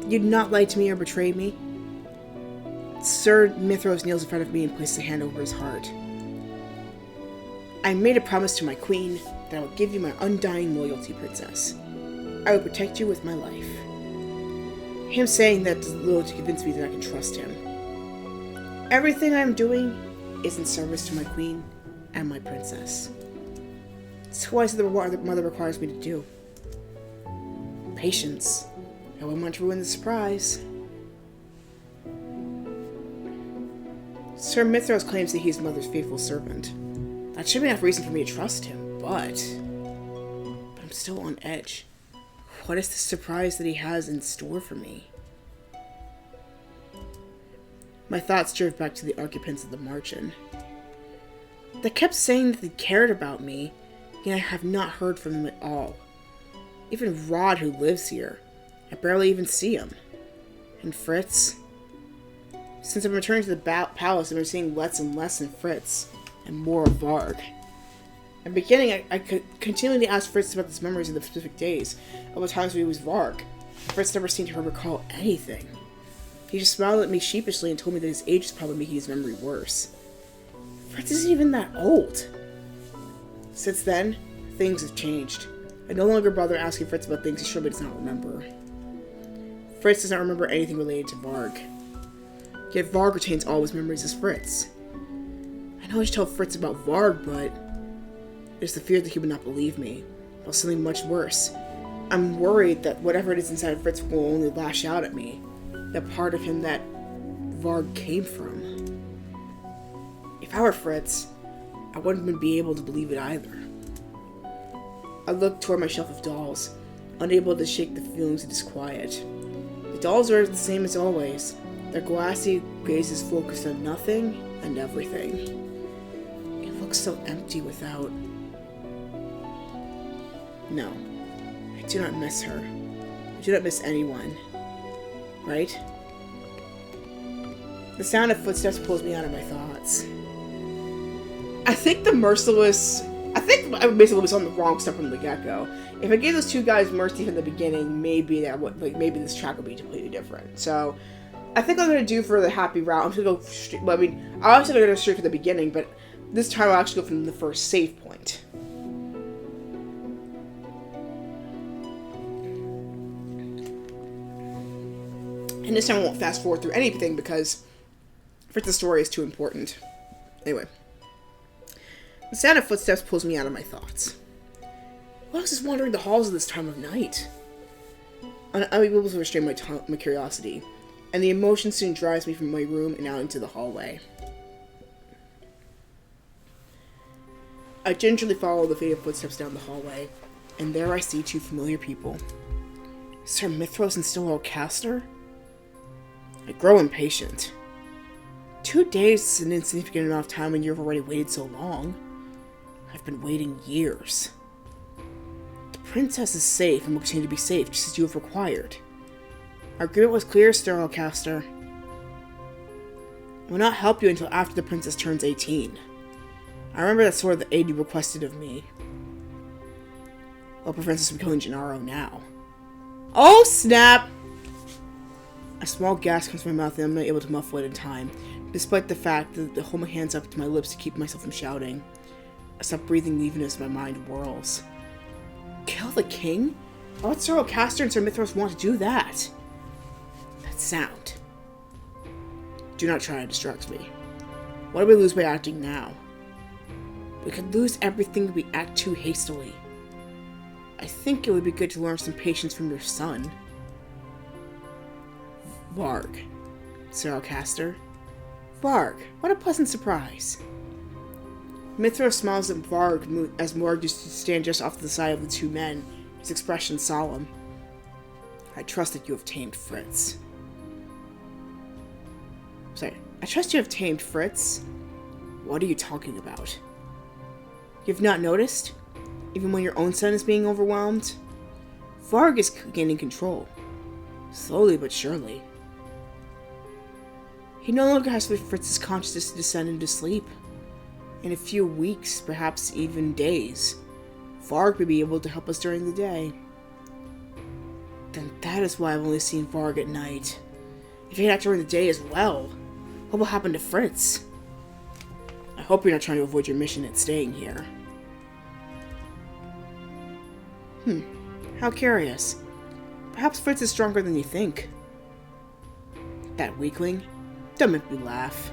You'd not lie to me or betray me? Sir Mithros kneels in front of me and places a hand over his heart. I made a promise to my queen that I would give you my undying loyalty, princess. I would protect you with my life. Him saying that does little to convince me that I can trust him. Everything I'm doing is in service to my queen and my princess. It's twice the reward that mother requires me to do. Patience. I wouldn't want to ruin the surprise. Sir Mithros claims that he's mother's faithful servant. That should be enough reason for me to trust him, but I'm still on edge. What is the surprise that he has in store for me? My thoughts drove back to the occupants of the March-in. They kept saying that they cared about me, yet I have not heard from them at all. Even Rod, who lives here. I barely even see him. And Fritz? Since I'm returning to the palace, I've been seeing less and less in Fritz, and more of Varg. In the beginning, I could continually ask Fritz about his memories of the specific days, of the times when he was Varg. Fritz never seemed to recall anything. He just smiled at me sheepishly and told me that his age is probably making his memory worse. Fritz isn't even that old. Since then, things have changed. I no longer bother asking Fritz about things he surely does not remember. Fritz does not remember anything related to Varg. Yet Varg retains all his memories as Fritz. I know I should tell Fritz about Varg, but there's the fear that he would not believe me, or something much worse. I'm worried that whatever it is inside of Fritz will only lash out at me, that part of him that Varg came from. If I were Fritz, I wouldn't be able to believe it either. I looked toward my shelf of dolls, unable to shake the feelings of disquiet. The dolls are the same as always. Their glassy gazes focused on nothing and everything. It looks so empty without... No. I do not miss her. I do not miss anyone. Right? The sound of footsteps pulls me out of my thoughts. I think the merciless... I think I basically was on the wrong step from the get-go. If I gave those two guys mercy from the beginning, maybe maybe this track would be completely different. So, I think I'm gonna do for the happy route. I'm just gonna go straight. Well, I mean, I was gonna go straight for the beginning, but this time I'll actually go from the first save point. And this time I won't fast forward through anything because Fritz's story is too important. Anyway. The sound of footsteps pulls me out of my thoughts. Who else is wandering the halls at this time of night? I'm able to restrain my curiosity, and the emotion soon drives me from my room and out into the hallway. I gingerly follow the faded footsteps down the hallway, and there I see two familiar people. Sir Mithros and Sir Alcaster? I grow impatient. 2 days is an insignificant amount of time when you've already waited so long. I've been waiting years. The princess is safe and will continue to be safe, just as you have required. Our agreement was clear, Sir Alcaster. I will not help you until after the princess turns 18. I remember that sort of the aid you requested of me. What prevents us from killing Gennaro now? Oh, snap! A small gasp comes from my mouth and I'm not able to muffle it in time, despite the fact that I hold my hands up to my lips to keep myself from shouting. I stop breathing even as my mind whirls. Kill the king? Why would Sir Alcaster and Sir Mithros want to do that? That sound. Do not try to distract me. What do we lose by acting now? We could lose everything if we act too hastily. I think it would be good to learn some patience from your son. Varg. Sir Alcaster. Varg, what a pleasant surprise. Mithros smiles at Varg as Varg used to stand just off to the side of the two men, his expression solemn. I trust that you have tamed Fritz. I trust you have tamed Fritz? What are you talking about? You've not noticed? Even when your own son is being overwhelmed? Varg is gaining control. Slowly but surely. He no longer has Fritz's consciousness to descend into sleep. In a few weeks, perhaps even days, Varg may be able to help us during the day. Then that is why I've only seen Varg at night. If he can act during the day as well, what will happen to Fritz? I hope you're not trying to avoid your mission and staying here. How curious. Perhaps Fritz is stronger than you think. That weakling? Don't make me laugh.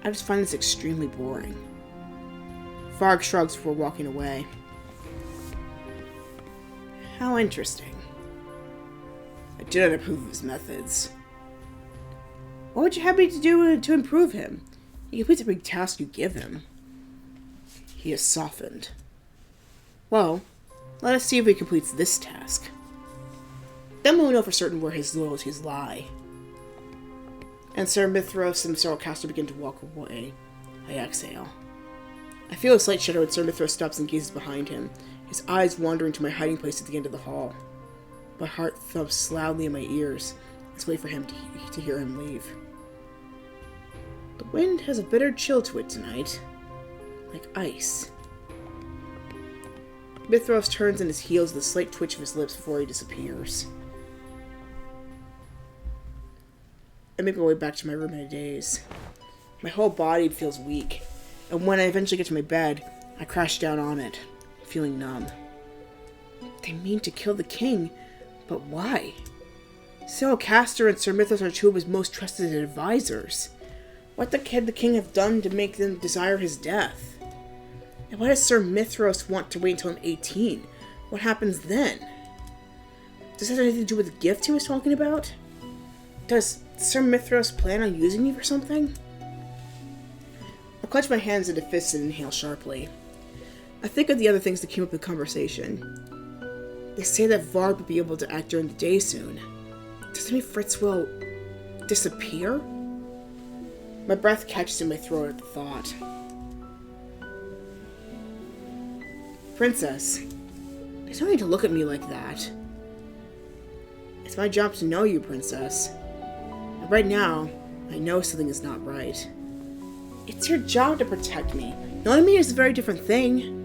I just find this extremely boring. Varg shrugs before walking away. How interesting. I do not approve of his methods. What would you have me to do to improve him? He completes every task you give him. He is softened. Well, let us see if he completes this task. Then we'll know for certain where his loyalties lie. And Sir Mithros and Sir Alcaster begin to walk away. I exhale. I feel a slight shudder when Sir Mithros stops and gazes behind him, his eyes wandering to my hiding place at the end of the hall. My heart thumps loudly in my ears. Let's wait for him to hear him leave. The wind has a bitter chill to it tonight, like ice. Mithros turns on his heels with a slight twitch of his lips before he disappears. I make my way back to my room in a daze. My whole body feels weak, and when I eventually get to my bed, I crash down on it, feeling numb. They mean to kill the king, but why? Sir Alcaster and Sir Mithros are two of his most trusted advisors. What could the king have done to make them desire his death? And why does Sir Mithros want to wait until I'm 18? What happens then? Does that have anything to do with the gift he was talking about? Does Sir Mithros plan on using me for something? I clutch my hands into fists and inhale sharply. I think of the other things that came up in the conversation. They say that Varg will be able to act during the day soon. Does that mean Fritz will disappear? My breath catches in my throat at the thought. Princess, there's no need to look at me like that. It's my job to know you, Princess. And right now, I know something is not right. It's your job to protect me. Knowing me is a very different thing.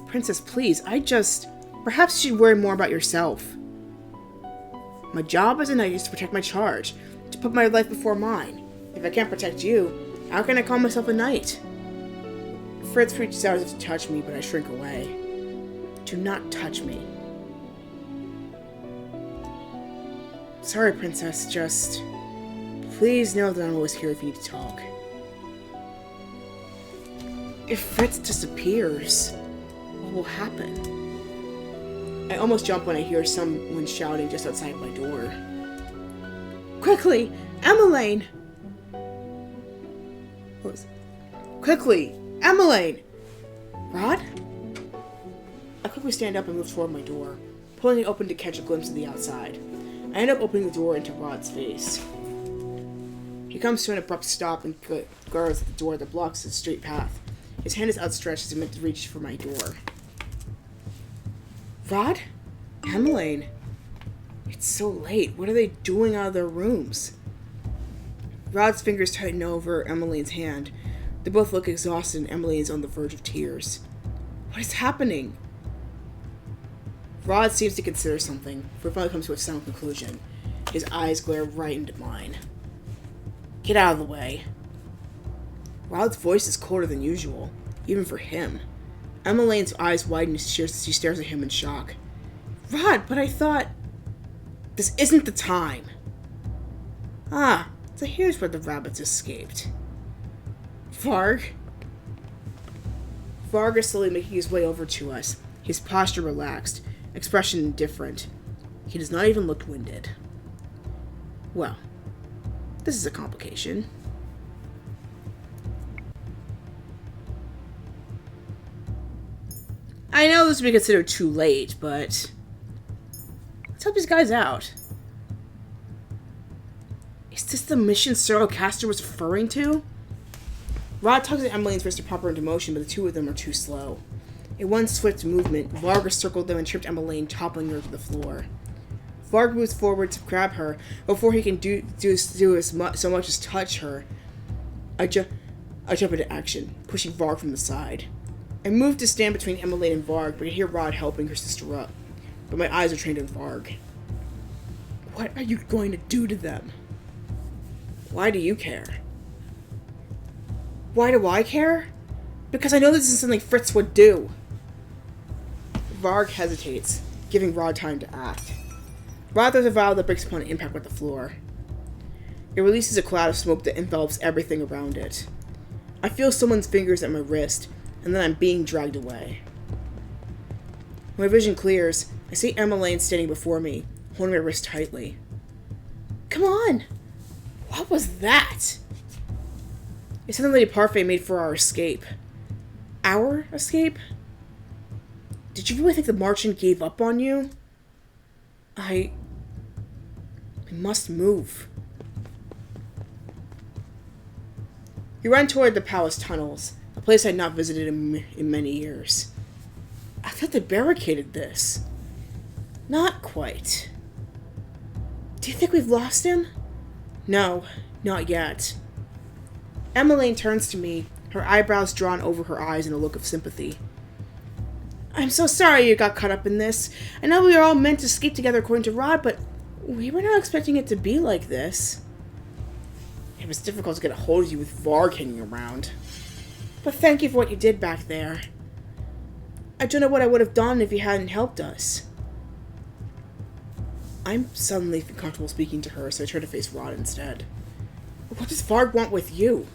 Princess, please, perhaps you should worry more about yourself. My job as a knight is to protect my charge, to put my life before mine. If I can't protect you, how can I call myself a knight? Fritz reaches out as if to touch me, but I shrink away. Do not touch me. Sorry, Princess, just... please know that I'm always here if you need to talk. If Fritz disappears, what will happen? I almost jump when I hear someone shouting just outside my door. Quickly! Emmeline! Quickly! Emmeline! Rod? I quickly stand up and move toward my door, pulling it open to catch a glimpse of the outside. I end up opening the door into Rod's face. He comes to an abrupt stop and guards at the door that blocks the straight path. His hand is outstretched as he meant to reach for my door. Rod? Emmeline? It's so late. What are they doing out of their rooms? Rod's fingers tighten over Emmeline's hand. They both look exhausted and Emmeline is on the verge of tears. What is happening? Rod seems to consider something, before he finally comes to a sound conclusion. His eyes glare right into mine. Get out of the way. Rod's voice is colder than usual, even for him. Emmeline's eyes widen as she stares at him in shock. Rod, but I thought... This isn't the time. Ah, so here's where the rabbits escaped. Varg? Varg is slowly making his way over to us, his posture relaxed, expression indifferent. He does not even look winded. Well, this is a complication. I know this would be considered too late, but let's help these guys out. Is this the mission Sir Alcaster was referring to? Rod tugs at Emmeline's wrist to prop her into motion, but the two of them are too slow. In one swift movement, Varg circled them and tripped Emmeline, toppling her to the floor. Varg moves forward to grab her. Before he can do so much as touch her, I jump into action, pushing Varg from the side. I move to stand between Emmeline and Varg, but I hear Rod helping her sister up. But my eyes are trained on Varg. What are you going to do to them? Why do you care? Why do I care? Because I know this is something Fritz would do. Varg hesitates, giving Rod time to act. Rod throws a vial that breaks upon impact with the floor. It releases a cloud of smoke that envelops everything around it. I feel someone's fingers at my wrist, and then I'm being dragged away. When my vision clears, I see Emmeline standing before me, holding my wrist tightly. Come on! What was that? It's something Lady Parfait made for our escape. Our escape? Did you really think the Marchant gave up on you? I must move. We run toward the palace tunnels, a place I had not visited in many years. I thought they barricaded this. Not quite. Do you think we've lost him? No, not yet. Emmeline turns to me, her eyebrows drawn over her eyes in a look of sympathy. I'm so sorry you got caught up in this. I know we were all meant to escape together according to Rod, but we were not expecting it to be like this. It was difficult to get a hold of you with Varg hanging around. But thank you for what you did back there. I don't know what I would have done if you hadn't helped us. I'm suddenly comfortable speaking to her, so I try to face Rod instead. What does Varg want with you?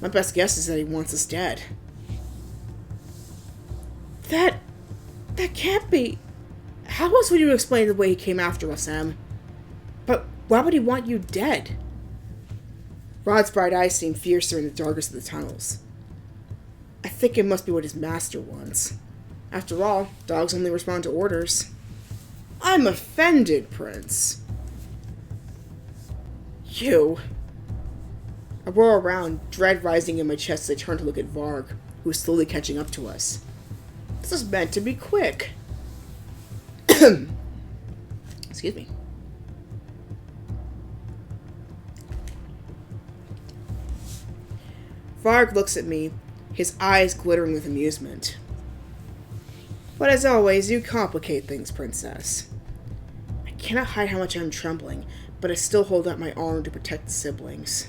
My best guess is that he wants us dead. That can't be. How else would you explain the way he came after us, Em? But why would he want you dead? Rod's bright eyes seem fiercer in the darkest of the tunnels. I think it must be what his master wants. After all, dogs only respond to orders. I'm offended, Prince. You. I roar around, dread rising in my chest as I turn to look at Varg, who is slowly catching up to us. This is meant to be quick. Excuse me. Varg looks at me, his eyes glittering with amusement. But as always, you complicate things, Princess. I cannot hide how much I'm trembling, but I still hold out my arm to protect the siblings.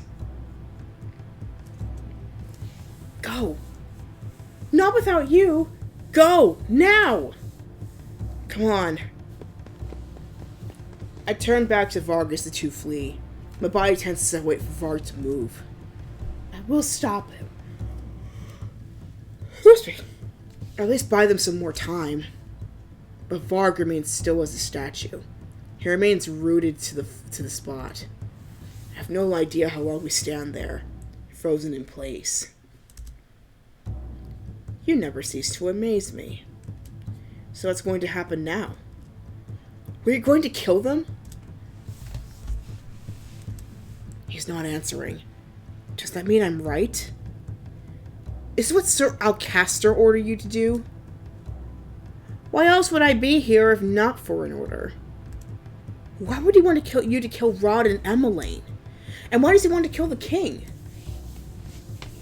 Go. Not without you. Go, now! Come on. I turn back to Varg as the two flee. My body tenses as I wait for Varg to move. I will stop him. Excuse me. Or at least buy them some more time. But Varg remains still as a statue. He remains rooted to the spot. I have no idea how long we stand there, frozen in place. You never cease to amaze me. So what's going to happen now? Were you going to kill them? He's not answering. Does that mean I'm right? Is this what Sir Alcaster ordered you to do? Why else would I be here if not for an order? Why would he want to kill Rod and Emmeline? And why does he want to kill the king?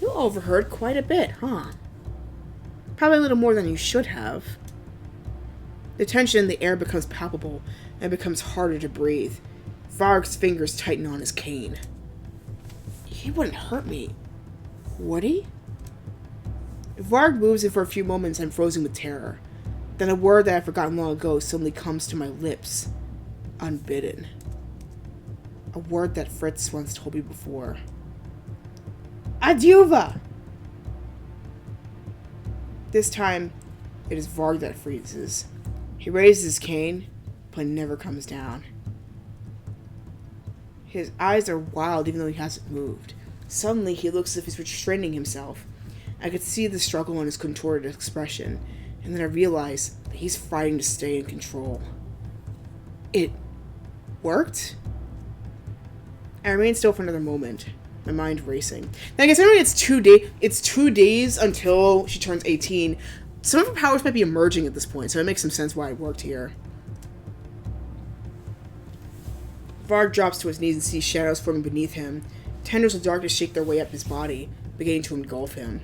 You overheard quite a bit, huh? Probably a little more than you should have. The tension in the air becomes palpable and becomes harder to breathe. Varg's fingers tighten on his cane. He wouldn't hurt me, would he? Varg moves, and for a few moments I'm frozen with terror. Then a word that I'd forgotten long ago suddenly comes to my lips, unbidden. A word that Fritz once told me before. Adiuva! This time, it is Varg that freezes. He raises his cane, but never comes down. His eyes are wild even though he hasn't moved. Suddenly, he looks as if he's restraining himself. I could see the struggle in his contorted expression, and then I realize that he's fighting to stay in control. It worked? I remain still for another moment, my mind racing. Now, considering it's 2 days until she turns 18, some of her powers might be emerging at this point, so it makes some sense why it worked here. Varg drops to his knees and sees shadows forming beneath him. Tendrils of darkness shake their way up his body, beginning to engulf him.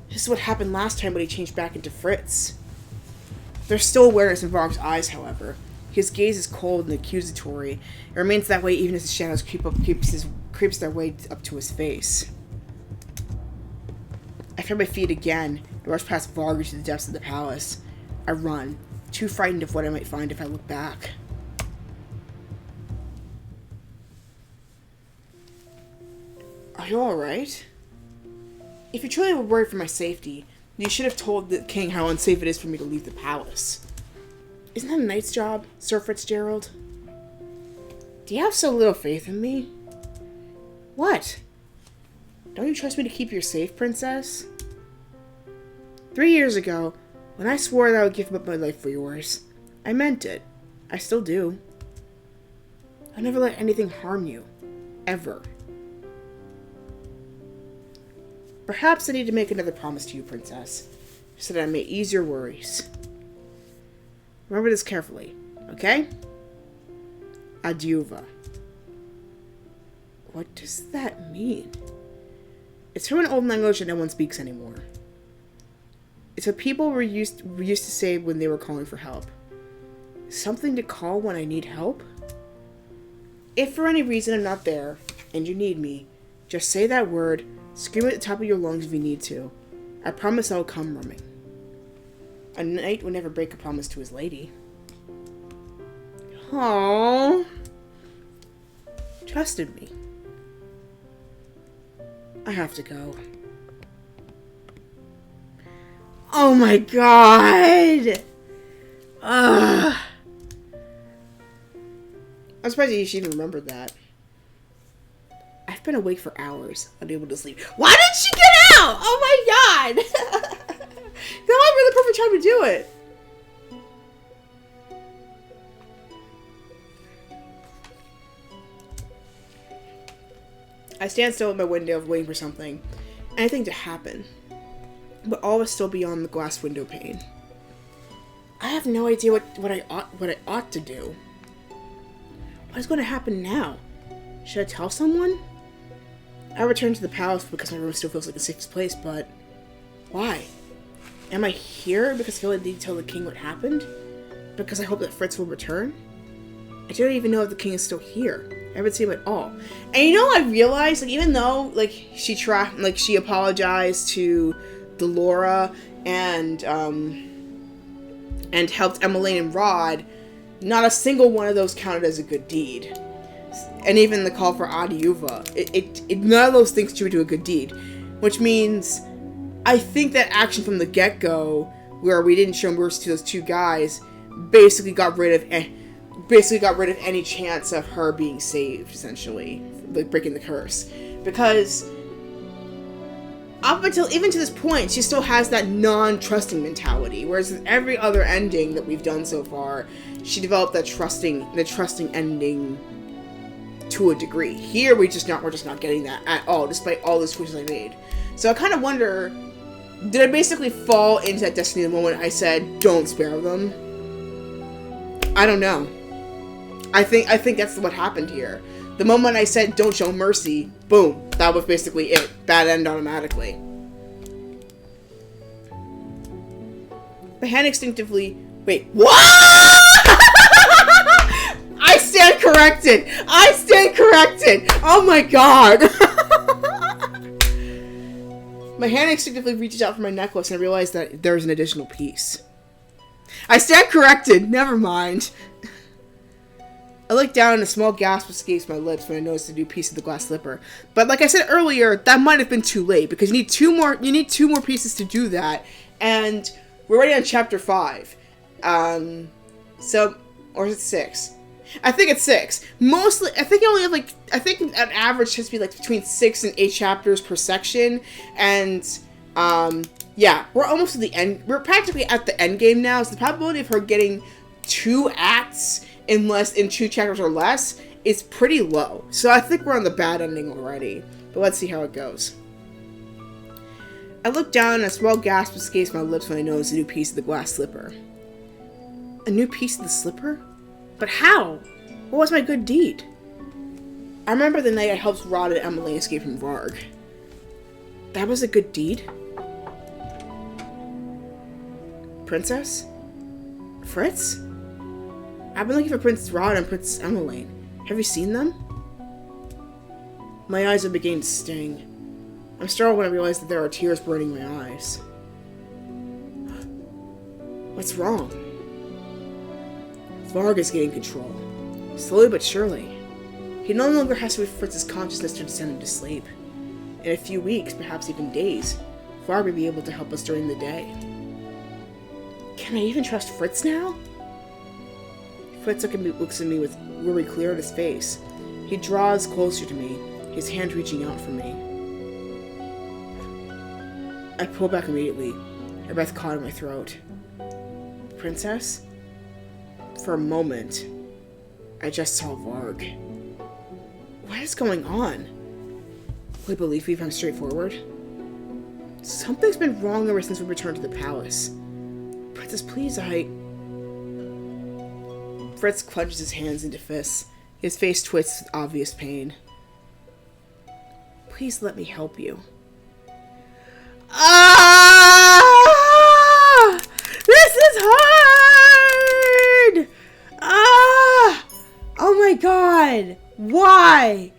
This is what happened last time when he changed back into Fritz. There's still awareness in Varg's eyes, however. His gaze is cold and accusatory. It remains that way even as the shadows creeps their way up to his face. I find my feet again and rush past Varg to the depths of the palace. I run, too frightened of what I might find if I look back. Are you alright? If you truly were worried for my safety, you should have told the king how unsafe it is for me to leave the palace. Isn't that a knight's job, Sir Fitzgerald? Do you have so little faith in me? What? Don't you trust me to keep you safe, princess? 3 years ago, when I swore that I would give up my life for yours, I meant it. I still do. I'll never let anything harm you. Ever. Perhaps I need to make another promise to you, princess. so that I may ease your worries. Remember this carefully, okay? Adiuva. What does that mean? It's from an old language that no one speaks anymore. It's what people were used to say when they were calling for help. Something to call when I need help? If for any reason I'm not there, and you need me, just say that word, scream at the top of your lungs if you need to. I promise I'll come roaming. A knight would never break a promise to his lady. Aww. Trusted me. I have to go. Oh my god! Ugh. I'm surprised she even remembered that. I've been awake for hours, unable to sleep. Why did she get out? Oh my god! That might be the perfect time to do it. I stand still at my window waiting for something. Anything to happen. But all is still beyond the glass window pane. I have no idea what I ought to do. What is going to happen now? Should I tell someone? I return to the palace because my room still feels like the safest place, but why? Am I here because I feel like I need to tell the king what happened? Because I hope that Fritz will return? I don't even know if the king is still here. I haven't seen him at all. And you know, I realized, like, even though, like, she apologized to Delora and helped Emmeline and Rod, not a single one of those counted as a good deed. And even the call for Adiuva, none of those things contribute to a good deed. Which means, I think that action from the get-go, where we didn't show mercy to those two guys, basically got rid of any chance of her being saved, essentially, like breaking the curse. Because up until even to this point, she still has that non-trusting mentality. Whereas with every other ending that we've done so far, she developed that trusting ending to a degree. Here we're just not getting that at all, despite all the choices I made. So I kind of wonder, did I basically fall into that destiny the moment I said, don't spare them? I don't know. I think that's what happened here. The moment I said, don't show mercy, boom, that was basically it. Bad end automatically. My hand instinctively... Wait, what? I stand corrected! I stand corrected! Oh my god! My hand instinctively reaches out for my necklace and I realize that there's an additional piece. I stand corrected! Never mind. I look down and a small gasp escapes my lips when I notice the new piece of the glass slipper. But like I said earlier, that might have been too late because you need two more pieces to do that. And we're already on chapter 5. Or is it 6? I think it's 6. Mostly, I think an average has to be like between 6 and 8 chapters per section. And, yeah, we're almost at the end. We're practically at the end game now. So the probability of her getting 2 acts in 2 chapters or less is pretty low. So I think we're on the bad ending already. But let's see how it goes. I look down and a small gasp escapes my lips when I notice a new piece of the glass slipper. A new piece of the slipper? But how? What was my good deed? I remember the night I helped Rod and Emily escape from Varg. That was a good deed? Princess? Fritz? I've been looking for Prince Rod and Princess Emmeline. Have you seen them? My eyes are beginning to sting. I'm startled when I realize that there are tears burning my eyes. What's wrong? Varg is gaining control. Slowly but surely. He no longer has to wait for Fritz's consciousness to send him to sleep. In a few weeks, perhaps even days, Varg may be able to help us during the day. Can I even trust Fritz now? Fritz looks at me with worry clear on his face. He draws closer to me, his hand reaching out for me. I pull back immediately, a breath caught in my throat. Princess? For a moment, I just saw Varg. What is going on? Will he believe me if I'm straightforward? Something's been wrong ever since we returned to the palace. Princess, please, Fritz clenches his hands into fists. His face twists with obvious pain. Please let me help you. Ah! This is hard! Ah! Oh my god! Why?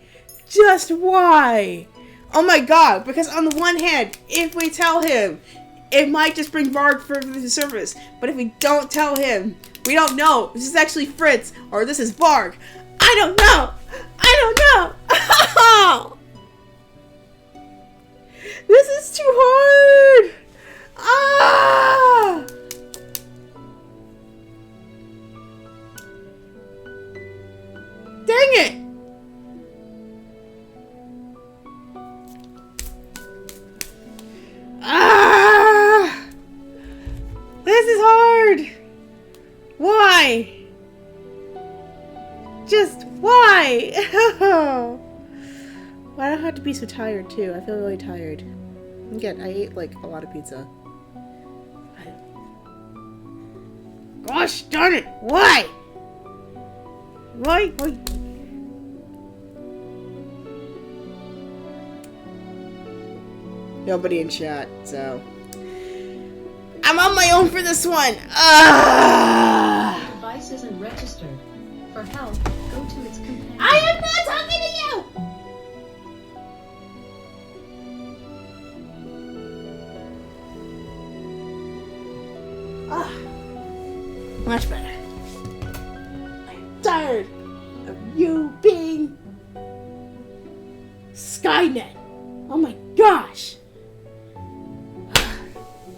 Just why? Oh my god, because on the one hand, if we tell him, it might just bring Varg further to the surface. But if we don't tell him, we don't know. This is actually Fritz, or this is Varg. I don't know! I don't know! This is too hard! Ah! Dang it! Ah! This is hard! Why? Just why? Why do I have to be so tired too? I feel really tired. Again, I ate like a lot of pizza. Gosh darn it! Why? Why? Nobody in chat, so I'm on my own for this one. Device isn't registered. For help, go to its companion. I am not talking to you. Much better. I'm tired of you being Skynet. Oh my gosh.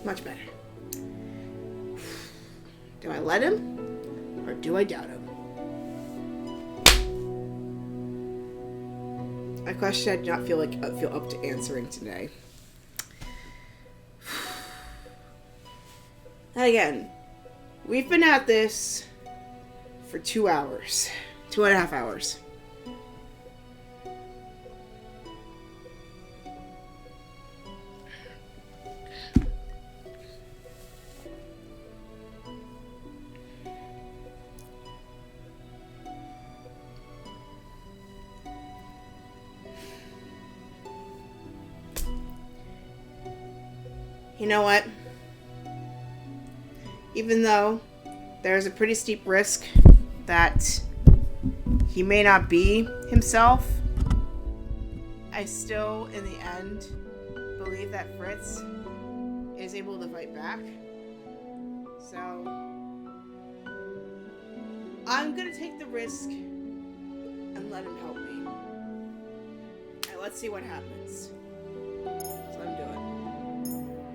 Much better. Do I let him? Or do I doubt him? A question I do not feel up to answering today. And again, we've been at this for 2 hours. 2.5 hours. You know what? Even though there's a pretty steep risk that he may not be himself, I still, in the end, believe that Fritz is able to fight back. So, I'm gonna take the risk and let him help me. And let's see what happens. Just let him do it.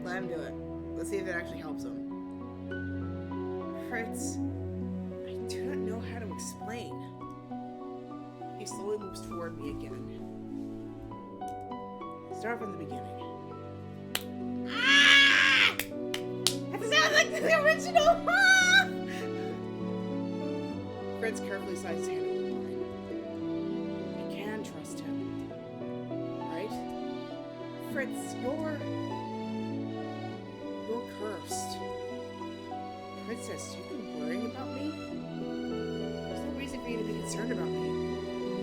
Let him do it. Let's see if it actually helps him. Fritz, I do not know how to explain. He slowly moves toward me again. Start from the beginning. Ah! That sounds like the original! Ah! Fritz carefully slides his hand over mine. I can trust him. Right? Fritz, you're cursed. Princess, you've been worrying about me? There's no reason for you to be concerned about me.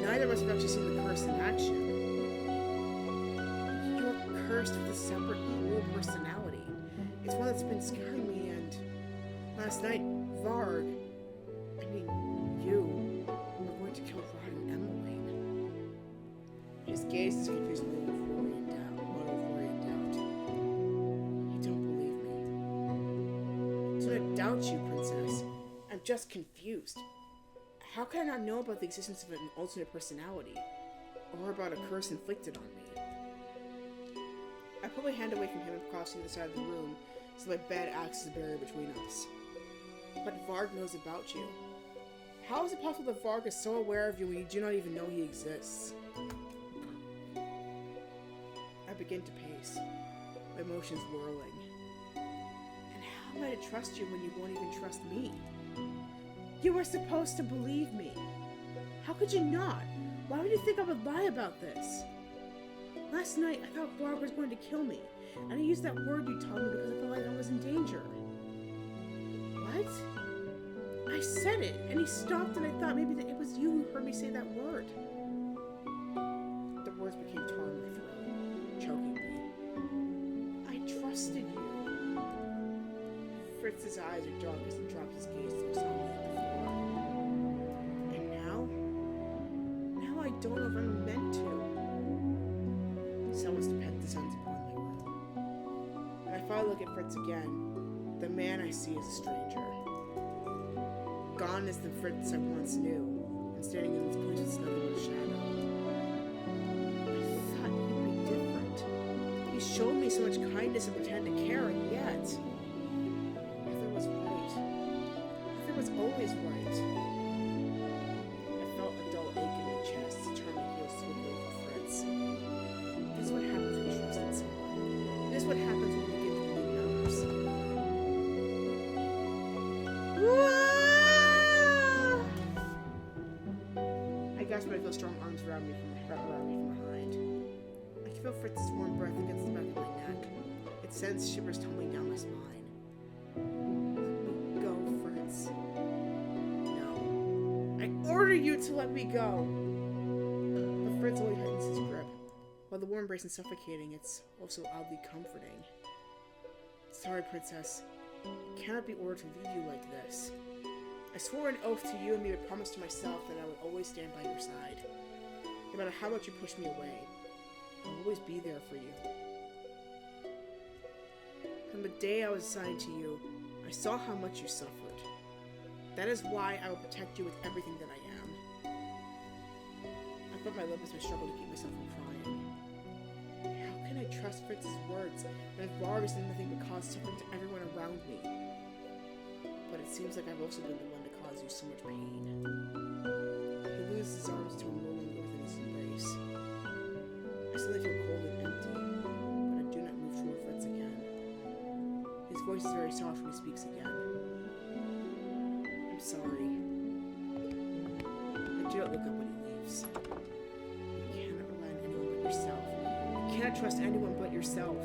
Neither of us have actually seen the curse in action. You're cursed with a separate, cruel personality. It's one that's been scaring me, and last night, Varg, you, were going to kill Rod and Emmeline. His gaze is confused with worry and doubt. You don't believe me. I do not doubt you, Princess. I'm just confused. How can I not know about the existence of an alternate personality? Or about a curse inflicted on me? I pull my hand away from him and cross to the side of the room, so my bed acts as a barrier between us. But Varg knows about you. How is it possible that Varg is so aware of you when you do not even know he exists? I begin to pace, my emotions whirling. And how am I to trust you when you won't even trust me? You were supposed to believe me. How could you not? Why would you think I would lie about this? Last night, I thought Varg was going to kill me, and I used that word you told me because I felt like I was in danger. What? I said it, and he stopped, and I thought maybe that it was you who heard me say that word. The words became torn in my throat, choking me. I trusted you. Fritz's eyes are dark as he drops his gaze to the sound of the floor. And now I don't know if I'm meant to. Someone's depends upon my will. And if I look at Fritz again, the man I see is a stranger. Gone is the Fritz I once knew, and standing in this place is nothing but a shadow. I thought he'd be different. He showed me so much kindness and pretended to care, and yet... Arthur was right. Arthur was always right. I felt a dull ache in my chest, determined to heal swiftly for Fritz. This is what happens when you trust in someone. This is what happens when you begin to believe in others. I gasp when I feel strong arms around me from behind. I can feel Fritz's warm breath against the back of my neck. It sends shivers tumbling down my spine. Let me go, Fritz. No. I order you to let me go! But Fritz only tightens his grip. While the warm embrace is suffocating, it's also oddly comforting. Sorry, Princess. I cannot be ordered to leave you like this. I swore an oath to you and made a promise to myself that I would always stand by your side. No matter how much you push me away, I'll always be there for you. From the day I was assigned to you, I saw how much you suffered. That is why I will protect you with everything that I am. I bit my lip as I struggled to keep myself from crying. How can I trust Fritz's words when Varg is nothing but cause suffering to everyone around me? But it seems like I've also been the one to cause you so much pain. He loses his arms to him no longer within his embrace. I suddenly feel cold and empty, but I do not move toward Fritz again. His voice is very soft when he speaks again. I'm sorry. I do not look up when he leaves. You cannot rely on anyone but yourself. You cannot trust anyone but yourself.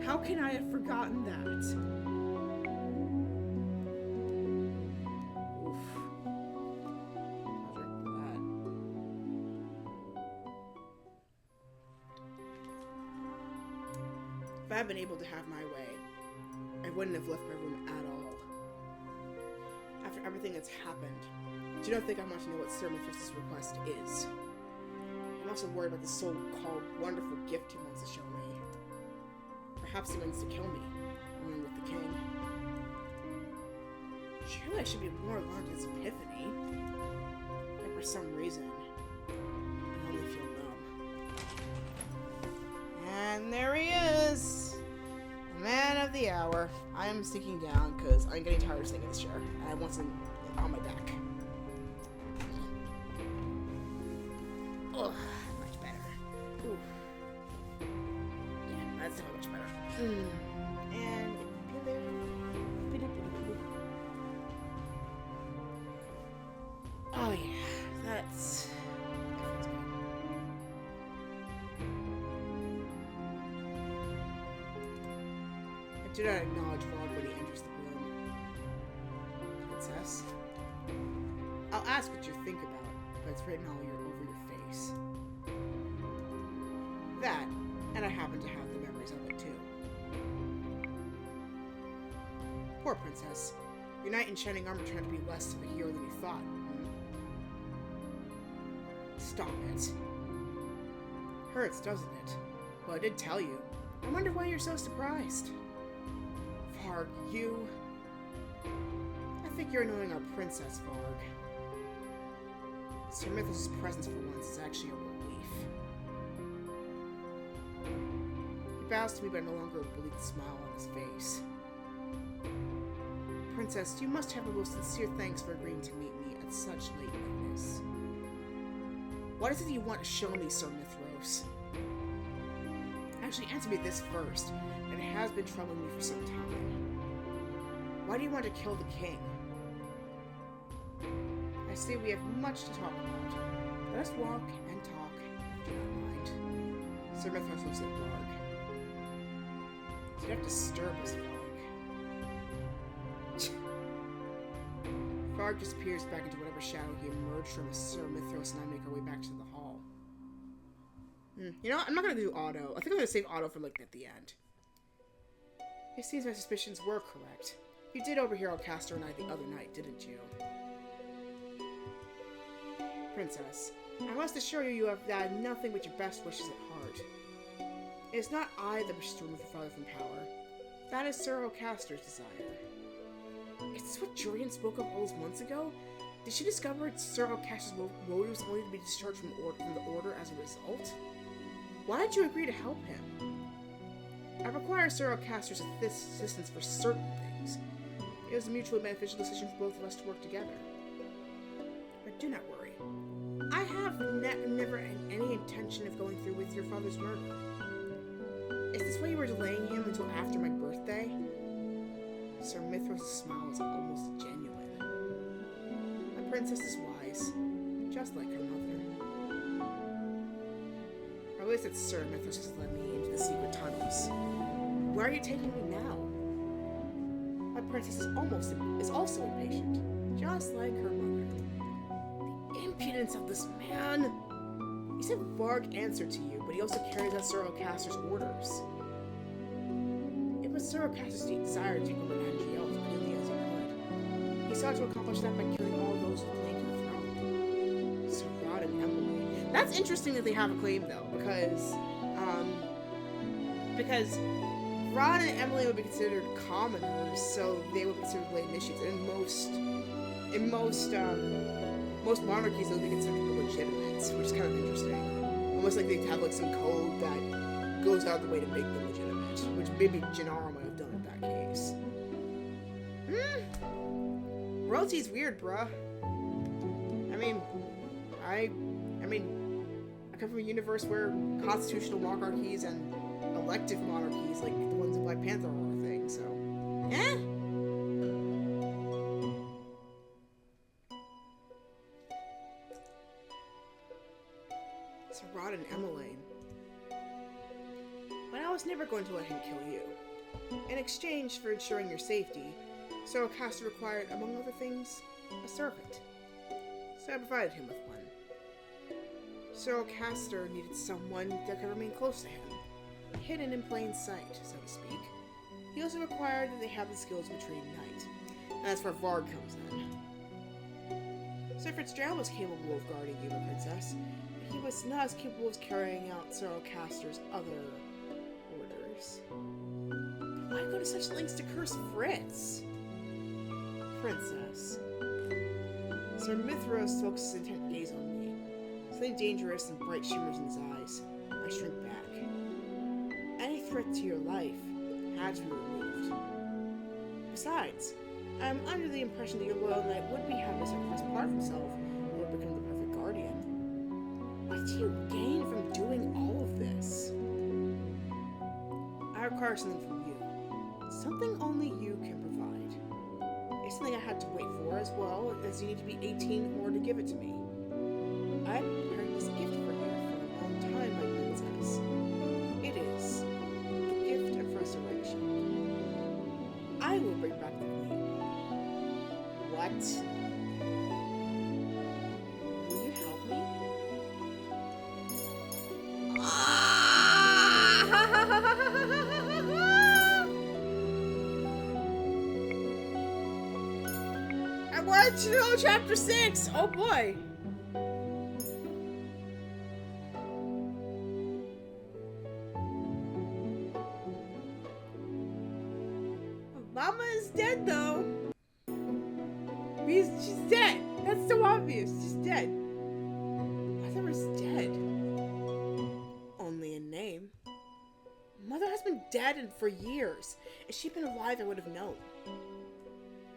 How can I have forgotten that? If I had been able to have my way, I wouldn't have left my room at all. After everything that's happened, I do not think I want to know what Sir Alcaster's request is. I'm also worried about the so-called wonderful gift he wants to show me. Perhaps he wants to kill me, along with the king. Surely I should be more alarmed at his epiphany. But for some reason, I only feel numb. And there he is! The man of the hour. I'm sinking down because I'm getting tired of sitting in this chair. And I want some on my back. Oh, much better. Ooh. Yeah, that's so much better. And oh yeah, that's good. I do not acknowledge Varg when he enters the room. Princess, I'll ask what you think about it, but it's written all over your face. That, and I happen to have the memories of it too. Poor princess. Your knight in shining armor turned to be less of a hero than you thought. Stop it. Hurts, doesn't it? Well, I did tell you. I wonder why you're so surprised. Varg, you... I think you're annoying our princess, Varg. Sir Mythos' presence for once is actually a relief. He bows to me, but no longer a bleak smile on his face. Princess, you must have the most sincere thanks for agreeing to meet me at such late notice. What is it you want to show me, Sir Mythos? Actually, answer me this first, and it has been troubling me for some time. Why do you want to kill the king? I see we have much to talk about. Let us walk and talk, if you don't mind. Sir Mithras looks at Varg. You'd have to stir us, Varg. Varg disappears back into whatever shadow he emerged from as Sir Mithras and I make our way back to the hall. You know what? I'm not going to do auto. I think I'm going to save auto for, like, at the end. It seems my suspicions were correct. You did overhear Alcaster and I the other night, didn't you? Princess, I must assure you, you have had nothing but your best wishes at heart. It is not I that wishes to remove your father from power. That is Sir Alcaster's desire. Is this what Jurian spoke of all those months ago? Did she discover Sir Alcaster's motives only to be discharged from the Order as a result? Why did you agree to help him? I require Sir Alcaster's assistance for certain things. It was a mutually beneficial decision for both of us to work together. But do not worry. I have never had any intention of going through with your father's murder. Is this why you were delaying him until after my birthday? Sir Mithras' smile is almost genuine. My princess is wise, just like her mother. Or at least it's Sir Mithras has led me into the secret tunnels. Where are you taking me now? My princess is also impatient, just like her mother. The impudence of this man! He said Varg answered to you, but he also carries out Sir Alcaster's orders. It was Sir Alcaster's desire to take over Angel as quickly as he could. He sought to accomplish that by killing all those who claimed to the throne. Sir Rod and Emily. That's interesting that they have a claim, though, because Rod and Emily would be considered commoners, so they would be considered late initiates. And in most monarchies, they would be considered legitimate, which is kind of interesting. Almost like they have like some code that goes out of the way to make them legitimate, which maybe Gennaro might have done in that case. Royalty's weird, bruh. I come from a universe where constitutional monarchies and elective monarchies, like the ones in Black Panther, are a thing, so. Sir Rod and Emily. But I was never going to let him kill you. In exchange for ensuring your safety, Sir Alcaster required, among other things, a servant. So I provided him with one. Sir Alcaster needed someone that could remain close to him, hidden in plain sight, so to speak. He also required that they have the skills of a trained knight. And that's where Varg comes in. Sir Fritz was capable of guarding you, my princess, but he was not as capable of carrying out Sir Alcaster's other orders. Why go to such lengths to curse Fritz? Princess. Sir Mithras focuses his intent gaze on me. Something dangerous and bright shimmers in his eyes. I shrink back. Any threat to your life had to be removed. Besides, I am under the impression that your loyal knight would be happy to sacrifice part of himself and would become the perfect guardian. What do you gain from doing all of this? I require something from you. Something only you can provide. It's something I had to wait for as well, as you need to be 18 in order to give it to me. I've prepared this gift for you for a long time, my princess. It is the gift of resurrection. I will bring back the queen. What? Will you help me? I wanted to know chapter 6! Oh boy! Mama is dead, though. She's dead. That's so obvious. She's dead. Mother is dead. Only in name. Mother has been dead for years. If she'd been alive, I would have known.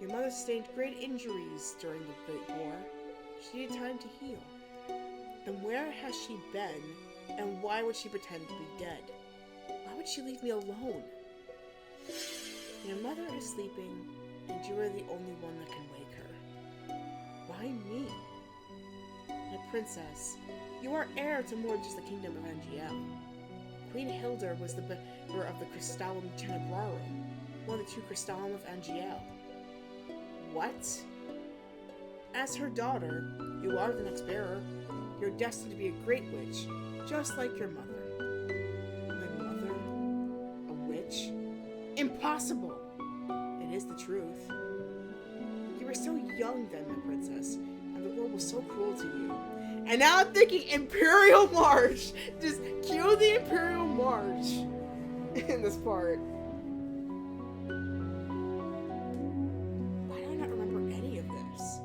Your mother sustained great injuries during the Great War. She needed time to heal. Then where has she been, and why would she pretend to be dead? Why would she leave me alone? Your mother is sleeping, and you are the only one that can wake her. Why me? My princess, you are heir to more than just the kingdom of NGL. Queen Hilda was the bearer of the Crystallum Tenebrarum, one of the 2 Crystallum of Angiel. What? As her daughter, you are the next bearer. You're destined to be a great witch, just like your mother. My mother? A witch? Impossible! It is the truth. You were so young then, my princess, and the world was so cruel to you. And now I'm thinking Imperial March! Just cue the Imperial March in this part. Why do I not remember any of this?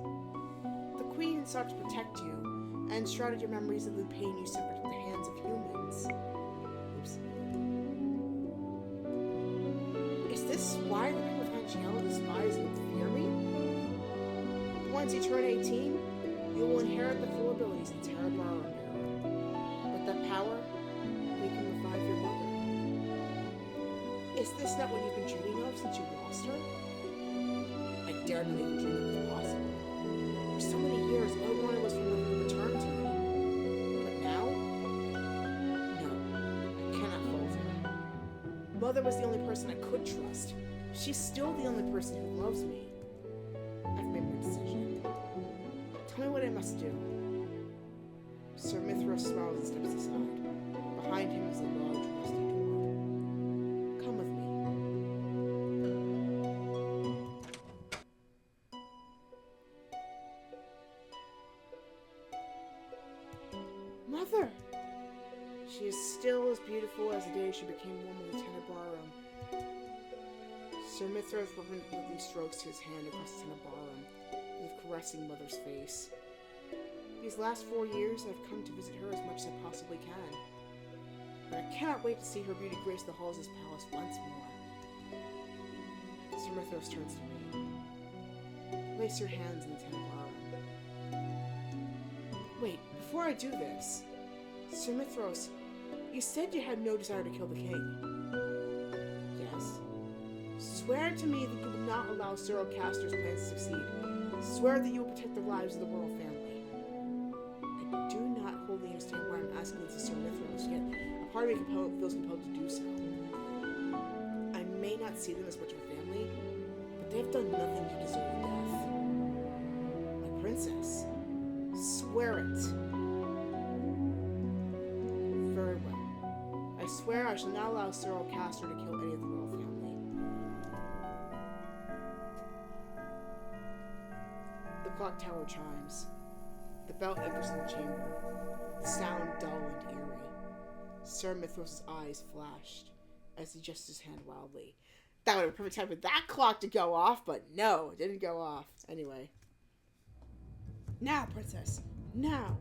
The Queen sought to protect you, and shrouded your memories of the pain you suffered at the hands of humans. Oops. Is this why the people of Angiel despise and fear me? Once you turn 18, you will inherit the full abilities of Tenebrarum Bearer. With that power, we can revive your mother. Is this not what you've been dreaming of since you lost her? I dare not even dream it was possible. For so many years, all I wanted was for mother to return to me. But now? No, I cannot falter. Mother was the only person I could trust. She's still the only person who loves me. I've made my decision. Tell me what I must do. Sir Mithras smiles and steps aside. Behind him is a large rusty door. Come with me. Mother! She is still as beautiful as the day she became one with the Tenebrarum. Sir Mithras reverently strokes his hand across the Tenebrarum, as if caressing Mother's face. These last 4 years, I've come to visit her as much as I possibly can. But I cannot wait to see her beauty grace the halls of this palace once more. Sir Mithras turns to me. Place your hands in the Tenebrarum. Wait, before I do this, Sir Mithras, you said you had no desire to kill the king. Yes. Swear to me that you will not allow Sir Alcaster's plans to succeed. Swear that you will protect the lives of the royal family. I do not wholly understand why I'm asking this to Sir Mithras, yet a part of me feels compelled to do so. I may not see them as much of a family, but they have done nothing to deserve death. My princess, swear it. Very well. I swear I shall not allow Sir Alcaster to kill any of the royal family. The clock tower chimes. The bell echoes in the chamber. The sound dull and eerie. Sir Mithras' eyes flashed as he gestured his hand wildly. That would have been perfect time for that clock to go off, but no, it didn't go off. Anyway. Now, princess. Now.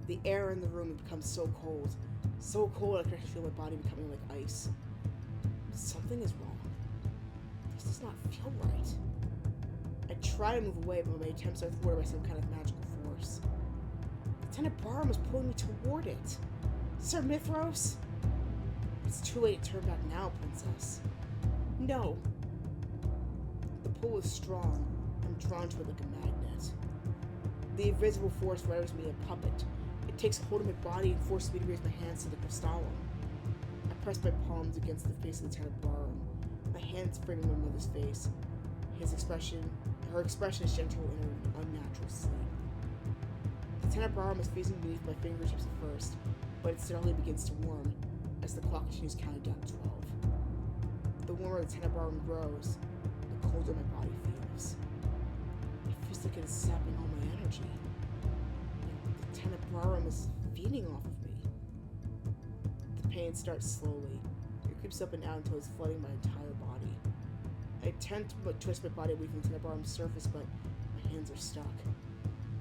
The air in the room had become so cold. So cold I could actually feel my body becoming like ice. Something is wrong. This does not feel right. I try to move away, but my attempts are thwarted by some kind of magical force. The Tenebrarum was pulling me toward it. Sir Mithras? It's too late to turn back now, princess. No. The pull is strong. I'm drawn to it like a magnet. The invisible force renders me a puppet. It takes hold of my body and forces me to raise my hands to the crystallum. I press my palms against the face of the Tenebrarum, my hands framing my mother's face. Her expression is gentle in an unnatural sleep. The Tenebrarum is freezing beneath my fingertips at first, but it steadily begins to warm as the clock continues counting down to 12. The warmer the Tenebrarum grows, the colder my body feels. It feels like it is sapping all my energy. The Tenebrarum is feeding off of me. The pain starts slowly. It creeps up and down until it's flooding my entire body. I attempt to twist my body away from the Tenebrarum surface, but my hands are stuck.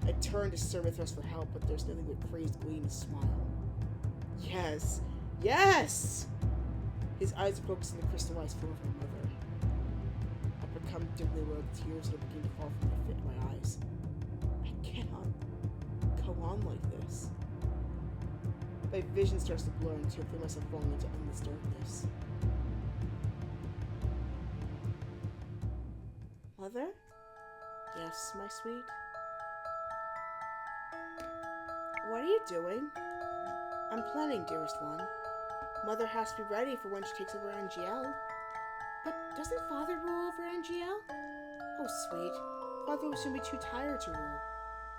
I turn to Sir Mithras for help, but there's nothing but crazed gleam and smile. Yes! Yes! His eyes are focused on the crystallized form of my mother. I become dimly aware of the tears that are beginning to fall from my eyes. I cannot go on like this. My vision starts to blur until I feel myself falling into endless darkness. Mother? Yes, my sweet? What are you doing? I'm planning, dearest one. Mother has to be ready for when she takes over NGL. But doesn't Father rule over NGL? Oh, sweet. Father will soon be too tired to rule.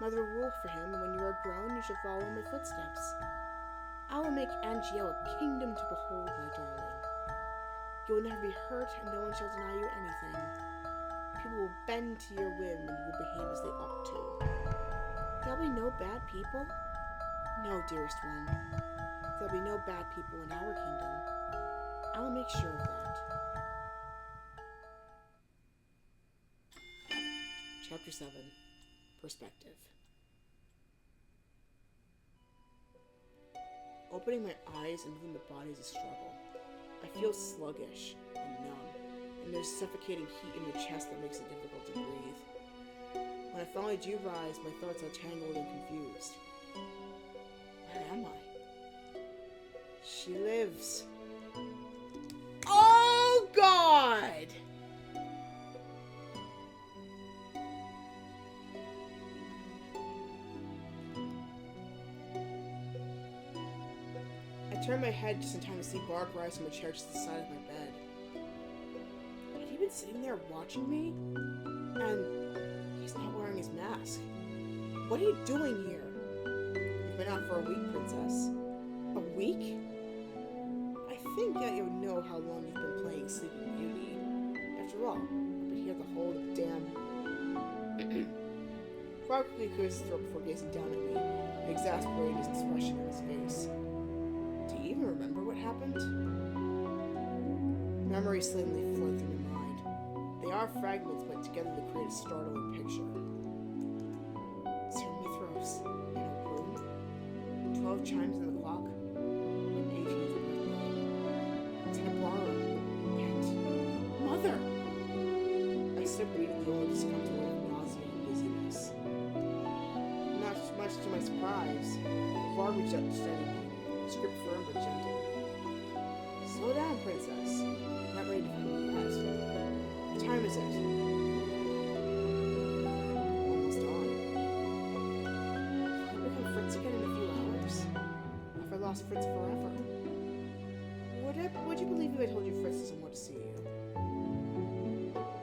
Mother will rule for him, and when you are grown, you shall follow in my footsteps. I will make NGL a kingdom to behold, my darling. You will never be hurt, and no one shall deny you anything. People will bend to your whim, and you will behave as they ought to. There'll be no bad people? No, dearest one. There'll be no bad people in our kingdom. I will make sure of that. Chapter 7. Perspective. Opening my eyes and moving my body is a struggle. I feel sluggish and numb, and there's suffocating heat in my chest that makes it difficult to breathe. When I finally do rise, my thoughts are tangled and confused. Where am I? She lives. Oh, God! I turned my head just in time to see Varg rise from a chair just to the side of my bed. Had he been sitting there watching me? And he's not wearing his mask. What are you doing here? You've been out for a week, Princess. A week? I think that you know how long you've been playing Sleeping Beauty. After all, I've been here the whole damn... Varg quickly cleared his throat before gazing down at me, exasperated his expression in his face. Do you even remember what happened? Memories suddenly flood through my mind. They are fragments, but together they create a startling picture. Sir Mithros in a room, 12 chimes in the clock, an 18th birthday. It's in a bar room, and Mother! I stood reading the only just come to with nausea and dizziness. Not much to my surprise, Varg reached out to steady me. Script firm but gentle. Slow down, Princess. I'm not ready to find you yet. What time is it? Almost dawn. Will I become Fritz again in a few hours? Or if I lost Fritz forever? Would you believe if I told you Fritz doesn't want to see you?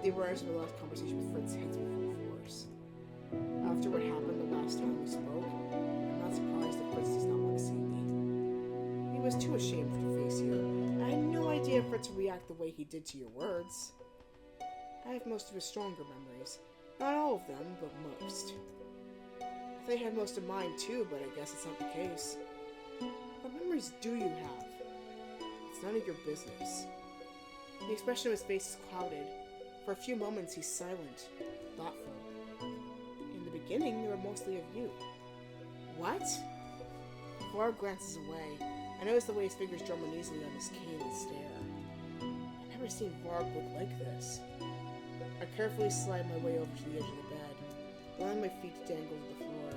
The awareness of the last conversation with Fritz hits me full force. After what happened the last time we spoke, I'm not surprised that Fritz does not want to see me. He was too ashamed to face you. I had no idea Fritz would react the way he did to your words. I have most of his stronger memories. Not all of them, but most. I thought you had most of mine too, but I guess it's not the case. What memories do you have? It's none of your business. The expression of his face is clouded. For a few moments he's silent, thoughtful. In the beginning, they were mostly of you. What? Varg glances away. I notice the way his fingers drum uneasily on his cane and stare. I've never seen Varg look like this. I carefully slide my way over to the edge of the bed, allowing my feet to dangle to the floor.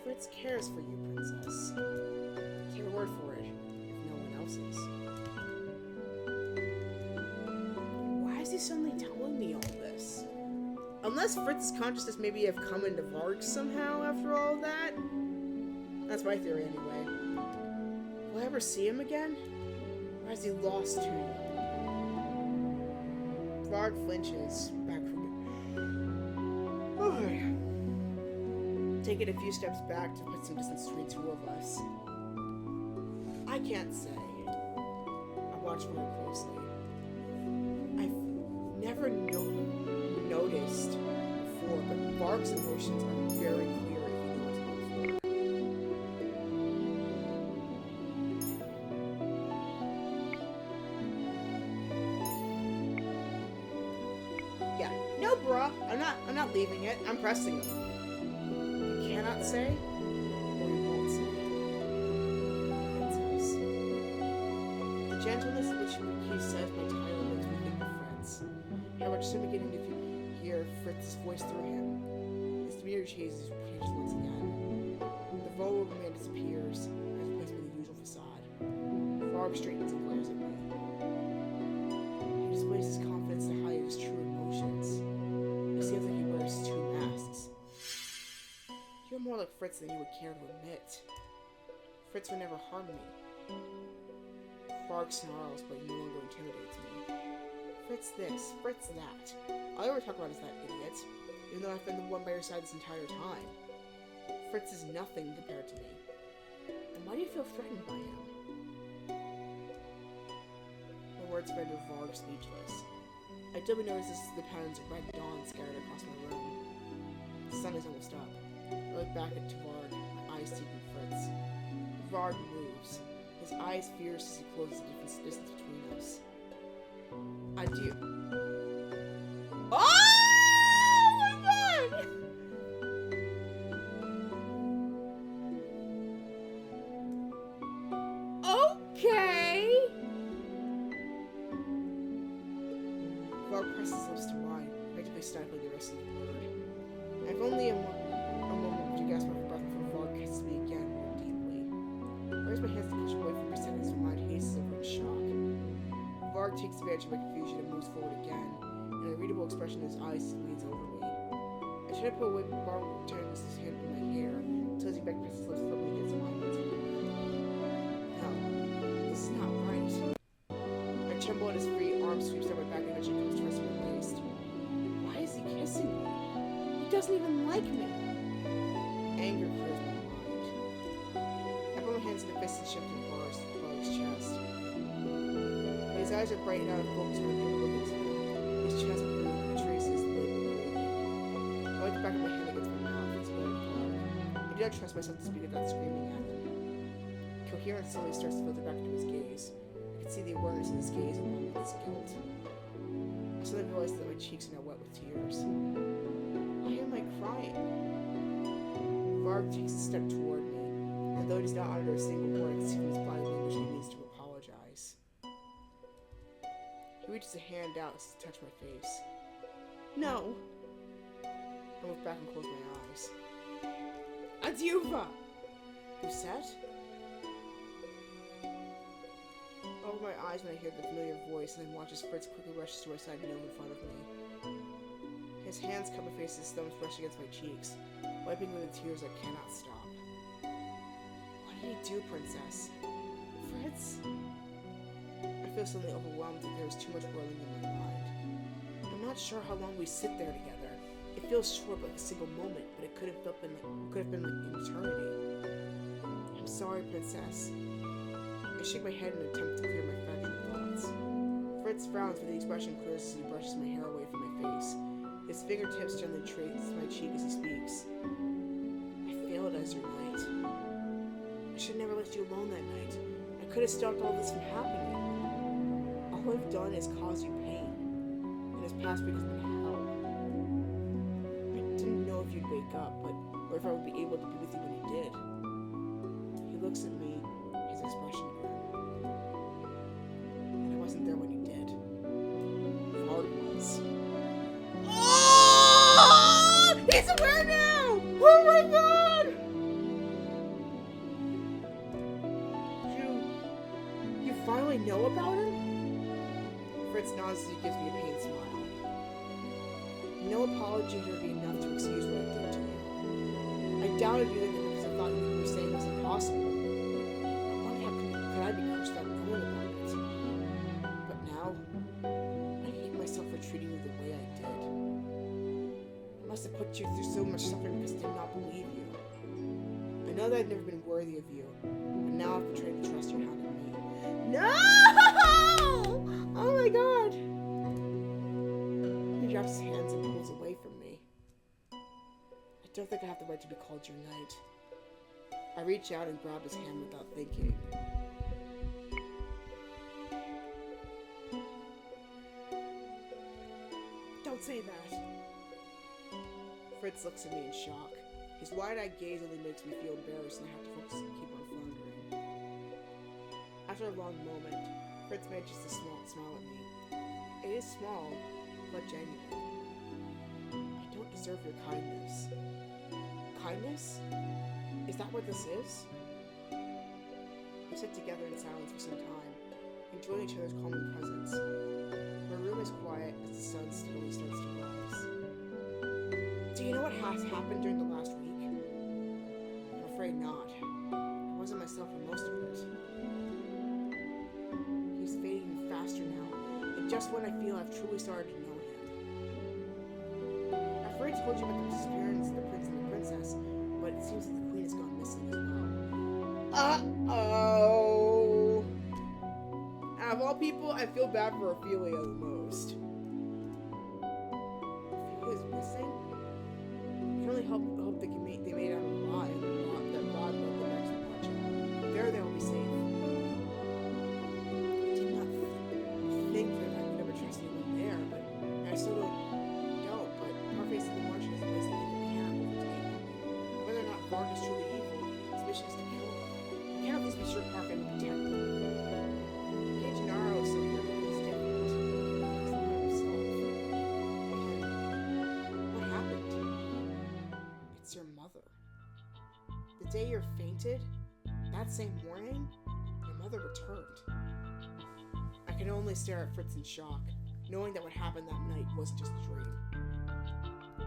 Fritz cares for you, Princess. Take a word for it, if no one else's. Why is he suddenly telling me all this? Unless Fritz's consciousness maybe have come into Varg somehow after all of that? That's my theory anyway. Will I ever see him again? Or has he lost to you? Varg flinches back from it. Taking a few steps back to put some distance between two of us. I can't say. I watch Varg closely. I've never noticed before, but Varg's emotions are very clear if you know what's going for. Yeah, no, bruh. I'm not leaving it. I'm pressing them. You cannot say, or you won't say. Princess. The gentleness in which he says my title makes me think of Fritz. However, just beginning to hear Fritz's voice through his demeanor changes once again. The vulnerable man disappears as replaced by the usual facade. Varg straightens and glares at me. He displays his confidence to hide his true emotions. It seems like he wears two masks. You're more like Fritz than you would care to admit. Fritz would never harm me. Varg snarls, but he no longer intimidates me. Fritz this, Fritz that. All I ever talk about is that idiot, even though I've been the one by your side this entire time. Fritz is nothing compared to me. And why do you feel threatened by him? My words render Varg speechless. I dimly notice the patterns of red dawn scattered across my room. The sun is almost up. I look back at Varg, my eyes seeking Fritz. Varg moves. His eyes fierce as he closes the distance between us. Adieu. Oh my god! Okay! Varg presses his lips to mine, practically stifling the rest of the word. I've only a moment to gasp my breath before Varg kisses me again more deeply. I raise my hands to push away from my seconds when mine hases over in shock. Varg takes advantage of my confusion and moves forward again, and a readable expression in his eyes leans over me. I try to pull away, but Varg turns his hand in my hair, until his back presses his lips firmly against mine. No, this is not right. I tremble at his free arm sweeps down my back and eventually comes to rest on my waist. Why is he kissing me? He doesn't even like me. Anger clears my mind. I put my hands in the fist and shift in Varg's chest. His eyes are bright and out of focus when I look into them. His chest traces the breathing. I like the back of my hand against my mouth. It's very hard. I do not trust myself to speak without screaming at him. Coherence slowly starts to filter back into his gaze. I can see the awareness in his gaze along with his guilt. I suddenly realize that my cheeks are now wet with tears. Why am I crying? Varg takes a step toward me, and though he does not utter a single word, I can see from his body language he needs to apologize. He reaches a hand out to touch my face. No! I look back and close my eyes. Adieu, Lucette? I open my eyes when I hear the familiar voice, and then watch as Fritz quickly rushes to my side and kneels in front of me. His hands cup my face and his thumbs brush against my cheeks, wiping away the tears I cannot stop. What did he do, Princess? Fritz? I feel suddenly overwhelmed that there is too much whirling in my mind. I'm not sure how long we sit there together. It feels short, like a single moment, but it could have been like an eternity. I'm sorry, Princess. I shake my head in an attempt to clear my fragile thoughts. Fritz frowns, but the expression clears as he brushes my hair away from my face. His fingertips gently trace my cheek as he speaks. I failed as your knight. I should never let you alone that night. I could have stopped all this from happening. All I've done is cause you pain, and this past week has been hell. I didn't know if you'd wake up, or if I would be able to be with you when you did. He looks at me, his expression grim. And I wasn't there when you did. Varg was. Oh! He's aware now! Oh my god! You finally know about him? Fritz nods as he gives me a pained smile. No apology would be enough to excuse what I did to you. I doubted you because I thought what you were saying was impossible. I wondered how could I be cursed out knowing about it. But now, I hate myself for treating you the way I did. I must have put you through so much suffering because I did not believe you. I know that I've never been worthy of you, but now I've betrayed the trust you had in me. No! Oh my god! He drops his hands and pulls away from me. I don't think I have the right to be called your knight. I reach out and grab his hand without thinking. Don't say that. Fritz looks at me in shock. His wide-eyed gaze only makes me feel embarrassed and I have to focus and keep on floundering. After a long moment, Fritz manages to smile at me. It is small, but genuine. I don't deserve your kindness. Kindness? Is that what this is? We sit together in silence for some time, enjoying each other's calming presence. My room is quiet as the sun slowly starts to rise. Do you know what has happened during the last week? I'm afraid not. I wasn't myself for most of it. He's fading even faster now, and just when I feel I've truly started to know him. I've already told you about the disappearance of the prince and the princess, but it seems that the queen has gone missing as well. Uh-oh! Out of all people, I feel bad for Ophelia the most. Ophelia's missing? I can only hope they made out alive, and that Rod led the next march. There they will be safe. I did not think that I would ever trust anyone there, but I still don't. But Parface of the March is a place that people cannot overtake. Whether or not Varg is truly evil, his mission is to kill them. We can't at least be sure Parface will protect them. Gennaro is somewhere that is different. He's the man himself. And what happened? It's your mother. The day you fainted, that same morning, your mother returned. I can only stare at Fritz in shock, knowing that what happened that night wasn't just a dream.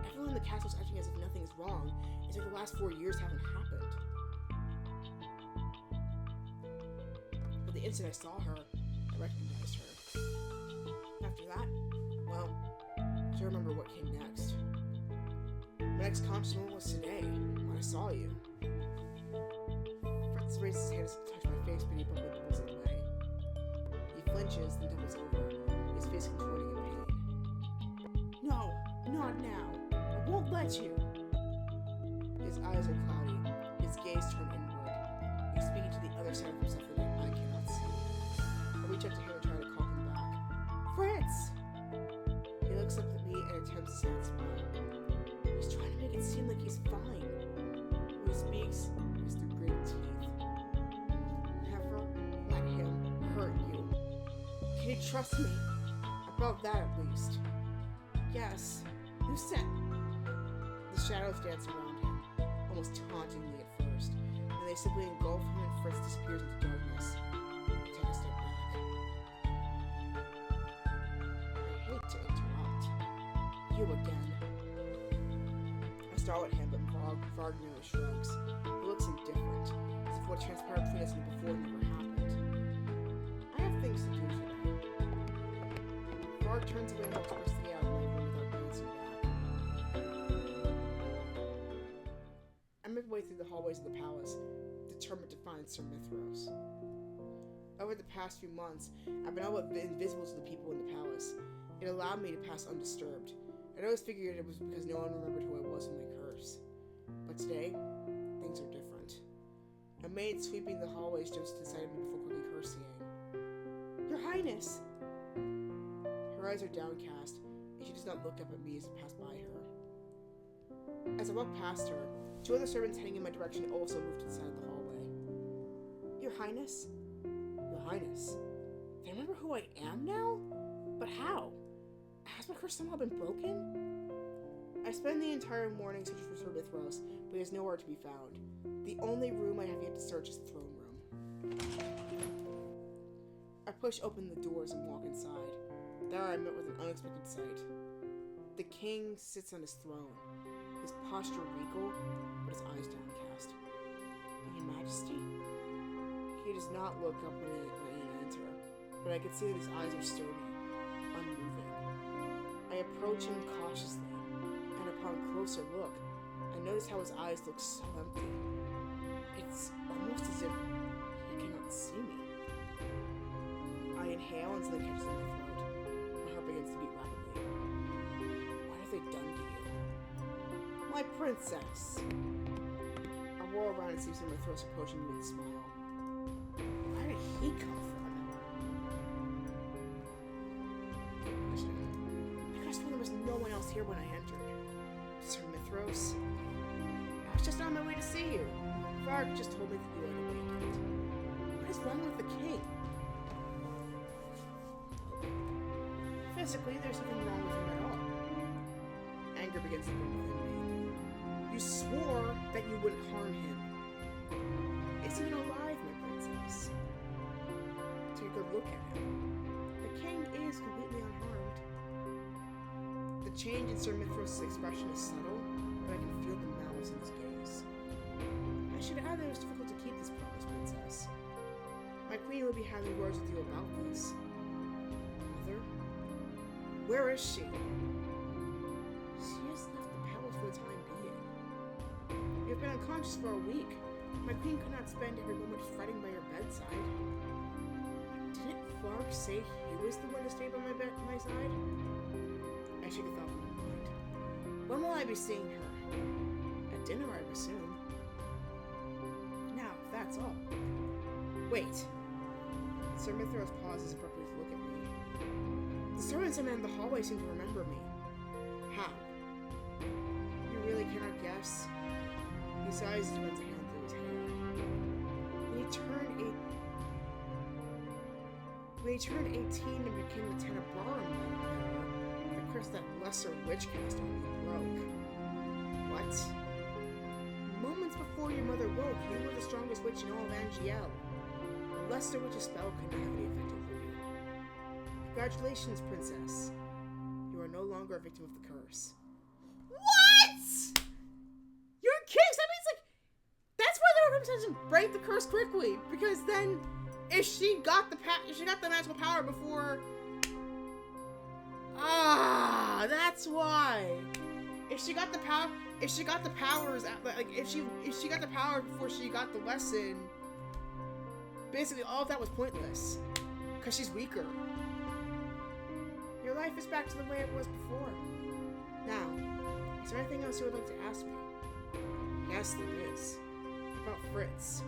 Everyone in the castle is acting as if nothing is wrong, as if the last 4 years haven't happened. But the instant I saw her, I recognized her. After that, well, I don't remember what came next. My next conscious moment was today, when I saw you. Fritz raises his hand to touch my face, but he abruptly pulls it away. He flinches, then doubles over, his face contorting in pain. No, not now. I won't let you. His eyes are cloudy, his gaze turned inward. He's speaking to the other side of himself that I cannot see. I reach out to him and try to call him back. Fritz! He looks up at me and attempts a sad smile. He's trying to make it seem like he's fine. When he speaks, it's through gritted teeth. Never let him hurt you. Can you trust me? About that, at least. Yes. Lucette. The shadows dance around him, almost tauntingly at first, and they simply engulf him and Fritz disappears into darkness. I take a step back. I hate to interrupt. You again. I stare at him, but Varg merely shrugs. He looks indifferent, as if what transpired between us before never happened. I have things to do today. Varg turns away and walks briskly out of my room without glancing back. I make my way through the hallways of the palace, determined to find Sir Mithros. Over the past few months, I've been all but invisible to the people in the palace. It allowed me to pass undisturbed. I'd always figured it was because no one remembered who I was in my curse. But today, things are different. A maid sweeping the hallways just inside of me before quickly curtsying. Your Highness! Her eyes are downcast, and she does not look up at me as I pass by her. As I walk past her, 2 other servants heading in my direction also move to the side of the hallway. Your Highness? Your Highness? They remember who I am now? But how? Has my curse somehow been broken? I spend the entire morning searching for Sir Mithros, but he is nowhere to be found. The only room I have yet to search is the throne room. I push open the doors and walk inside. There I met with an unexpected sight. The king sits on his throne, his posture regal, but his eyes downcast. Your Majesty? He does not look up when I enter, but I can see that his eyes are sturdy, unmoving. I approach him cautiously, and upon closer look, I notice how his eyes look so empty. It's almost as if he cannot see me. I inhale and something catches in my throat. My heart begins to beat rapidly. What have they done to you? My princess! I whirl around and see Sir Mithros approaching me with a smile. Where did he come from? I could have sworn there was no one else here when I entered. Sir Mithros? I was just on my way to see you. Varg just told me that you had awakened. What is wrong with the king? Physically, there's nothing wrong with him at all. Anger begins to burn within me. You swore that you wouldn't harm him. Is he alive, my princess? Take a good look at him. The king is completely unharmed. The change in Sir Mithros' expression is subtle, but I can feel the malice in his gaze. I should add that it was difficult to keep this promise, but princess. My queen will be having words with you about this. Mother? Where is she? She has left the palace for the time being. You have been unconscious for a week. My queen could not spend every moment fretting by your bedside. Didn't Varg say he was the one to stay by my side? I shook a thought from my mind. When will I be seeing her? At dinner, I presume. Now, if that's all. Wait. Sir Mithras pauses abruptly to look at me. The servants and men in the hallway seem to remember me. How? You really cannot guess? He sighs as he runs a hand through his hair. When he turned 18 and became Lieutenant Barham, the curse that lesser witch cast on me broke. What? Moments before your mother woke, you were the strongest witch in all of Angiel. A lesser witch's spell could not have any effect over you. Congratulations, princess. You are no longer a victim of the curse. What? You're kidding? That means, like, that's why the princess doesn't break the curse quickly, because then if she got the magical power before, that's why. If she got the powers, if she got the power before she got the lesson, basically all of that was pointless, because she's weaker. Your life is back to the way it was before. Now, is there anything else you would like to ask me? Yes, there is. About Fritz.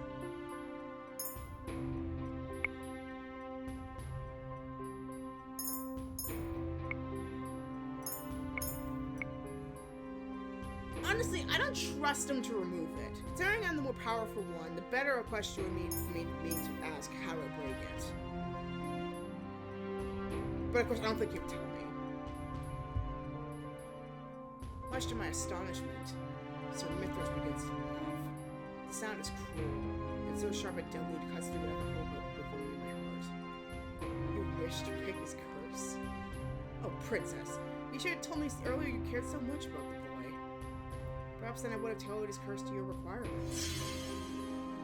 Honestly, I don't trust him to remove it. Considering I'm the more powerful one, the better a question would be for me to ask how do I break it. But of course, I don't think he'd tell me. Much to my astonishment, Sir Mithras begins to laugh. The sound is cruel, and so sharp and deadly it cuts through whatever hope before in my heart. You wish to break his curse? Oh, princess, you should have told me earlier you cared so much about the boy. Perhaps then I would have tailored his curse to your requirements.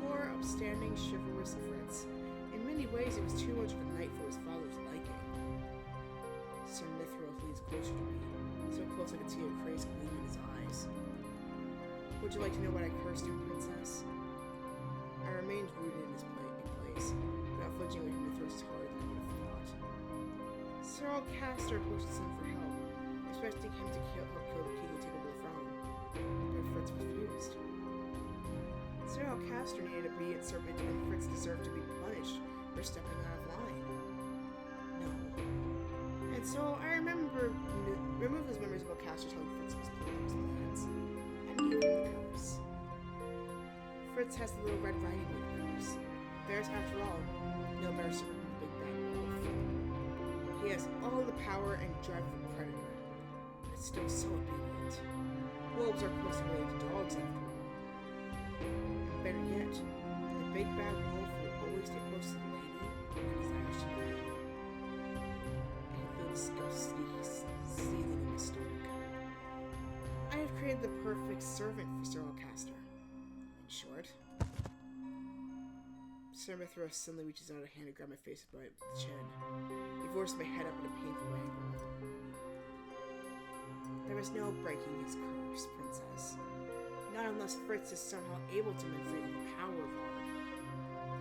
Poor, upstanding, chivalrous Fritz. In many ways, it was too much of a knight for his father's liking. Sir Mithras leans closer to me, so close I could see a crazed gleam in his eyes. Would you like to know what I cursed you, princess? I remained rooted in place, not flinching away from Mithras' harder than I would have thought. Sir Alcaster approached him for help, expecting him to help kill the king and take over the throne. But Fritz refused. Sir Alcaster needed an obedient servant, and Fritz deserved to be punished for stepping out of line. No. And so I removed his memories of Alcaster telling Fritz was pulling his plans, and gave him the curse. Fritz has the little Red Riding Hood curse. There's, after all, no better servant than the big bad wolf. He has all the power and drive of a predator, but it's still so obedient. Wolves are close related to dogs, after all. And better yet, the big bad wolf will always stay close to the lady and desires to marry her. I feel disgust seething in my stomach. I have created the perfect servant for Sir Alcaster. In short. Sir Mithras suddenly reaches out a hand to grab my face by the chin. He forces my head up at a painful angle. There is no breaking his curse, princess. Not unless Fritz is somehow able to manipulate the power of Varg.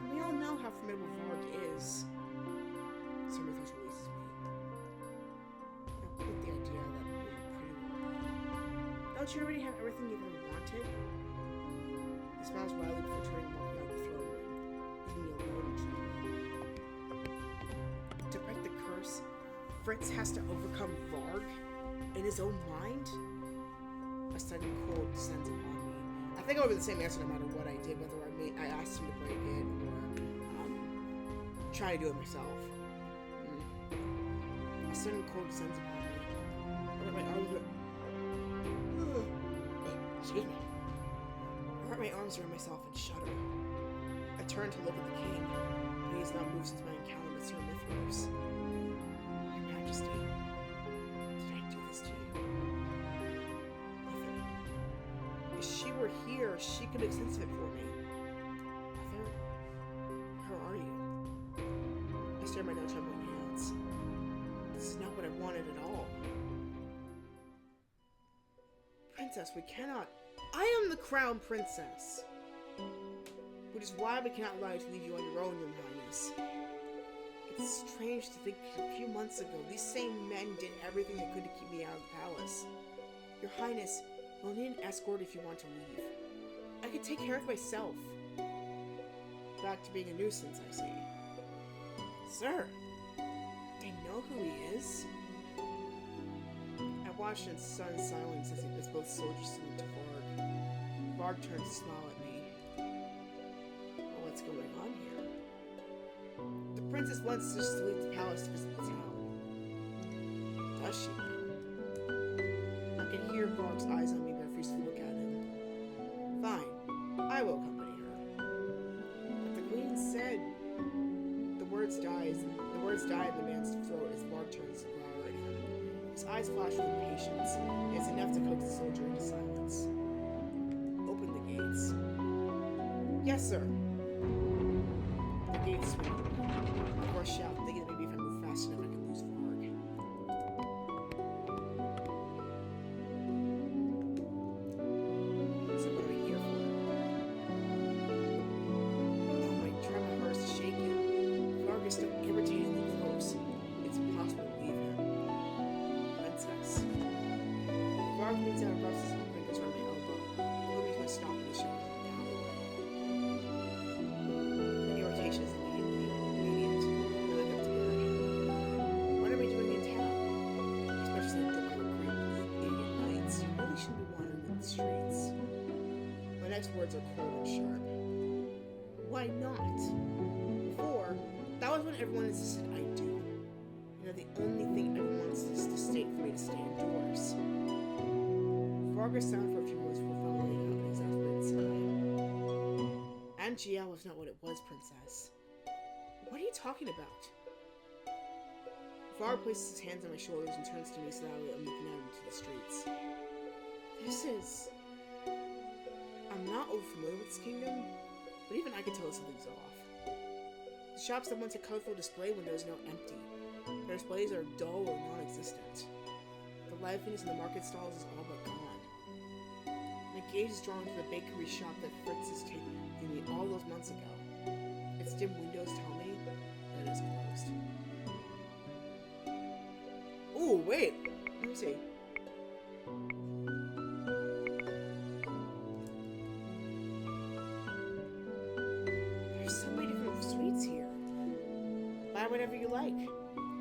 And we all know how formidable Varg is. Sir Mithras releases me. Now quit the idea of that pretty little bed. Don't you already have everything you've ever wanted? He smiles wildly before turning and walking out of the throne room, leaving me alone and trembling. To break the curse, Fritz has to overcome Varg in his own mind? A sudden cold descends upon me. I think it would be the same answer no matter what I did, whether I asked him to break it or try to do it myself. A sudden cold descends upon me. Excuse me. I wrap my arms around myself and shudder. I turn to look at the king, but he has not moved since my encounter with Sir Mithras. Your Majesty, did I do this to you? Mother, if she were here, she could make sense of it for me. Mother, without trembling hands. This is not what I wanted at all. Princess, we cannot. I am the crown princess. Which is why we cannot allow you to leave you on your own, Your Highness. It's strange to think a few months ago, these same men did everything they could to keep me out of the palace. Your Highness, you'll need an escort if you want to leave. I can take care of myself. Back to being a nuisance, I see. Sir, I know who he is. I watched in sudden silence as both soldiers salute to Varg. Varg turned to smile at me. Well, what's going on here? The princess wants us to leave the palace to visit the town. Does she now? I can hear Varg's eyes on me, but I refuse to look at him. Fine, I will accompany her. But the queen said... The words died in the man's throat as Varg turns to glower at him. His eyes flash with impatience. It's enough to coax the soldier into silence. Open the gates. Yes, sir. The gates swing open. Before I shout, thinking that maybe if I move fast enough I can lose Varg. So what are we here for? Oh, my trembling heart is shaking. Varg is still irritatingly close. It's impossible to leave him. Princess. Varg leans out and rubs his fingers around my elbow. Pulling me to a stop in the shadows of the alleyway. The irritation is immediate. I look up to him. What are we doing in town? Especially since we're great idiot nights. You really shouldn't be wandering in the streets. My next words are cold and sharp. Why not? Before, that was what everyone insisted I do. You know, the only thing everyone wants is to state for me to stay indoors. Varg is silent for a few moments before following out an exasperated sigh. And GL was not what it was, Princess. What are you talking about? Varg places his hands on my shoulders and turns to me so that I'm looking out into the streets. This is... I'm not overfamiliar with this kingdom, but even I can tell something's off. The shops that once had colorful display windows are now empty. Their displays are dull or non-existent. The liveliness in the market stalls is all but gone. My gaze is drawn to the bakery shop that Fritz has taken me all those months ago. Its dim windows tell me that it is closed. Ooh, wait! Let me see. There's so many different sweets here. Buy whatever you like.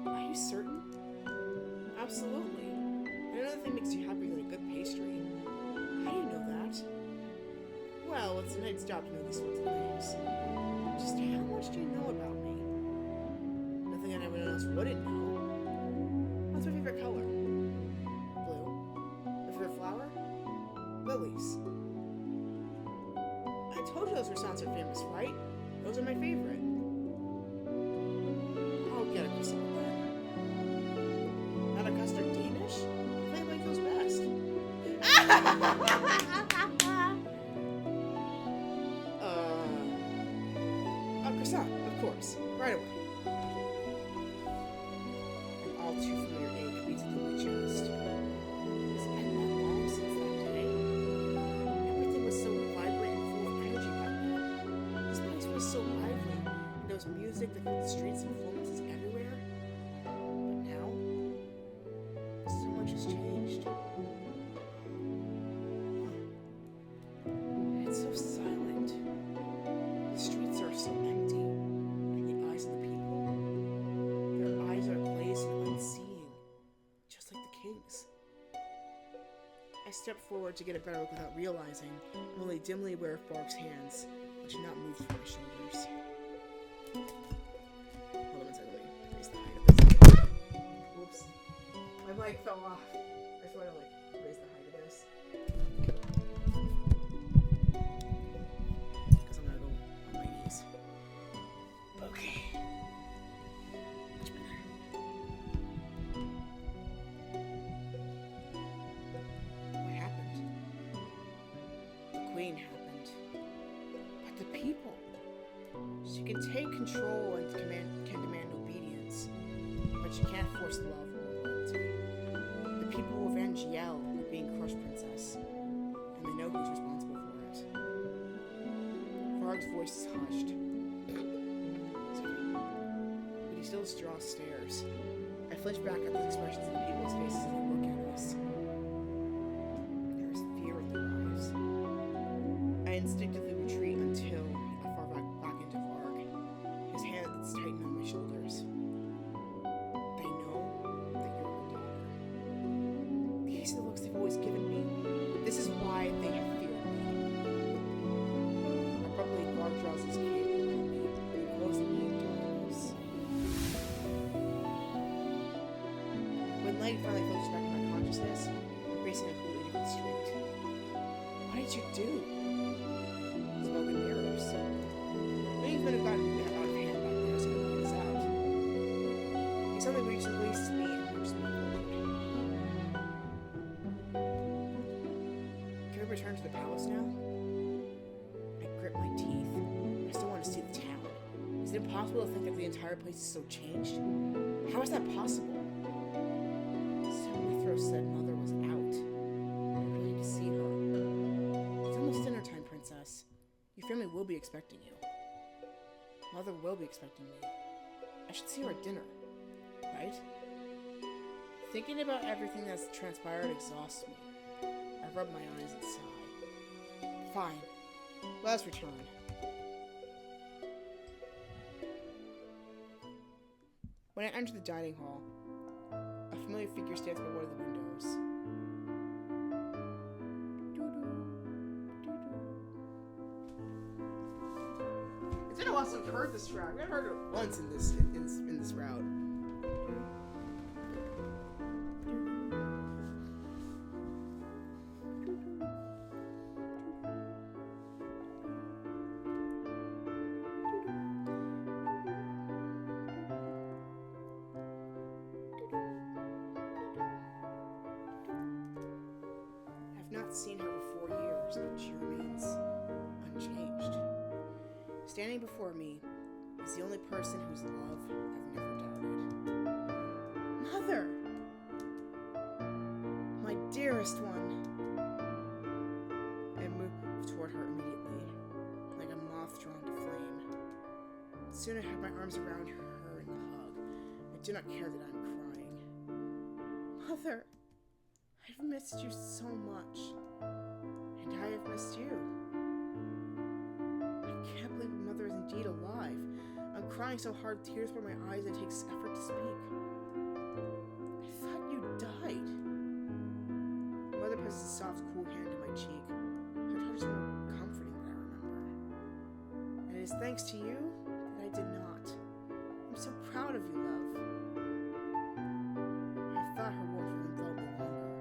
Are you certain? Absolutely. And another thing makes you happier than a good pastry. How do you know that? Well, it's a nice job to know these sorts of things. Just how much do you know about me? Nothing that anyone else wouldn't know. What's my favorite color? Blue. My favorite flower? Lilies. I told you those croissants are famous, right? Those are my favorite. I'll get a croissant then. Not a custard Danish? I like those best. A croissant, of course. Right away. An all too familiar ache beats into my chest. It's been that long since that day. Everything was so vibrant and full of energy back then. This place was so lively, and there was music that filled the streets and performances everywhere. But now, so much has changed. It's so silent. The streets are so empty, and the eyes of the people, their eyes are glazed and unseeing, just like the king's. I step forward to get a better look without realizing I'm only dimly aware of Varg's hands, which had not moved from my shoulders. Hold on a second, let me raise the height of this. Whoops. My mic fell off. I just want to raise the height of this. Because I'm going to go on my knees. Okay. Much better. What happened? The queen happened. But the people. She can take control and can demand obedience. She can't force love or loyalty. The people of Angel are being crushed, Princess, and they know who's responsible for it. Varg's voice is hushed. But he still draws stares. I flinch back at the expressions of the people's faces as they look at us. There is fear in their eyes. I instinctively retreat until I fall back into Varg. His hands tighten on my shoulders. They know that you're my daughter. These are the looks they've always given me. This is why they have feared me. Abruptly, Varg draws his cape around me and closes me in darkness. When light finally filters back in my consciousness, I'm facing a completely different street. What did you do? Smoke and mirrors. Things might have gotten out of hand back there, so I got this out. He suddenly reaches me and pushes me forward. Can we return to the palace now? I grip my teeth. I still want to see the town. Is it impossible to think that the entire place is so changed? How is that possible? Said Mother was out. I really need to see her. It's almost dinner time, Princess. Your family will be expecting you. Mother will be expecting me. I should see her at dinner, right? Thinking about everything that's transpired exhausts me. I rub my eyes and sigh. Fine. Let us return. When I enter the dining hall, a familiar figure stands by one of the windows. It's been a while since I've heard this route. I've heard it once in this route. Seen her for 4 years, but she remains unchanged. Standing before me is the only person whose love I've never doubted. Mother! My dearest one! I move toward her immediately, like a moth drawn to flame. Soon I have my arms around her in a hug. I do not care that I'm crying. Mother! I've missed you so much. And I have missed you. I can't believe Mother is indeed alive. I'm crying so hard tears from my eyes it takes effort to speak. I thought you died. Mother presses a soft, cool hand to my cheek. Her touch is more comforting than I remember. And it is thanks to you that I did not. I'm so proud of you, love. I thought her warmth would envelop me longer.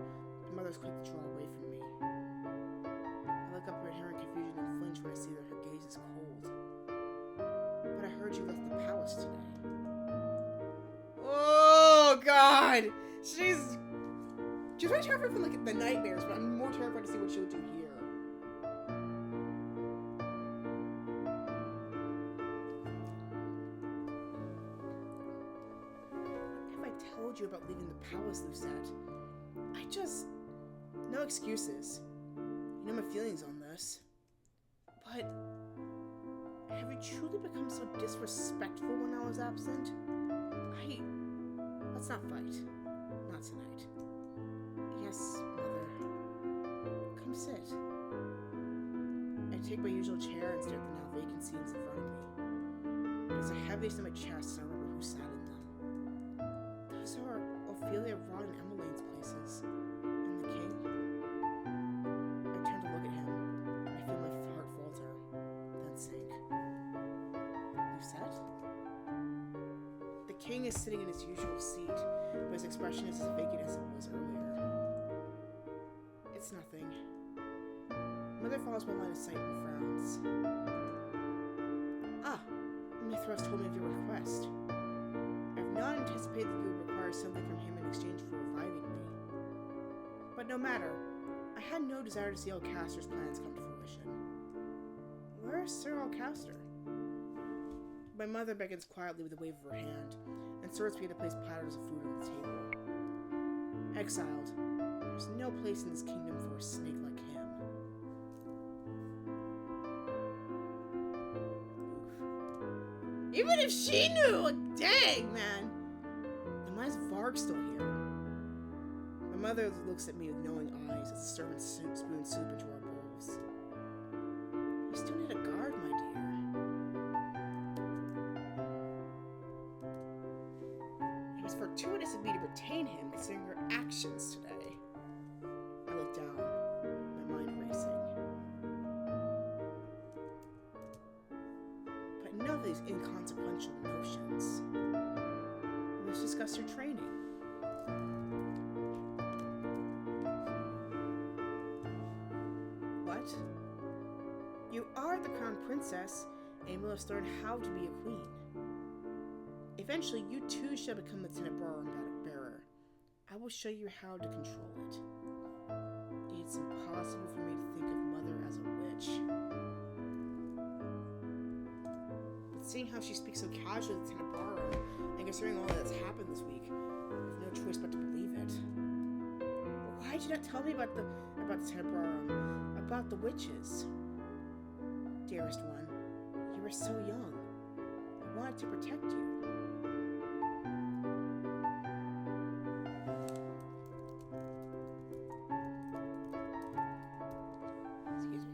Mother's quick to draw away from me. I look up at her in confusion and flinch when I see that her gaze is cold. But I heard you left the palace today. Oh, God! She's really terrified from the nightmares, but I'm more terrified to see what she'll do here. What have I told you about leaving the palace, Lucette? No excuses. You know my feelings on this. But have you truly become so disrespectful when I was absent? Let's not fight. Not tonight. Yes, Mother. Come sit. I take my usual chair and stare at the now vacant seats in front of me. There's a heaviness in my chest and I remember who sat in them. Those are Ophelia, Rod, and Emmeline's places. And the king. I turn to look at him, and I feel my heart falter, then sink. Lucette? The king is sitting in his usual seat, but his expression is as vacant as it was earlier. It's nothing. Mother follows my line of sight and frowns. Mithras told me of your request. I've not anticipated that you would require something from him in exchange for reviving me. But no matter, I had no desire to see Alcaster's plans come to fruition. Where is Sir Alcaster? My mother beckons quietly with a wave of her hand, and and serves me to place platters of food on the table. Exiled. There's no place in this kingdom for a snake like him. Oof. Even if she knew, like, dang, man. And why is Varg still here? My mother looks at me with knowing eyes as the servants spoon soup into our bowls. You still need a guard, my dear. It was fortuitous of me to retain him, considering your actions today. I looked down, my mind racing. But enough of these inconsequential notions. Let's discuss your training. What? You are the crown princess, and will have learned how to be a queen. Eventually, you too shall become the Cinderella bearer. I will show you how to control it. It's impossible for me to think of Mother as a witch. But seeing how she speaks so casually to Cinderella, and considering all that's happened this week, I have no choice but to believe it. Why did you not tell me about the Cinderella, about the witches? Dearest one, you were so young. I wanted to protect you. Excuse me.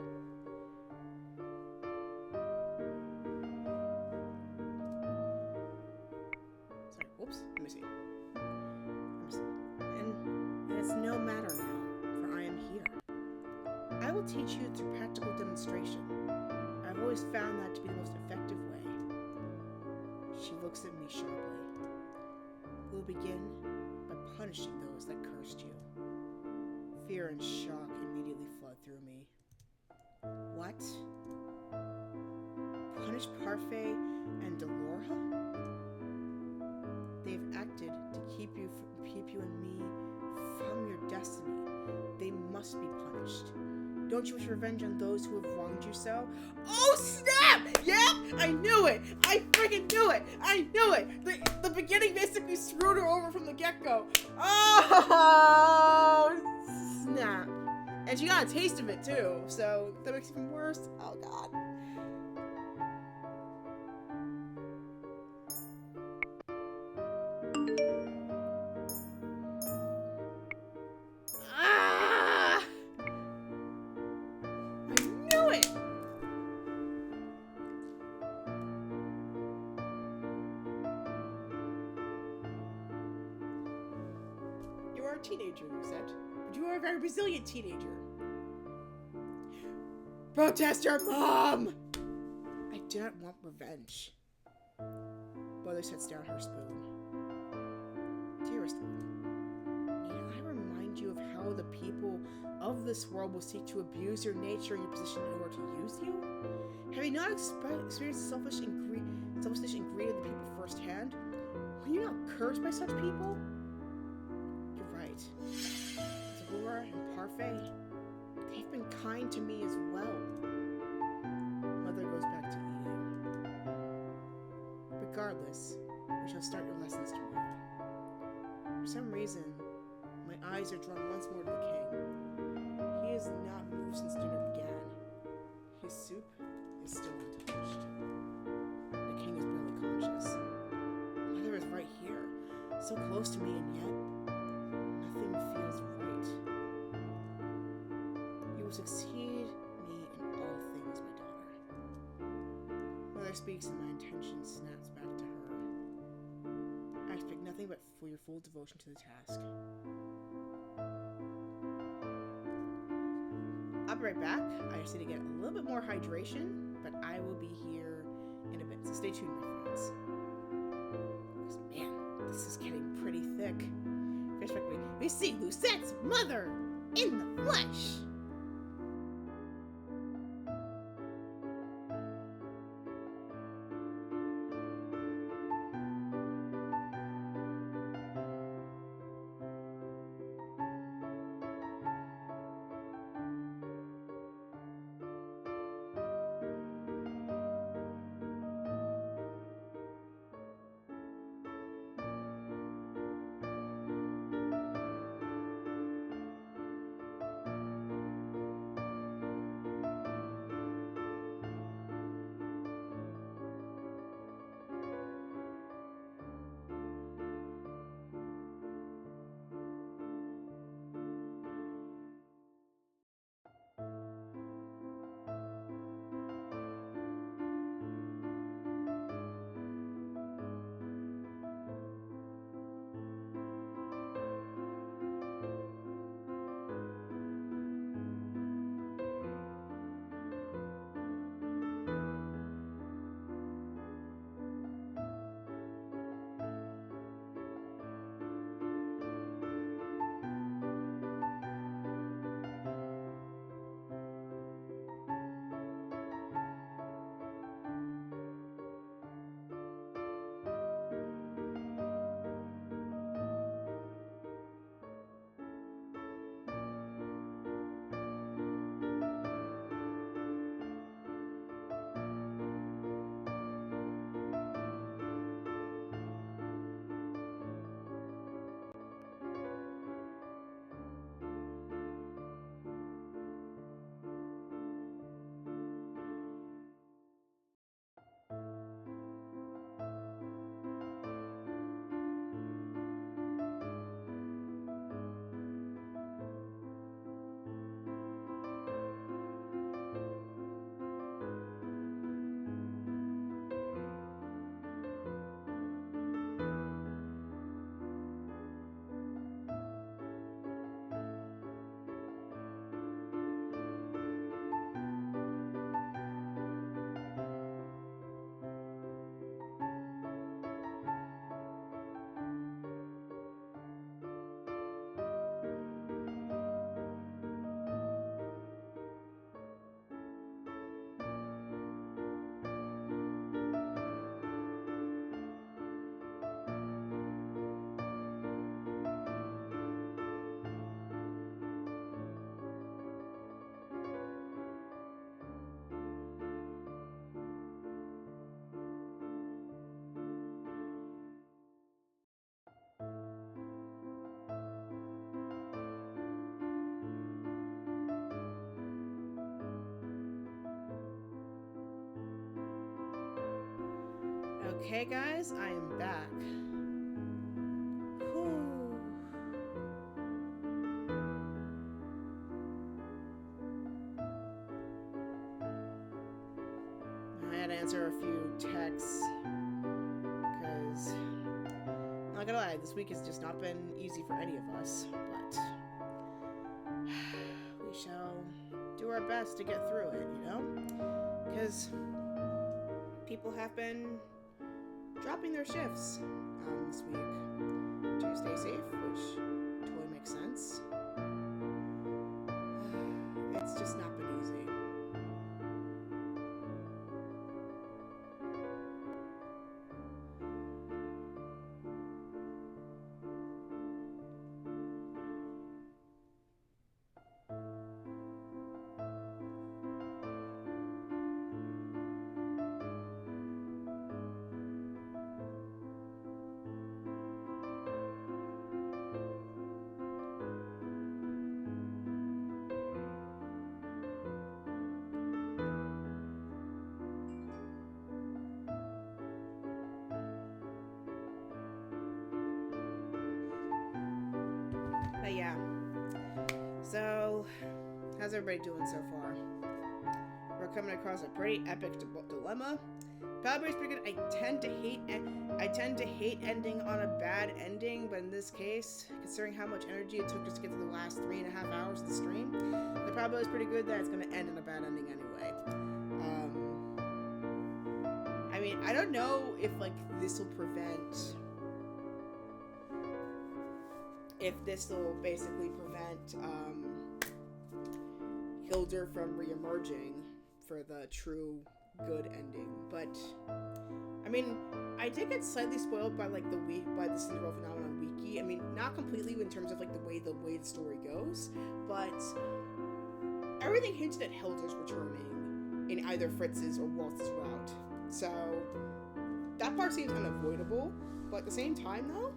Sorry, whoops, let me see. And it's no matter now, for I am here. I will teach you through practical demonstration. I've always found that to be the most effective way. She looks at me sharply. We'll begin by punishing those that cursed you. Fear and shock immediately flood through me. What? Punish Parfait and Delora? They've acted to keep you and me from your destiny. They must be punished. Don't you wish revenge on those who have wronged you so? Oh, snap! Yep! I knew it! I freaking knew it! I knew it! The beginning basically screwed her over from the get-go. Oh, snap. And she got a taste of it, too. So, that makes it even worse. Oh, God. Teenager, Lucette, but you are a very resilient teenager. Protest your mom! I do not want revenge. Mother sets down her spoon. Dearest one, need I remind you of how the people of this world will seek to abuse your nature and your position in order to use you? Have you not experienced selfishness and greed of the people firsthand? Were you not cursed by such people? Delora and Parfait, they've been kind to me as well. Mother goes back to eating. Regardless, we shall start your lessons tomorrow. For some reason, my eyes are drawn once more to the king. He has not moved since dinner began. His soup is still untouched. The king is barely conscious. Mother is right here, so close to me, and yet nothing feels right. You will succeed me in all things, my daughter. Mother speaks and my intention snaps back to her. I expect nothing but for your full devotion to the task. I'll be right back. I just need to get a little bit more hydration, but I will be here in a bit, so stay tuned, my friends. Because, man, this is getting pretty thick. We see Lucette's mother in the flesh. Okay, guys, I am back. Whew. I had to answer a few texts because, not gonna lie, this week has just not been easy for any of us, but we shall do our best to get through it, you know? Because people have been dropping their shifts this week to stay safe, which totally makes sense. It's just not been easy. But yeah, so how's everybody doing so far? We're coming across a pretty epic dilemma. Calibrate's pretty good. I tend to hate ending on a bad ending, but in this case, considering how much energy it took just to get to the last 3.5 hours of the stream, the probability is pretty good that it's going to end in a bad ending anyway. I mean, I don't know if this will basically prevent Hildur from re-emerging for the true good ending, but I mean, I did get slightly spoiled by the Cinderella Phenomenon wiki. I mean, not completely in terms of the way the story goes, but everything hinted at Hildur's returning in either Fritz's or Waltz's route. So that part seems unavoidable, but at the same time, though,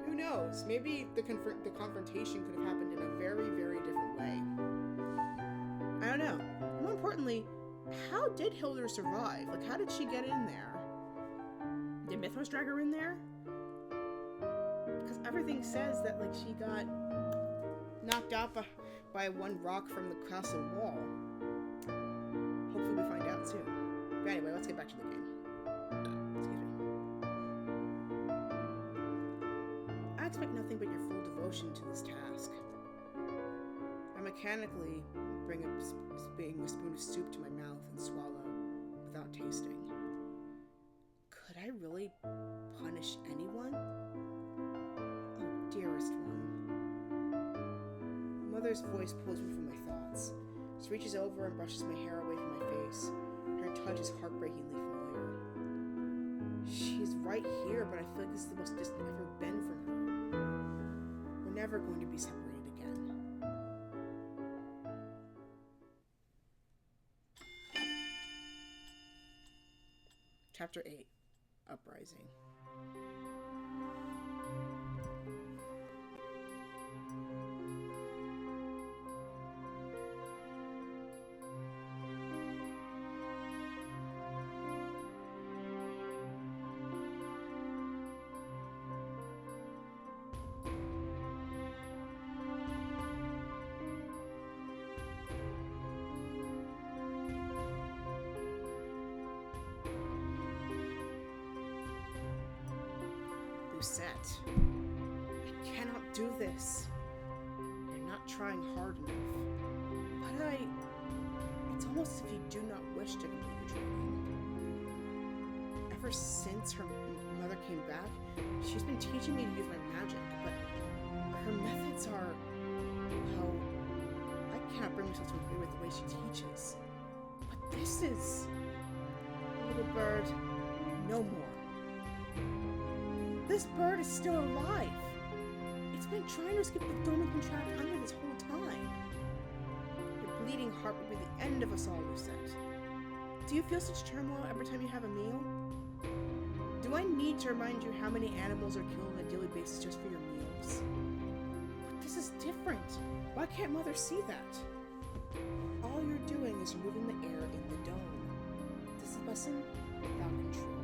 who knows? Maybe the confrontation could have happened in a very, very different way. I don't know. More importantly, how did Hildur survive? How did she get in there? Did Mythos drag her in there? Because everything says that, she got knocked out by one rock from the castle wall. Hopefully we find out soon. But anyway, let's get back to the game. Excuse me. I expect nothing but your full devotion to this task. I mechanically bring a spoon of soup to my mouth and swallow without tasting. Could I really punish anyone? Oh, dearest one. Mother's voice pulls me from my thoughts. She reaches over and brushes my hair away from my face. Her touch is heartbreakingly familiar. She's right here, but I feel like this is the most distant I've ever been from her. We're never going to be separated again. Chapter 8, Uprising. Lucette, I cannot do this. I'm not trying hard enough. But it's almost as if you do not wish to complete your training. Ever since her mother came back, she's been teaching me to use my magic, but her methods are, well, I cannot bring myself to agree with the way she teaches. But this is... Little bird, no more. This bird is still alive. It's been trying to escape the dormant contract under this whole time. Your bleeding heart would be the end of us all, Lucette. Do you feel such turmoil every time you have a meal? Do I need to remind you how many animals are killed on a daily basis just for your meals? But this is different. Why can't Mother see that? All you're doing is removing the air in the dome. This lesson without control.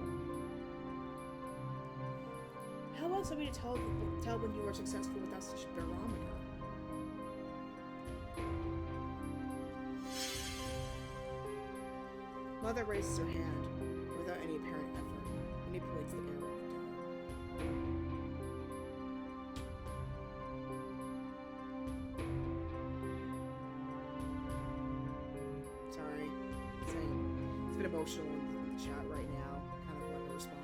How else are we to tell when you are successful without such a barometer? Mother raises her hand, without any apparent effort, manipulates the arrow of the dome. Sorry. It's been emotional in the chat right now. Kind of want to respond.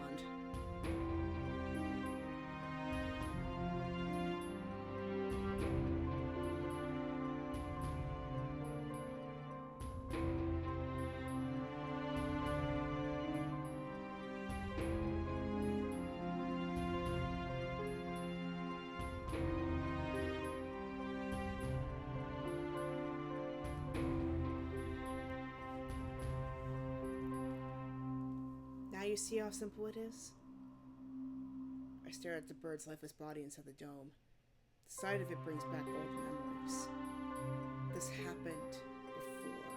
Now you see how simple it is? I stare at the bird's lifeless body inside the dome. The sight of it brings back old memories. This happened before.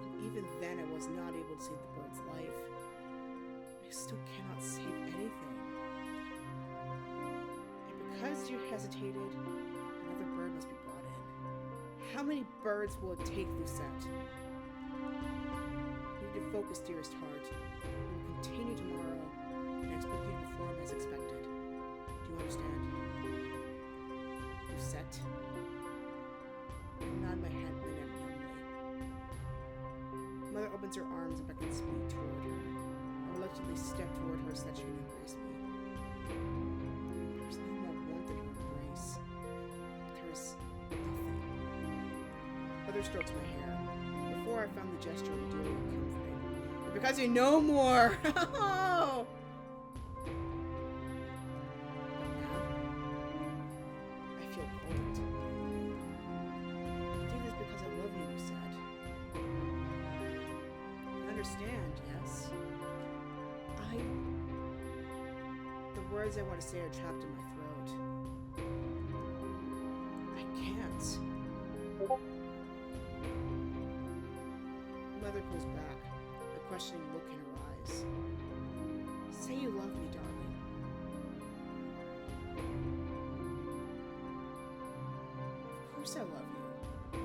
And even then I was not able to save the bird's life. I still cannot save anything. And because you hesitated, another bird must be brought in. How many birds will it take, Lucette? You need to focus, dearest heart. Continue tomorrow, and I expect you to perform as expected. Do you understand? Lucette? I nod my head numbly. Mother opens her arms and beckons me toward her. I reluctantly step toward her so that she can embrace me. There's no more warmth in her embrace. There's nothing. Mother strokes my hair. Before I found the gesture endearing and comforting. Because you know more! Oh! But now, I feel cold. I do this because I love you, Lucette. You understand, yes? The words I want to say are trapped in my throat. I can't. Mother pulls back. Questioning look in her eyes. Say you love me, darling. Of course I love you.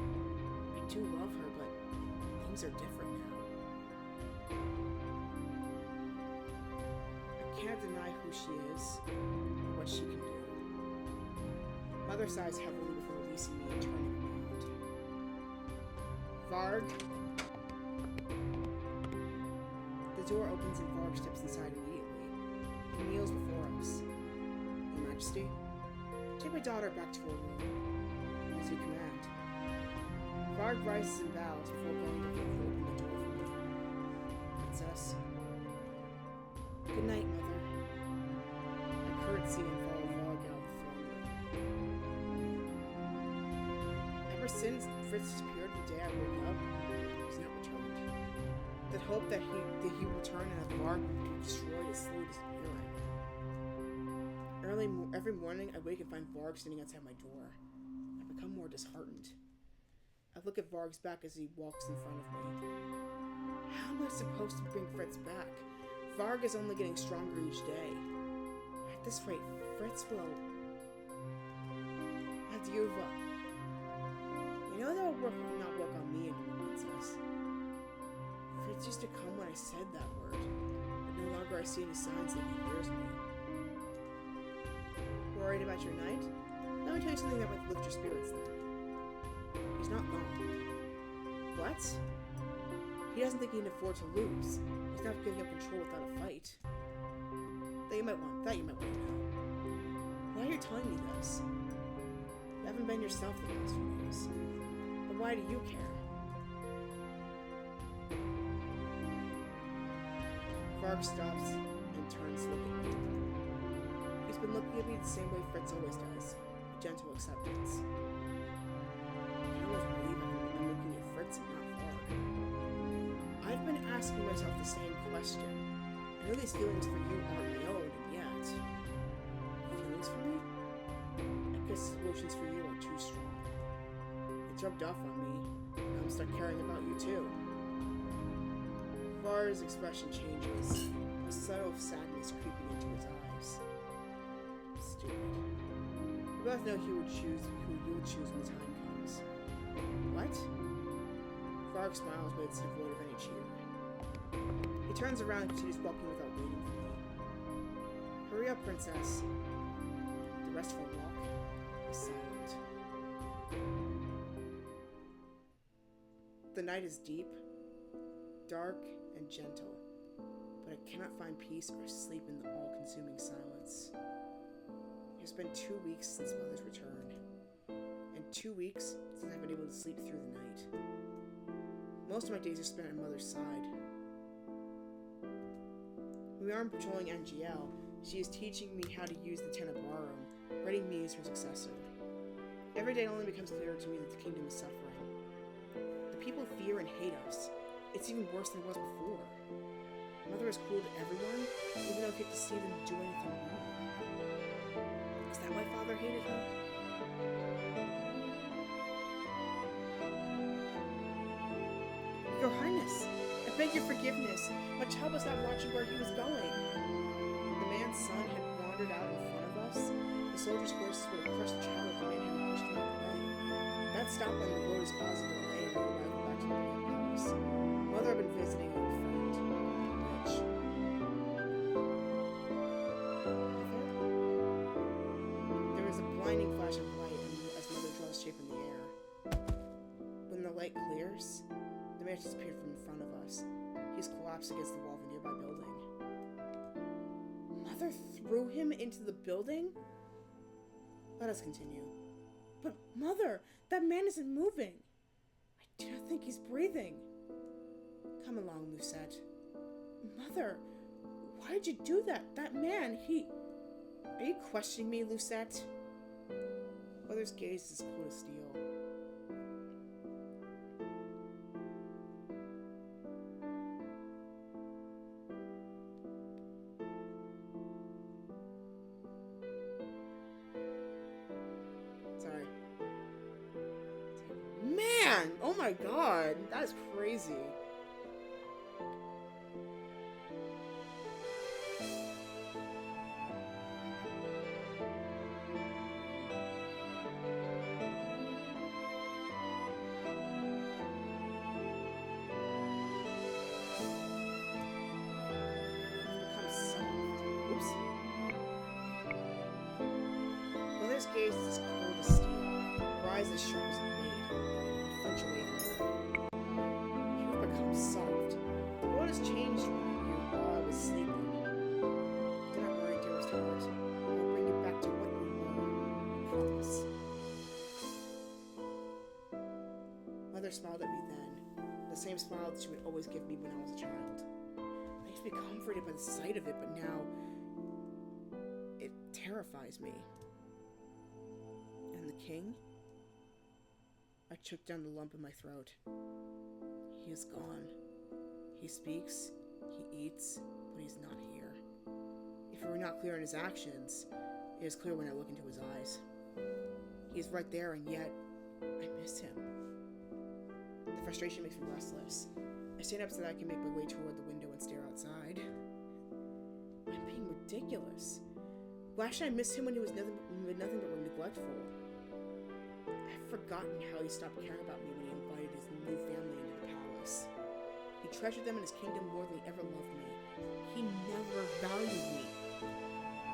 I do love her, but things are different now. I can't deny who she is, or what she can do. Mother sighs heavily before releasing me and turning around. Varg. The door opens and Varg steps inside immediately. He kneels before us. Your Majesty, take my daughter back to her room. As you command. Varg rises and bows before going to open the door for me. Princess. Good night, Mother. I curtsy and follow Varg out of the throne room. Ever since Fritz disappeared the day I woke up, he's not returned. That hope that he will return and that Varg will be destroyed is slowly disappearing. Every morning, I wake and find Varg standing outside my door. I become more disheartened. I look at Varg's back as he walks in front of me. How am I supposed to bring Fritz back? Varg is only getting stronger each day. At this rate, Fritz will... Adieu, You know that will not work on me anymore, Princess. Fritz used to come when I said that word, but no longer I see any signs that he hears me. Worried about your night? Let me tell you something that might lift your spirits then. He's not gone. What? He doesn't think he can afford to lose. He's not giving up control without a fight. That you might want to know. Why are you telling me this? You haven't been yourself the past few years. But why do you care? Varg stops and turns to look at me. He's been looking at me the same way Fritz always does, with gentle acceptance. I almost believe I'm looking at Fritz and not Varg. I've been asking myself the same question. I know these feelings for you aren't my own, and yet... Feelings for me? I guess emotions for you are too strong. It's rubbed off on me, and I'm stuck caring about you too. Varg's expression changes, a subtle sadness creeping into his eyes. Stupid. We both know who you'll choose when the time comes. What? Varg smiles, but it's devoid of any cheer. He turns around and continues walking without waiting for me. Hurry up, princess. The rest of our walk is silent. The night is deep, dark, and gentle, but I cannot find peace or sleep in the all-consuming silence. It has been 2 weeks since Mother's return, and 2 weeks since I've been able to sleep through the night. Most of my days are spent on Mother's side. When we aren't patrolling NGL, she is teaching me how to use the Tenebrarum, readying me as her successor. Every day it only becomes clearer to me that the kingdom is suffering. The people fear and hate us. It's even worse than it was before. Mother is cruel to everyone, even though I get to see them do anything wrong. Is that why Father hated her? Your Highness, I beg your forgiveness. My child was not watching where he was going. The man's son had wandered out in front of us. The soldiers' horses would have crushed the child if the man hadn't pushed him out of the way. That stopped when the road is causing delay and our arrival back to the Grand Palace. Mother had been visiting an old friend, a witch. There was a blinding flash of light as Mother draws shape in the air. When the light clears, the man disappeared from in front of us. He's collapsed against the wall of a nearby building. Mother threw him into the building? Let us continue. But Mother, that man isn't moving. I do not think he's breathing. Come along, Lucette. Mother, why did you do that? That man, he... Are you questioning me, Lucette? Mother's gaze is cold as steel. Sorry. Man! Oh my god! That is crazy. Mother's gaze is cold as steel, her eyes as sharp as a blade. I flinch away from her. You have become soft. The world has changed for you while I was sleeping. Do not worry, dearest heart. I will bring you back to what you were. I promise. Mother smiled at me then, the same smile that she would always give me when I was a child. I used to be comforted by the sight of it, but now it terrifies me. And the king? I choked down the lump in my throat. He is gone. He speaks, he eats, but he's not here. If it were not clear in his actions, it is clear when I look into his eyes. He is right there, and yet I miss him. The frustration makes me restless. I stand up so that I can make my way toward the window and stare outside. I'm being ridiculous. Why should I miss him when he was nothing but neglectful? I've forgotten how he stopped caring about me when he invited his new family into the palace. He treasured them in his kingdom more than he ever loved me. He never valued me. And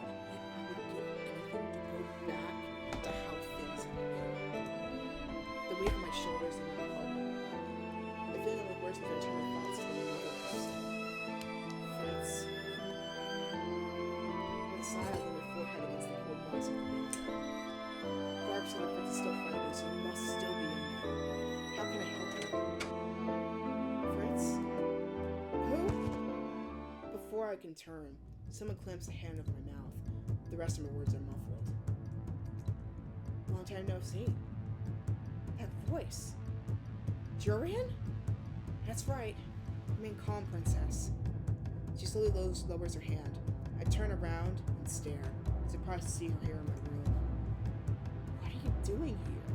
yet I would give anything to go back to how things had been. The weight on my shoulders and my heart. The feeling of worse than I turn my thoughts to another person. Fritz. With a sigh, I lay my forehead against the cold glass of the window. Varg said that Fritz is still fighting, so he must still be in there. How can I help him? Fritz? Who? Before I can turn, someone clamps a hand over my mouth. The rest of my words are muffled. Long time no see. That voice. Jurian? That's right. Remain calm, princess. She slowly lowers her hand. I turn around and stare, surprised to see her here in my room. What are you doing here?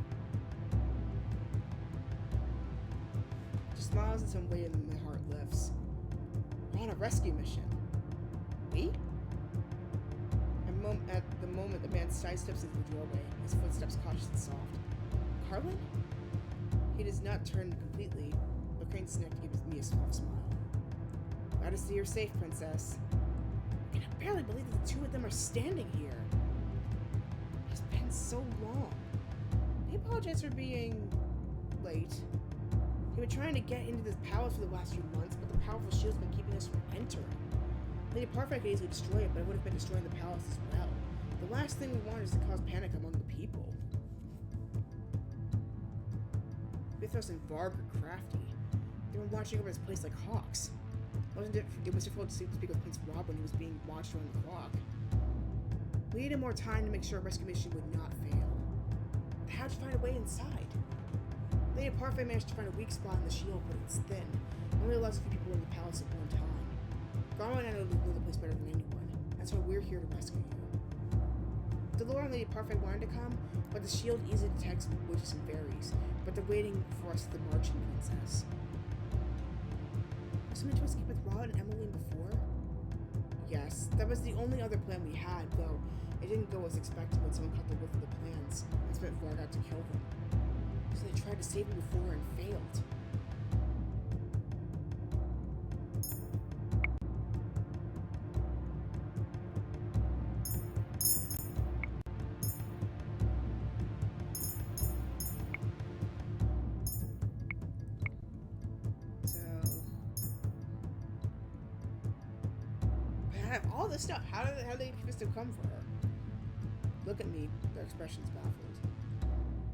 She smiles in some way and my heart lifts. We're on a rescue mission. We? At the moment, the man sidesteps into the doorway, his footsteps cautious and soft. Carlin? He does not turn completely, but cranes his neck to give me a soft smile. Glad to see you're safe, Princess. I can barely believe that the two of them are standing here. It's been so long. I apologize for being late. We've been trying to get into this palace for the last few months, but the powerful shield's been keeping us from entering. Lady Parfait could easily destroy it, but it would have been destroying the palace as well. The last thing we want is to cause panic among the people. Bithos and Varg are crafty. They were watching over this place like hawks. It was difficult to speak with Prince Rob when he was being watched around the clock. We needed more time to make sure our rescue mission would not fail. How'd you find a way inside? Lady Parfait managed to find a weak spot in the shield, but it's thin. Only allows a few people in the palace at one time. Garland and I know the place better than anyone. That's why we're here to rescue you. Delora and Lady Parfait wanted to come, but the shield easily detects witches and fairies. But they're waiting for us at the Marching Princess. Was I meant to escape with Rod and Emmeline before? Yes, that was the only other plan we had, though it didn't go as expected when someone caught the whiff of the plans and spent Varg out to kill them. So they tried to save me before and failed. All this stuff. How did they supposed to come for her? Look at me. Their expressions baffled.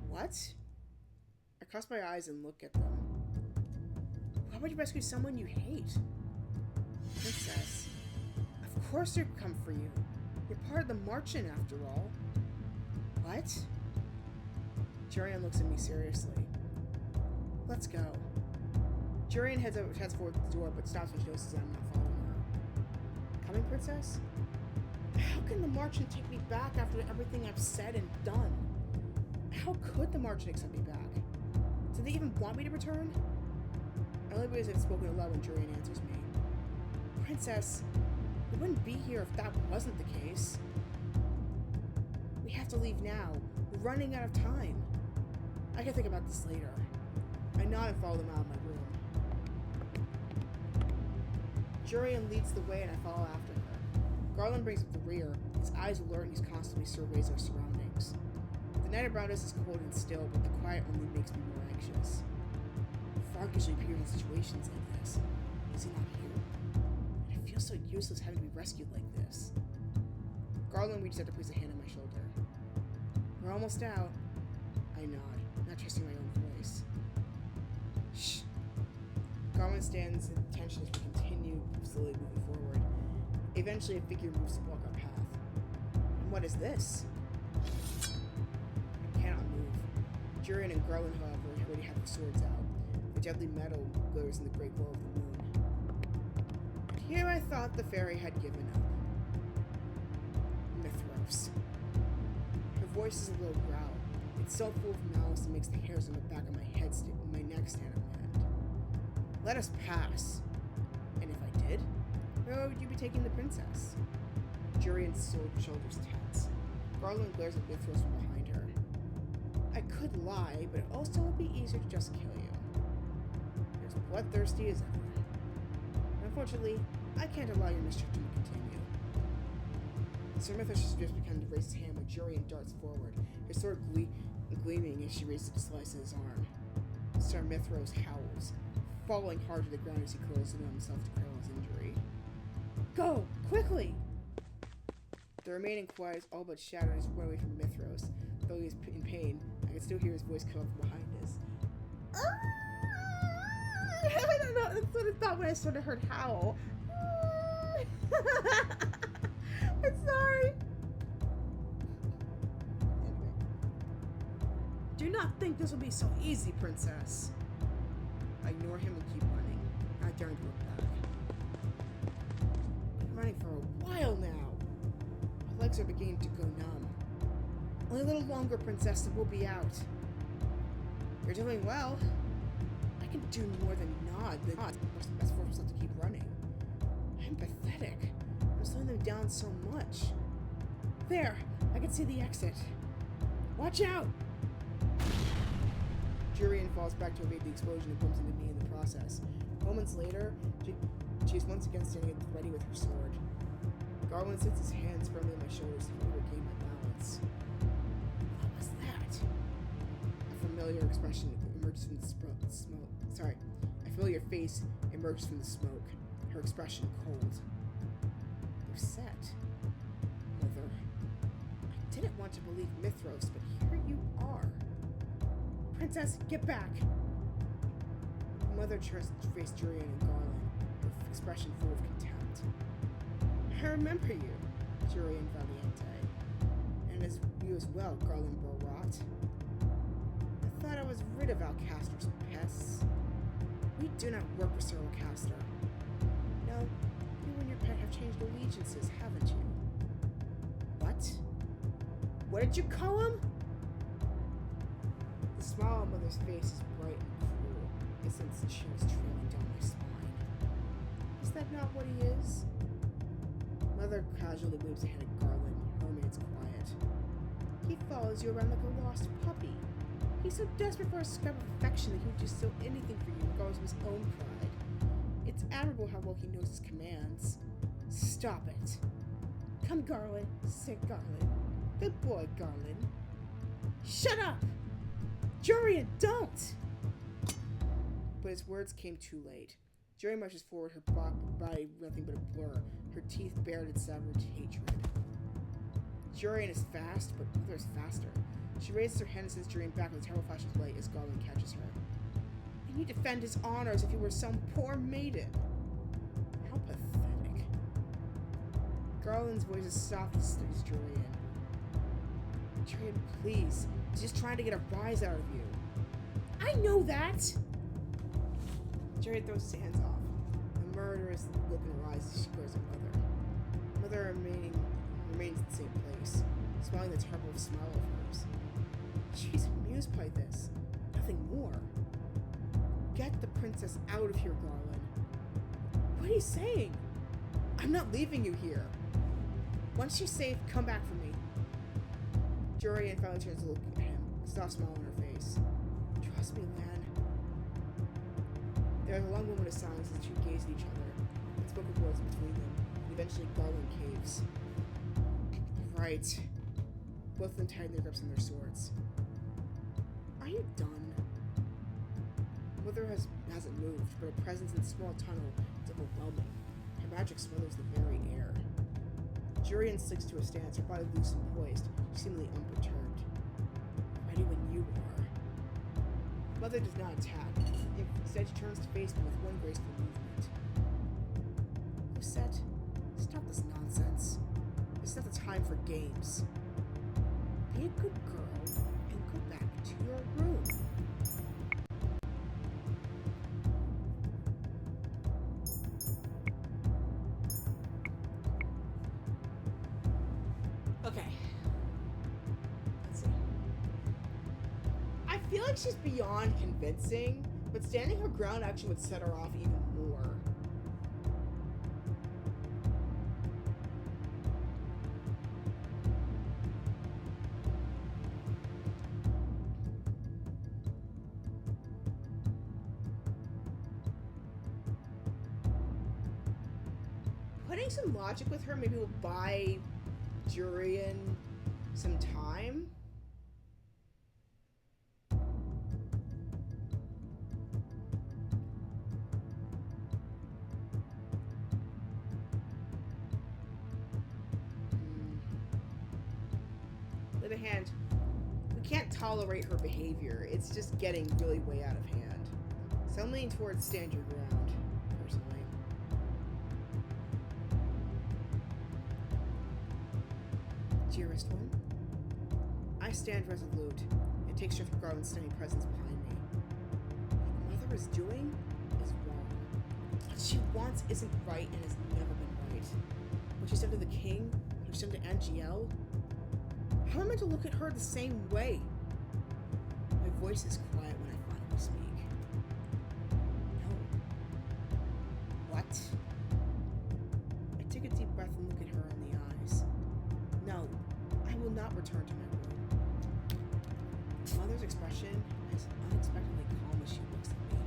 What? I cross my eyes and look at them. Why would you rescue someone you hate? Princess. Of course they'd come for you. You're part of the Marching after all. What? Jurian looks at me seriously. Let's go. Jurian heads forward to the door, but stops when she notices that I'm not following her. Coming, Princess? How can the Marching take me back after everything I've said and done? How could the Marching accept me back? Do they even want me to return? I only realize I've spoken aloud when Jurian answers me. Princess, we wouldn't be here if that wasn't the case. We have to leave now. We're running out of time. I can think about this later. I nod and follow them out of my room. Jurian leads the way and I follow after her. Garland brings up the rear, his eyes alert and he constantly surveys our surroundings. The night around us is cold and still, but the quiet only makes me more anxious. Varg usually appears in situations like this. Is he not here? And it feels so useless having to be rescued like this. Garland reaches out to place a hand on my shoulder. We're almost out. I nod, not trusting my own voice. Shh. Garland stands in tension as we continue slowly moving forward. Eventually, a figure moves to block our path. And what is this? I cannot move. Jurian and Garland, however, already have their swords out. The deadly metal glitters in the great glow of the moon. And here I thought the fairy had given up. Mithros. Her voice is a little growl. It's so full of malice it makes the hairs on the back of my neck stand on end. Let us pass. And if I did, where would you be taking the princess? Jurian's shoulders tense. Garland glares at Mithros from behind her. I could lie, but it also would be easier to just kill you. You're as bloodthirsty as ever. Unfortunately, I can't allow your mischief to continue. Sir Mithros has just begun to raise his hand when Jurian darts forward, his sword gleaming as she raises it to slice his arm. Sir Mithros howls, falling hard to the ground as he curls into himself to curl his injury. Go! Quickly! The remaining quiet is all but shattered as he runs away from Mithros. Though he is in pain, I can still hear his voice come up from behind us. I don't know, that's what I thought when I sort of heard howl. I'm sorry. Anyway. Do not think this will be so easy, Princess. I ignore him and keep running. Not daring to look back. I've been running for a while now. My legs are beginning to go numb. Only a little longer, Princess, and we'll be out. You're doing well. I can do more than nod. Best for us not to keep running. I'm pathetic. I'm slowing them down so much. There, I can see the exit. Watch out! Jurian falls back to evade the explosion and bumps into me in the process. Moments later, she is once again standing ready with her sword. Garland sits his hands firmly on my shoulders to help me regain my balance. What was that? A familiar expression emerges from the smoke. Sorry. A familiar face emerges from the smoke. Her expression cold. Lucette. Mother. I didn't want to believe Mithros, but here you are. Princess, get back! Mother turns to face Jurian and Garland, her expression full of contempt. I remember you. Jurian Valiente. And as you as well, Garland Borat. I thought I was rid of Alcaster's pests. We do not work for Sir Alcaster. No, you and your pet have changed allegiances, haven't you? What? What did you call him? The smile on Mother's face is bright and cruel. I sense chills trailing down my spine. Is that not what he is? Mother casually waves a hand at Garland, who remains quiet. He follows you around like a lost puppy. He's so desperate for a scrap of affection that he would do so anything for you regardless of his own pride. It's admirable how well he knows his commands. Stop it. Come, Garland. Sit, Garland. Good boy, Garland. Shut up! Jurian, don't! But his words came too late. Jurian marches forward, her body nothing but a blur, her teeth bared in savage hatred. Jurian is fast, but Mother is faster. She raises her hand and sends Jurian back with a terrible flash of light as Garland catches her. And you defend his honor as if he were some poor maiden. How pathetic. Garland's voice is soft as Jurian. Jurian, please. He's just trying to get a rise out of you. I know that! Jurian throws his hands off. The murderous look in her eyes as she glares at Mother. Mother remains in the same place, smiling the terrible smile of hers. She's amused by this. Nothing more. Get the princess out of here, Garland. What are you saying? I'm not leaving you here. Once she's safe, come back for me. Jurian finally turns to look at him, a soft smile on her face. Trust me, Lan. There is a long moment of silence as the two gaze at each other, and spoken words between them, and eventually Garland caves. Right. Both of them tighten their grips on their swords. Are you done? Mother hasn't moved, but her presence in the small tunnel is overwhelming. Her magic smothers the very air. Jurian sticks to her stance, her body loose and poised, seemingly unperturbed. Ready when you are. Mother does not attack. Instead, she turns to face me with one graceful movement. Lucette, stop this nonsense. This is not the time for games. Be a good girl and go back to your room. Okay. Let's see. I feel like she's beyond convincing, but standing her ground actually would set her off even more. Putting some logic with her maybe will buy Jurian some time. On the other hand, we can't tolerate her behavior. It's just getting really way out of hand. So I'm leaning towards stand your ground, personally. Dearest one, I stand resolute and take strength from Garland's steady presence behind me. What Mother is doing is wrong. What she wants isn't right and has never been right. What she's done to the king, what she's done to Angiel. How am I to look at her the same way? My voice is quiet when I finally speak. No. What? returned to my room. Mother's expression is unexpectedly calm as she looks at me.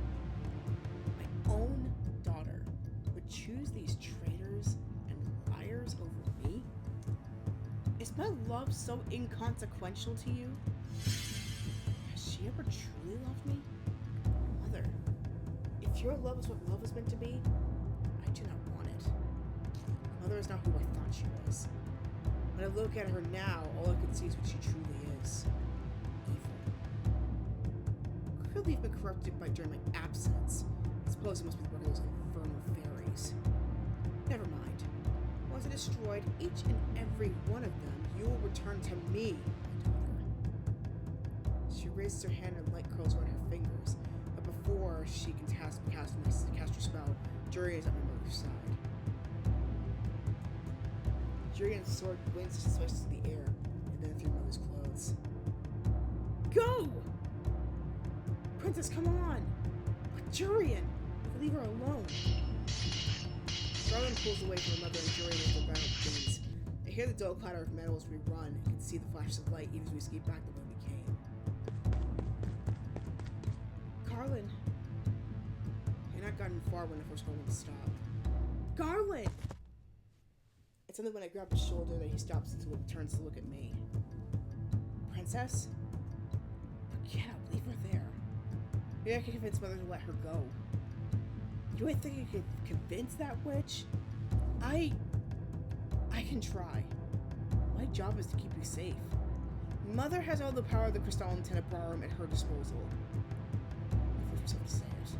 My own daughter would choose these traitors and liars over me? Is my love so inconsequential to you? Has she ever truly loved me? Mother, if your love is what love was meant to be, I do not want it. Mother is not who I thought she was. When I look at her now, all I can see is what she truly is. Evil. Clearly, I've been corrupted during my absence. I suppose it must be the work of those infernal fairies. Never mind. Once I destroyed each and every one of them, you will return to me, my daughter. She raises her hand and light curls around her fingers, but before she can cast her spell, Jurian is at my mother's side. Jurian's sword wings and swishes through the air, and then through mother's clothes. Go! Princess, come on! But Jurian! Leave her alone. Garland pulls away from her mother and Jurian with the battle begins. I hear the dull clatter of metal as we run and can see the flashes of light even as we escape back the way we came. Garland! I had not gotten far when I first told him to stop. Garland! It's only when I grab his shoulder that he stops and turns to look at me. Princess? I cannot leave her there. Maybe I can convince Mother to let her go. Do I think I could convince that witch? I can try. My job is to keep you safe. Mother has all the power of the Crystalline Tenebrorum at her disposal. I force myself to say it.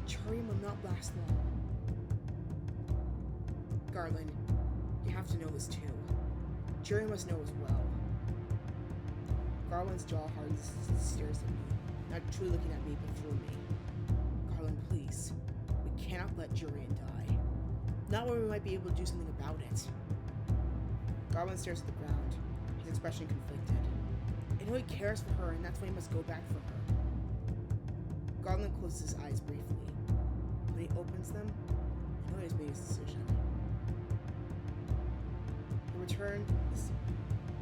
Jurian will not last long. Garland, you have to know this too. Jurian must know as well. Garland's jaw hardens and stares at me, not truly looking at me, but through me. Garland, please. We cannot let Jurian die. Not when we might be able to do something about it. Garland stares at the ground, his expression conflicted. I know he cares for her, and that's why he must go back for her. Garland closes his eyes briefly. When he opens them, I know he has made his decision. In return,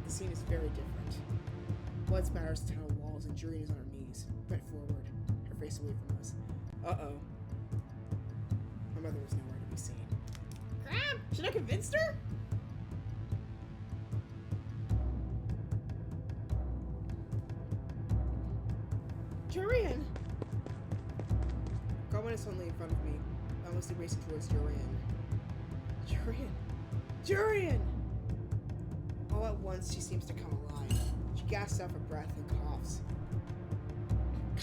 the scene is very different. Blood spatters the tunnel walls, and Jurian is on her knees, bent forward, her face away from us. Uh-oh. My mother was nowhere to be seen. Crap! Should I have convinced her? Jurian! Garland is suddenly in front of me, almost racing towards Jurian. Jurian! All at once, she seems to come alive. She gasps out her breath and coughs.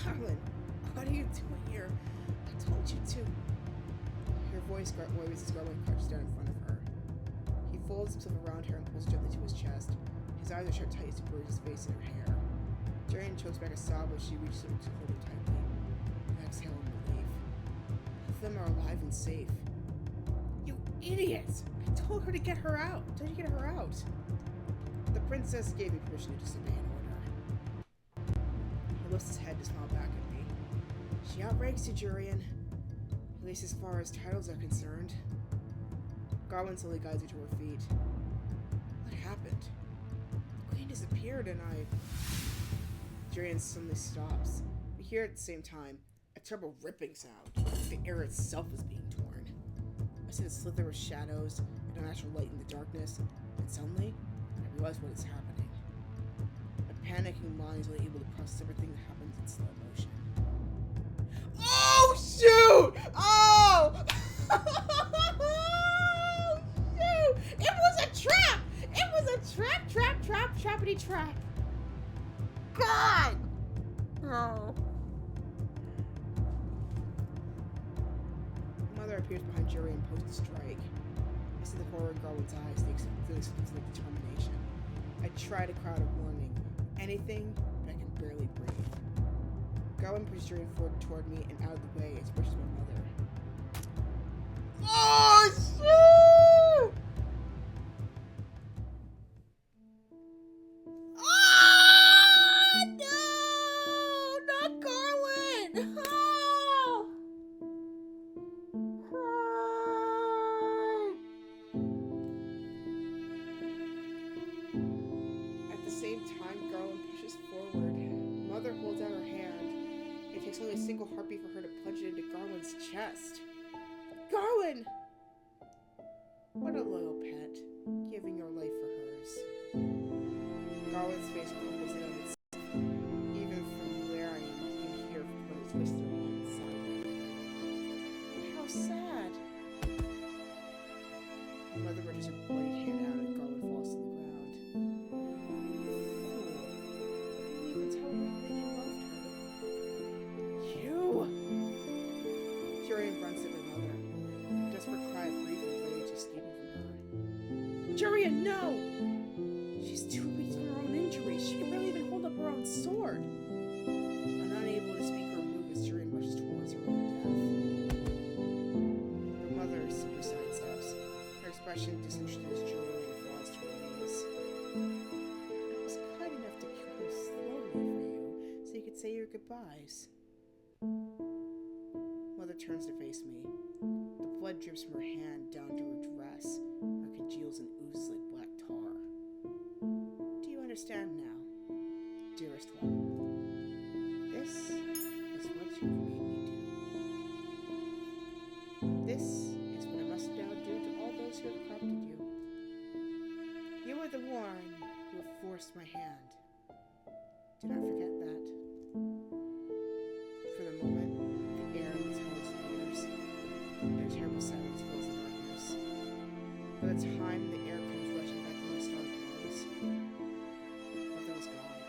Garland, what are you doing here? I told you to. Her voice as Garland crouches down in front of her. He folds himself around her and pulls gently to his chest. His eyes are shut tight as he burrows his face in her hair. Jurian chokes back a sob as she reaches him to hold her tightly. I exhale in relief. Both of them are alive and safe. You idiots! I told her to get her out. I told you to get her out. The princess gave me permission to disobey an order. He lifts his head to smile back at me. She outranks you, Jurian. At least as far as titles are concerned. Garland slowly guides her to her feet. What happened? The queen disappeared and Jurian suddenly stops. We hear at the same time a terrible ripping sound. The air itself is being torn. I see the slither of shadows and unnatural light in the darkness, and suddenly I realize what is happening. My panicking mind is only able to process everything that happens in slow motion. Oh shoot! Oh! Oh shoot! It was a trap! It was a trappity trap! God! Oh. Mother appears behind Jurian and posts a strike. I see the horror in Garland's eyes, the acceptance of determination. I try to crowd a warning. Anything, but I can barely breathe. Garland pushes Jurian forward toward me and out of the way as pushes my mother. Oh, shoot! Oh, no! Not Garland! Oh! At the same takes only a single heartbeat for her to plunge it into Garland's chest. Garland! What a loyal pet, giving your life for hers. Garland's face crumples in on itself. Even from where I am, you can hear Fritz whispering inside. How sad. The mother reaches her bloodied hand out and Garland falls to the ground. Fool. You didn't even tell her that you loved her. You! Jurian grunts at her mother. A desperate cry of grief and rage escaping from her. Jurian, no! She's too weak from her own injuries. She can barely even hold up her own sword. Unable to speak or move as Jurian rushes towards her own death. Her mother simply sidesteps. Her expression disinterested as Jurian falls to her knees. I was kind enough to kill her slowly for you, so you could say your goodbyes. Mother turns to face me. The blood drips from her hand down to her dress, or congeals and oozes like black tar. Do you understand now, dearest one? This is what you made me do. This is what I must now do to all those who have corrupted you. You are the one who have forced my hand. Do not forget that. For the moment, the air in the tunnel disappears, and a terrible silence fills the darkness. By the time the air comes rushing back to my starved lungs, nothing was gone.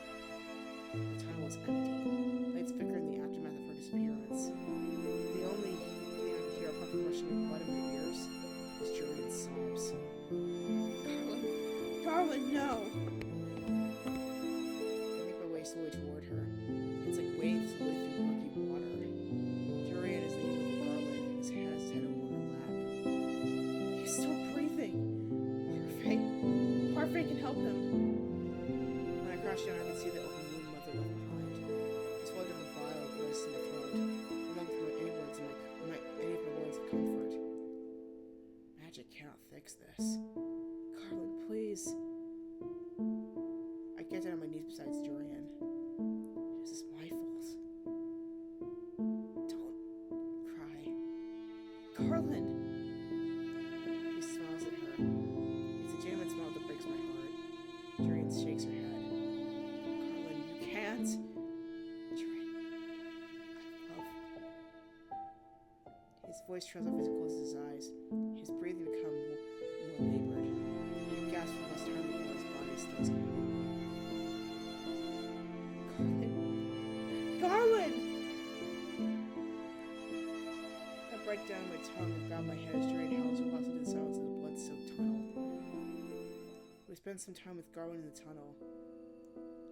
The tunnel was empty. Lights flicker in the aftermath of her disappearance. The only thing I could hear apart from rushing of blood in my ears was Jurian's sobs. Garland, no! I make my way slowly toward her. It's like wading slowly through murky water. Jurian is leaning over Garland, his head over her lap. He's still breathing. Parfait can help him. When I crouch down, I can see the open wound Mother left behind. I swallowed down the bile of bliss in my throat, along with any of my words of comfort. Magic cannot fix this. Garland, please. I get down on my knees beside Jurian. This is my fault. Don't cry. Garland! He smiles at her. It's a genuine smile that breaks my heart. Jurian shakes her head. Garland, you can't. Jurian, love. His voice trails off as he closes his eyes. His breathing becomes more labored. He gasps for less time before his body stills completely. Garland! I break down my tongue and grab my head as Jurian howls and walks into the silence of the blood-soaked tunnel. We spend some time with Garland in the tunnel.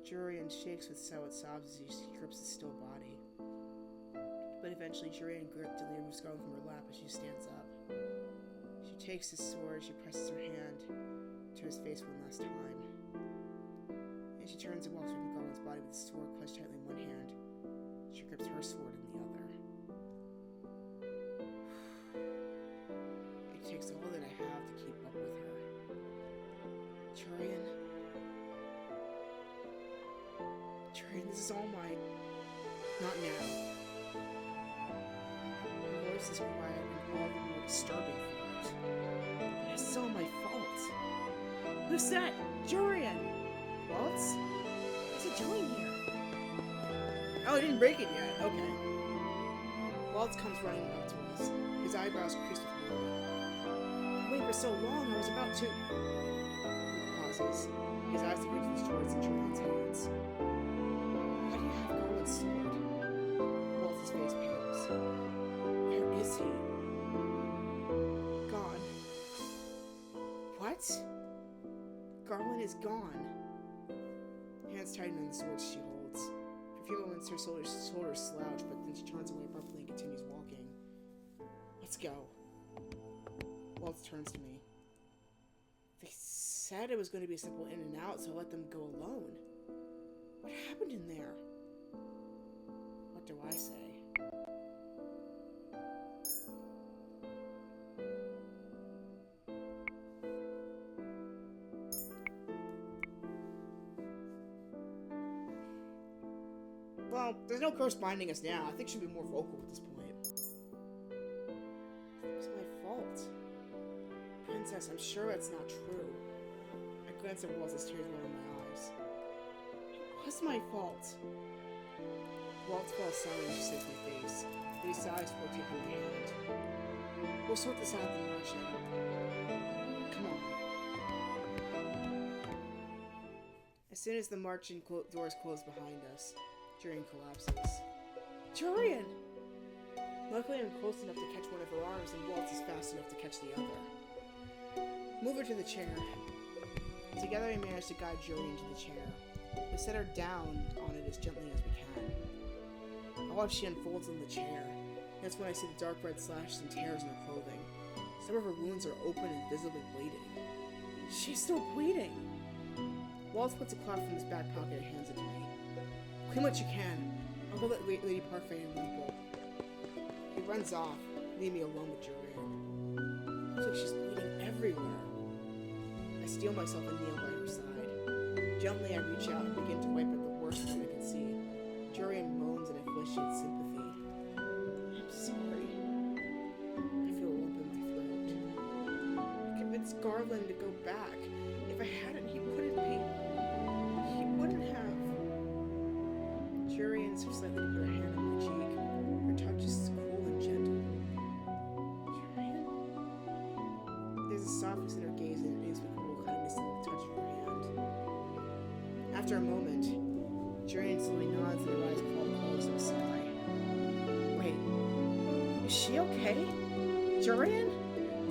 Jurian shakes with silent sobs as he grips his still body. But eventually, Jurian removes Garland from her lap as she stands up. She takes his sword, she presses her hand to his face one last time. And she turns and walks away from Garland's body with the sword clutched tightly in one hand. She grips her sword in the other. It takes all that I have to keep up with her. Jurian, this is all mine. Not now. Her voice is quiet and all the more disturbing for it. But it's still my fault. Lucette! Jurian! Waltz? What's he doing here? Oh, I didn't break it yet. Okay. Waltz comes running up to us. His eyebrows creased with worry. I waited for so long, I was about to... He pauses. His eyes begin towards the Jurian's hands. Why do you have Garland's sword? Waltz's face pales. Where is he? Gone. What? Garland is gone. Hands tighten on the sword she holds. For a few moments, her shoulders slouch, but then she turns away abruptly and continues walking. Let's go. Waltz turns to me. They said it was going to be a simple in and out, so I let them go alone. What happened in there? What do I say? Well, there's no curse binding us now. I think she'll be more vocal at this point. It was my fault. Princess, I'm sure it's not true. I glanced at Walt's tears rolling in my eyes. It was my fault. Walt fell silent as she says my face. Then he sighs before taking my hand. We'll sort this out at the march, Adam. Come on. As soon as the marching doors close behind us, Jurian collapses. Jurian! Luckily, I'm close enough to catch one of her arms, and Walt is fast enough to catch the other. Move her to the chair. Together, we manage to guide Jurian to the chair. We set her down on it as gently as we can. I watch she unfolds in the chair. That's when I see the dark red slashes and tears in her clothing. Some of her wounds are open and visibly bleeding. She's still bleeding! Walt puts a cloth from his back pocket and hands it to me. Clean what you can. I'll go let Lady Parfait and Wimple. He runs off, leaving me alone with Jurian. Looks like she's bleeding everywhere. I steel myself and kneel by her side. Gently, I reach out and begin to wipe at the worst thing I can see. Jurian moans in afflicted sympathy. I'm sorry. I feel a lump in my throat. I convinced Garland to go back. If I hadn't, he wouldn't have. Jurian slightly put her hand on my cheek. Her touch is cool and gentle. Jurian? There's a softness in her gaze and an inexplicable kindness in the touch of her hand. After a moment, Jurian slowly nods and her eyes close with a sigh. Wait, is she okay? Jurian?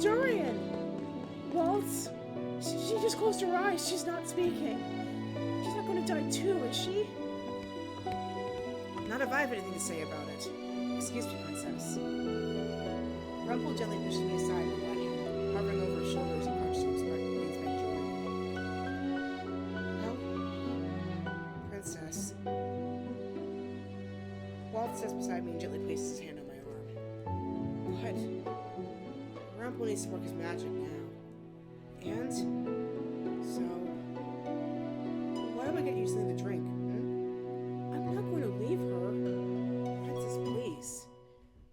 Jurian! Waltz? She just closed her eyes. She's not speaking. She's not going to die too, is she? Not if I have anything to say about it. Excuse me, Princess. Rumple gently pushes me aside and let him, hovering over his shoulders and crouched to inspect Jurian. Well, Princess. Walt steps beside me and gently places his hand on my arm. What? Rumple needs to work his magic now. And? So... why do I get you something to drink? I'm not going to leave her. Princess, please.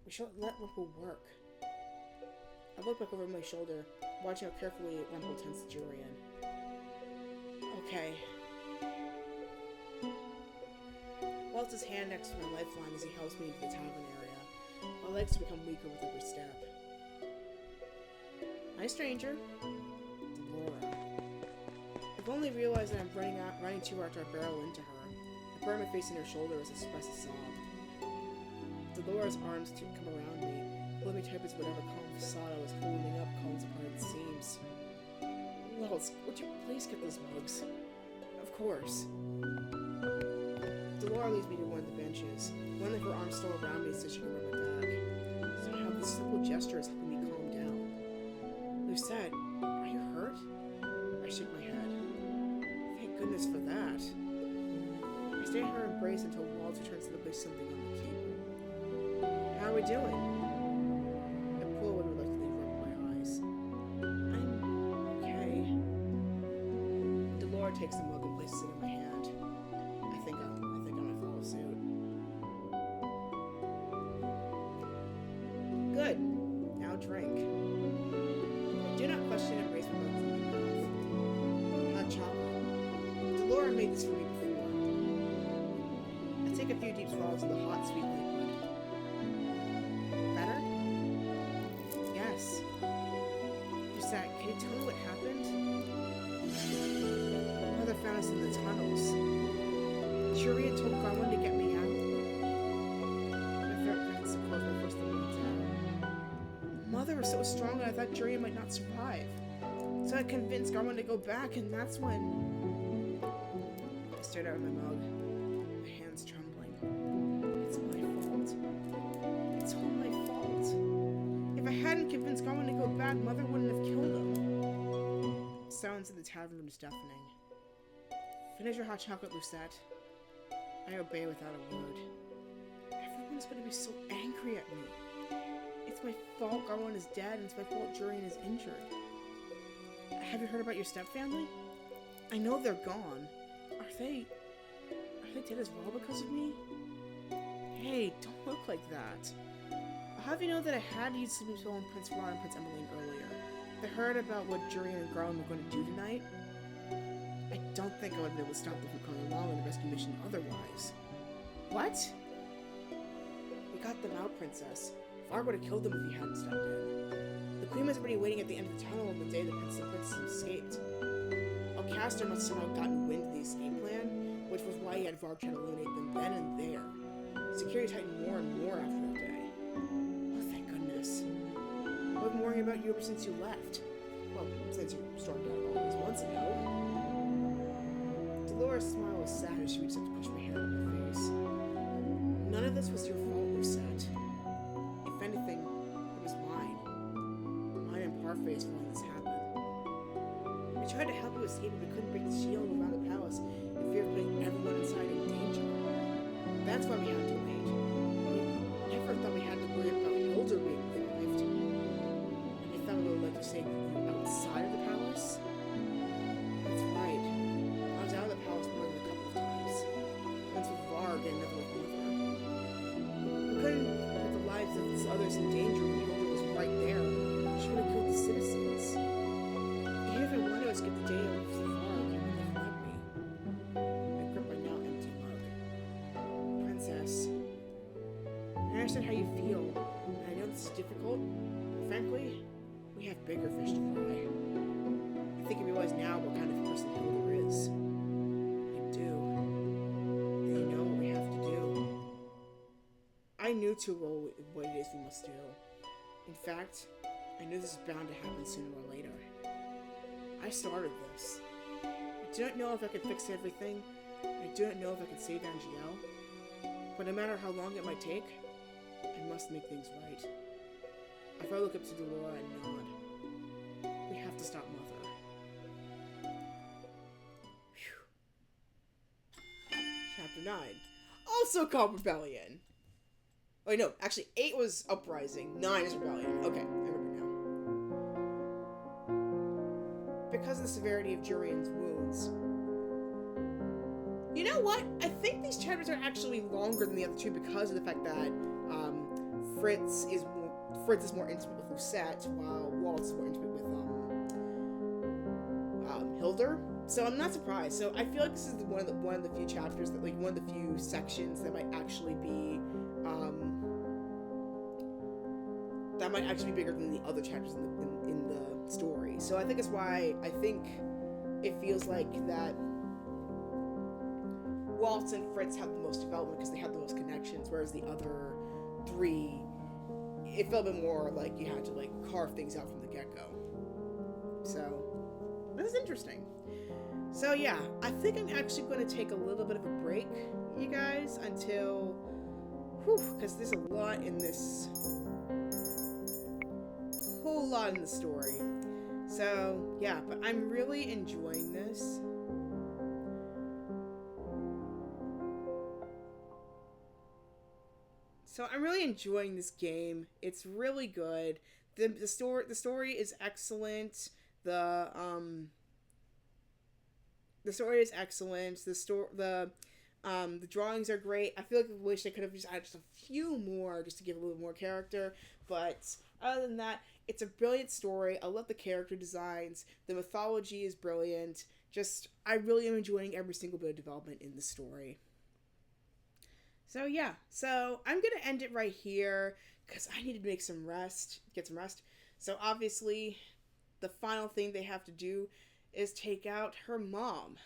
We shouldn't let Rumple work. I look back over my shoulder, watching how carefully Rumple tends to Jurian. Okay. Walt's his hand next to my lifeline as he helps me into the tavern area. My legs become weaker with every step. Hi, stranger. Laura. I've only realized that I'm running too hard to barrel into her. I burn my face in her shoulder as I suppress a sob. Dolores' arms come around me, pulling me tight as whatever calm facade I was holding up comes apart at the seams. Wells, would you please get those mugs? Of course. Dolores leads me to one of the benches, one of her arms still around me so she can rub my back. Somehow, this simple gesture is helping me calm down. Lucette, are you hurt? I shake my head. Thank goodness for that. I stay in her embrace until Walter turns to place something on the table. How are we doing? I pull away reluctantly and rub my eyes. I'm okay. Dolores takes the mug and places it in my hand. I think I'm gonna follow suit. Good. Now drink. I do not question and raise my mug from my mouth. Hot chocolate. Dolores made this for me before. I take a few deep swallows of the hot, sweet liquid. Better? Yes. Lucette, can you tell me what happened? Mother found us in the tunnels. Jurian told Garland to get me out. My throat hurts to close my first thing down. Mother was so strong that I thought Jurian might not survive. So I convinced Garland to go back, and that's when... I stared out of my mug, my hands trembling. It's my fault. It's all my fault. If I hadn't convinced Garland to go back, Mother wouldn't have killed him. Silence in the tavern was deafening. Finish your hot chocolate, Lucette. I obey without a word. Everyone's going to be so angry at me. It's my fault Garland is dead, and it's my fault Jurian is injured. Have you heard about your stepfamily? I know they're gone. Are they dead as well because of me? Hey, don't look like that. I'll have you know that I had to use sleeping spell on Prince Ron and Prince Emmeline earlier. They heard about what Jurian and Garland were going to do tonight. I don't think I would have been able to stop them from coming along on the rescue mission otherwise. What? We got them out, Princess. Varg would have killed them if he hadn't stepped in. The Queen was already waiting at the end of the tunnel on the day the Princess escaped. Alcaster must have somehow gotten wind of the escape plan, which was why he had Varg try to eliminate them then and there. Security tightened more and more after that day. Oh, thank goodness. I've been worrying about you ever since you left. Well, since you stormed out all these months ago. Dolores' smile was sad as she reached out to push my hand in my face. None of this was your fault, Lucette. If anything, it was mine. Mine and Parfait's for when this happened. I tried to help you escape, but couldn't break the shield around the palace in fear of putting everyone inside in danger. That's why we had to wait. We never thought we had to worry about Hilda being revived. And I thought we would like to stay outside of the palace. That's right. I was out of the palace more than a couple of times. Once with Varg and another with Mother. We couldn't put the lives of these others in danger when Hilda was right there. She would have killed the citizens. Even if I wanted to skip the day of the Varg, you wouldn't have let me. I gripped my now empty mug. Princess, I understand how you feel, and I know this is difficult, but frankly, we have bigger fish to fry. I think you realize now what kind of person Hilda is. You do. And you know what we have to do. I knew too well what it is we must do. In fact, I knew this was bound to happen sooner or later. I started this. I didn't know if I could fix everything. I didn't know if I could save Angel. But no matter how long it might take, I must make things right. If I look up to Delora and nod, we have to stop Mother. Whew. Chapter 9. Also called Rebellion. Wait, no, actually 8 was Uprising, 9 is Rebellion. Okay, I remember now. Because of the severity of Jurian's wounds. You know what? I think these chapters are actually longer than the other two because of the fact that Fritz is more intimate with Lucette, while Waltz is more intimate with Hilda. So I'm not surprised. So I feel like this is one of the few chapters that, like, one of the few sections that might actually be bigger than the other chapters in the story. So I think that's why I think it feels like that Waltz and Fritz have the most development because they have the most connections, whereas the other 3, it felt a bit more like you had to, like, carve things out from the get-go. So this is interesting. So yeah, I think I'm actually going to take a little bit of a break, you guys, until, because there's a lot in this, whole lot in the story. So yeah, but I'm really enjoying this. So I'm really enjoying this game. It's really good. The story is excellent. The story is excellent. The drawings are great. I feel like I wish I could have just added just a few more just to give a little more character. But other than that, it's a brilliant story. I love the character designs. The mythology is brilliant. I really am enjoying every single bit of development in the story. So yeah, so I'm going to end it right here because I need to get some rest. So obviously, the final thing they have to do is take out her mom.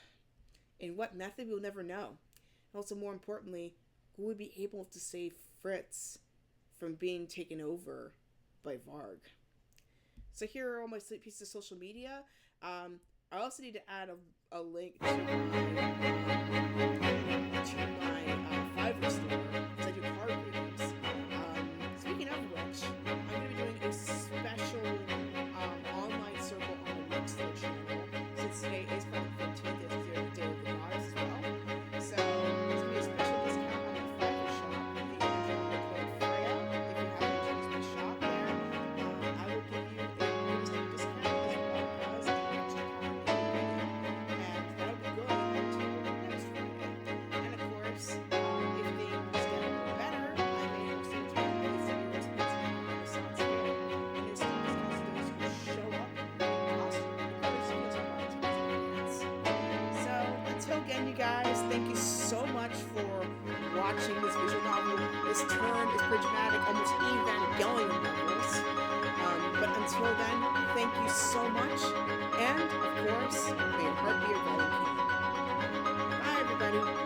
In what method, we'll never know. And also, more importantly, will we be able to save Fritz from being taken over by Varg? So here are all my pieces of social media. I also need to add a link to my Fiverr store, because I do card readings. Speaking of which, I'm going to be doing a special online circle on the Bookstore channel, since today is Friday the 15th, it's the Day of the Goddess as well. So there's going to be a special discount on the Fiverr shop. If you enter my code Freya, if you haven't entered my shop there, I will give you a limited discount as well as an extra card in the video. And that'll be good until next Friday. watching this visual novel. This turn is pretty dramatic, almost Evangelion levels. But until then, thank you so much. And, of course, may your heart be a rolling key. Bye, everybody.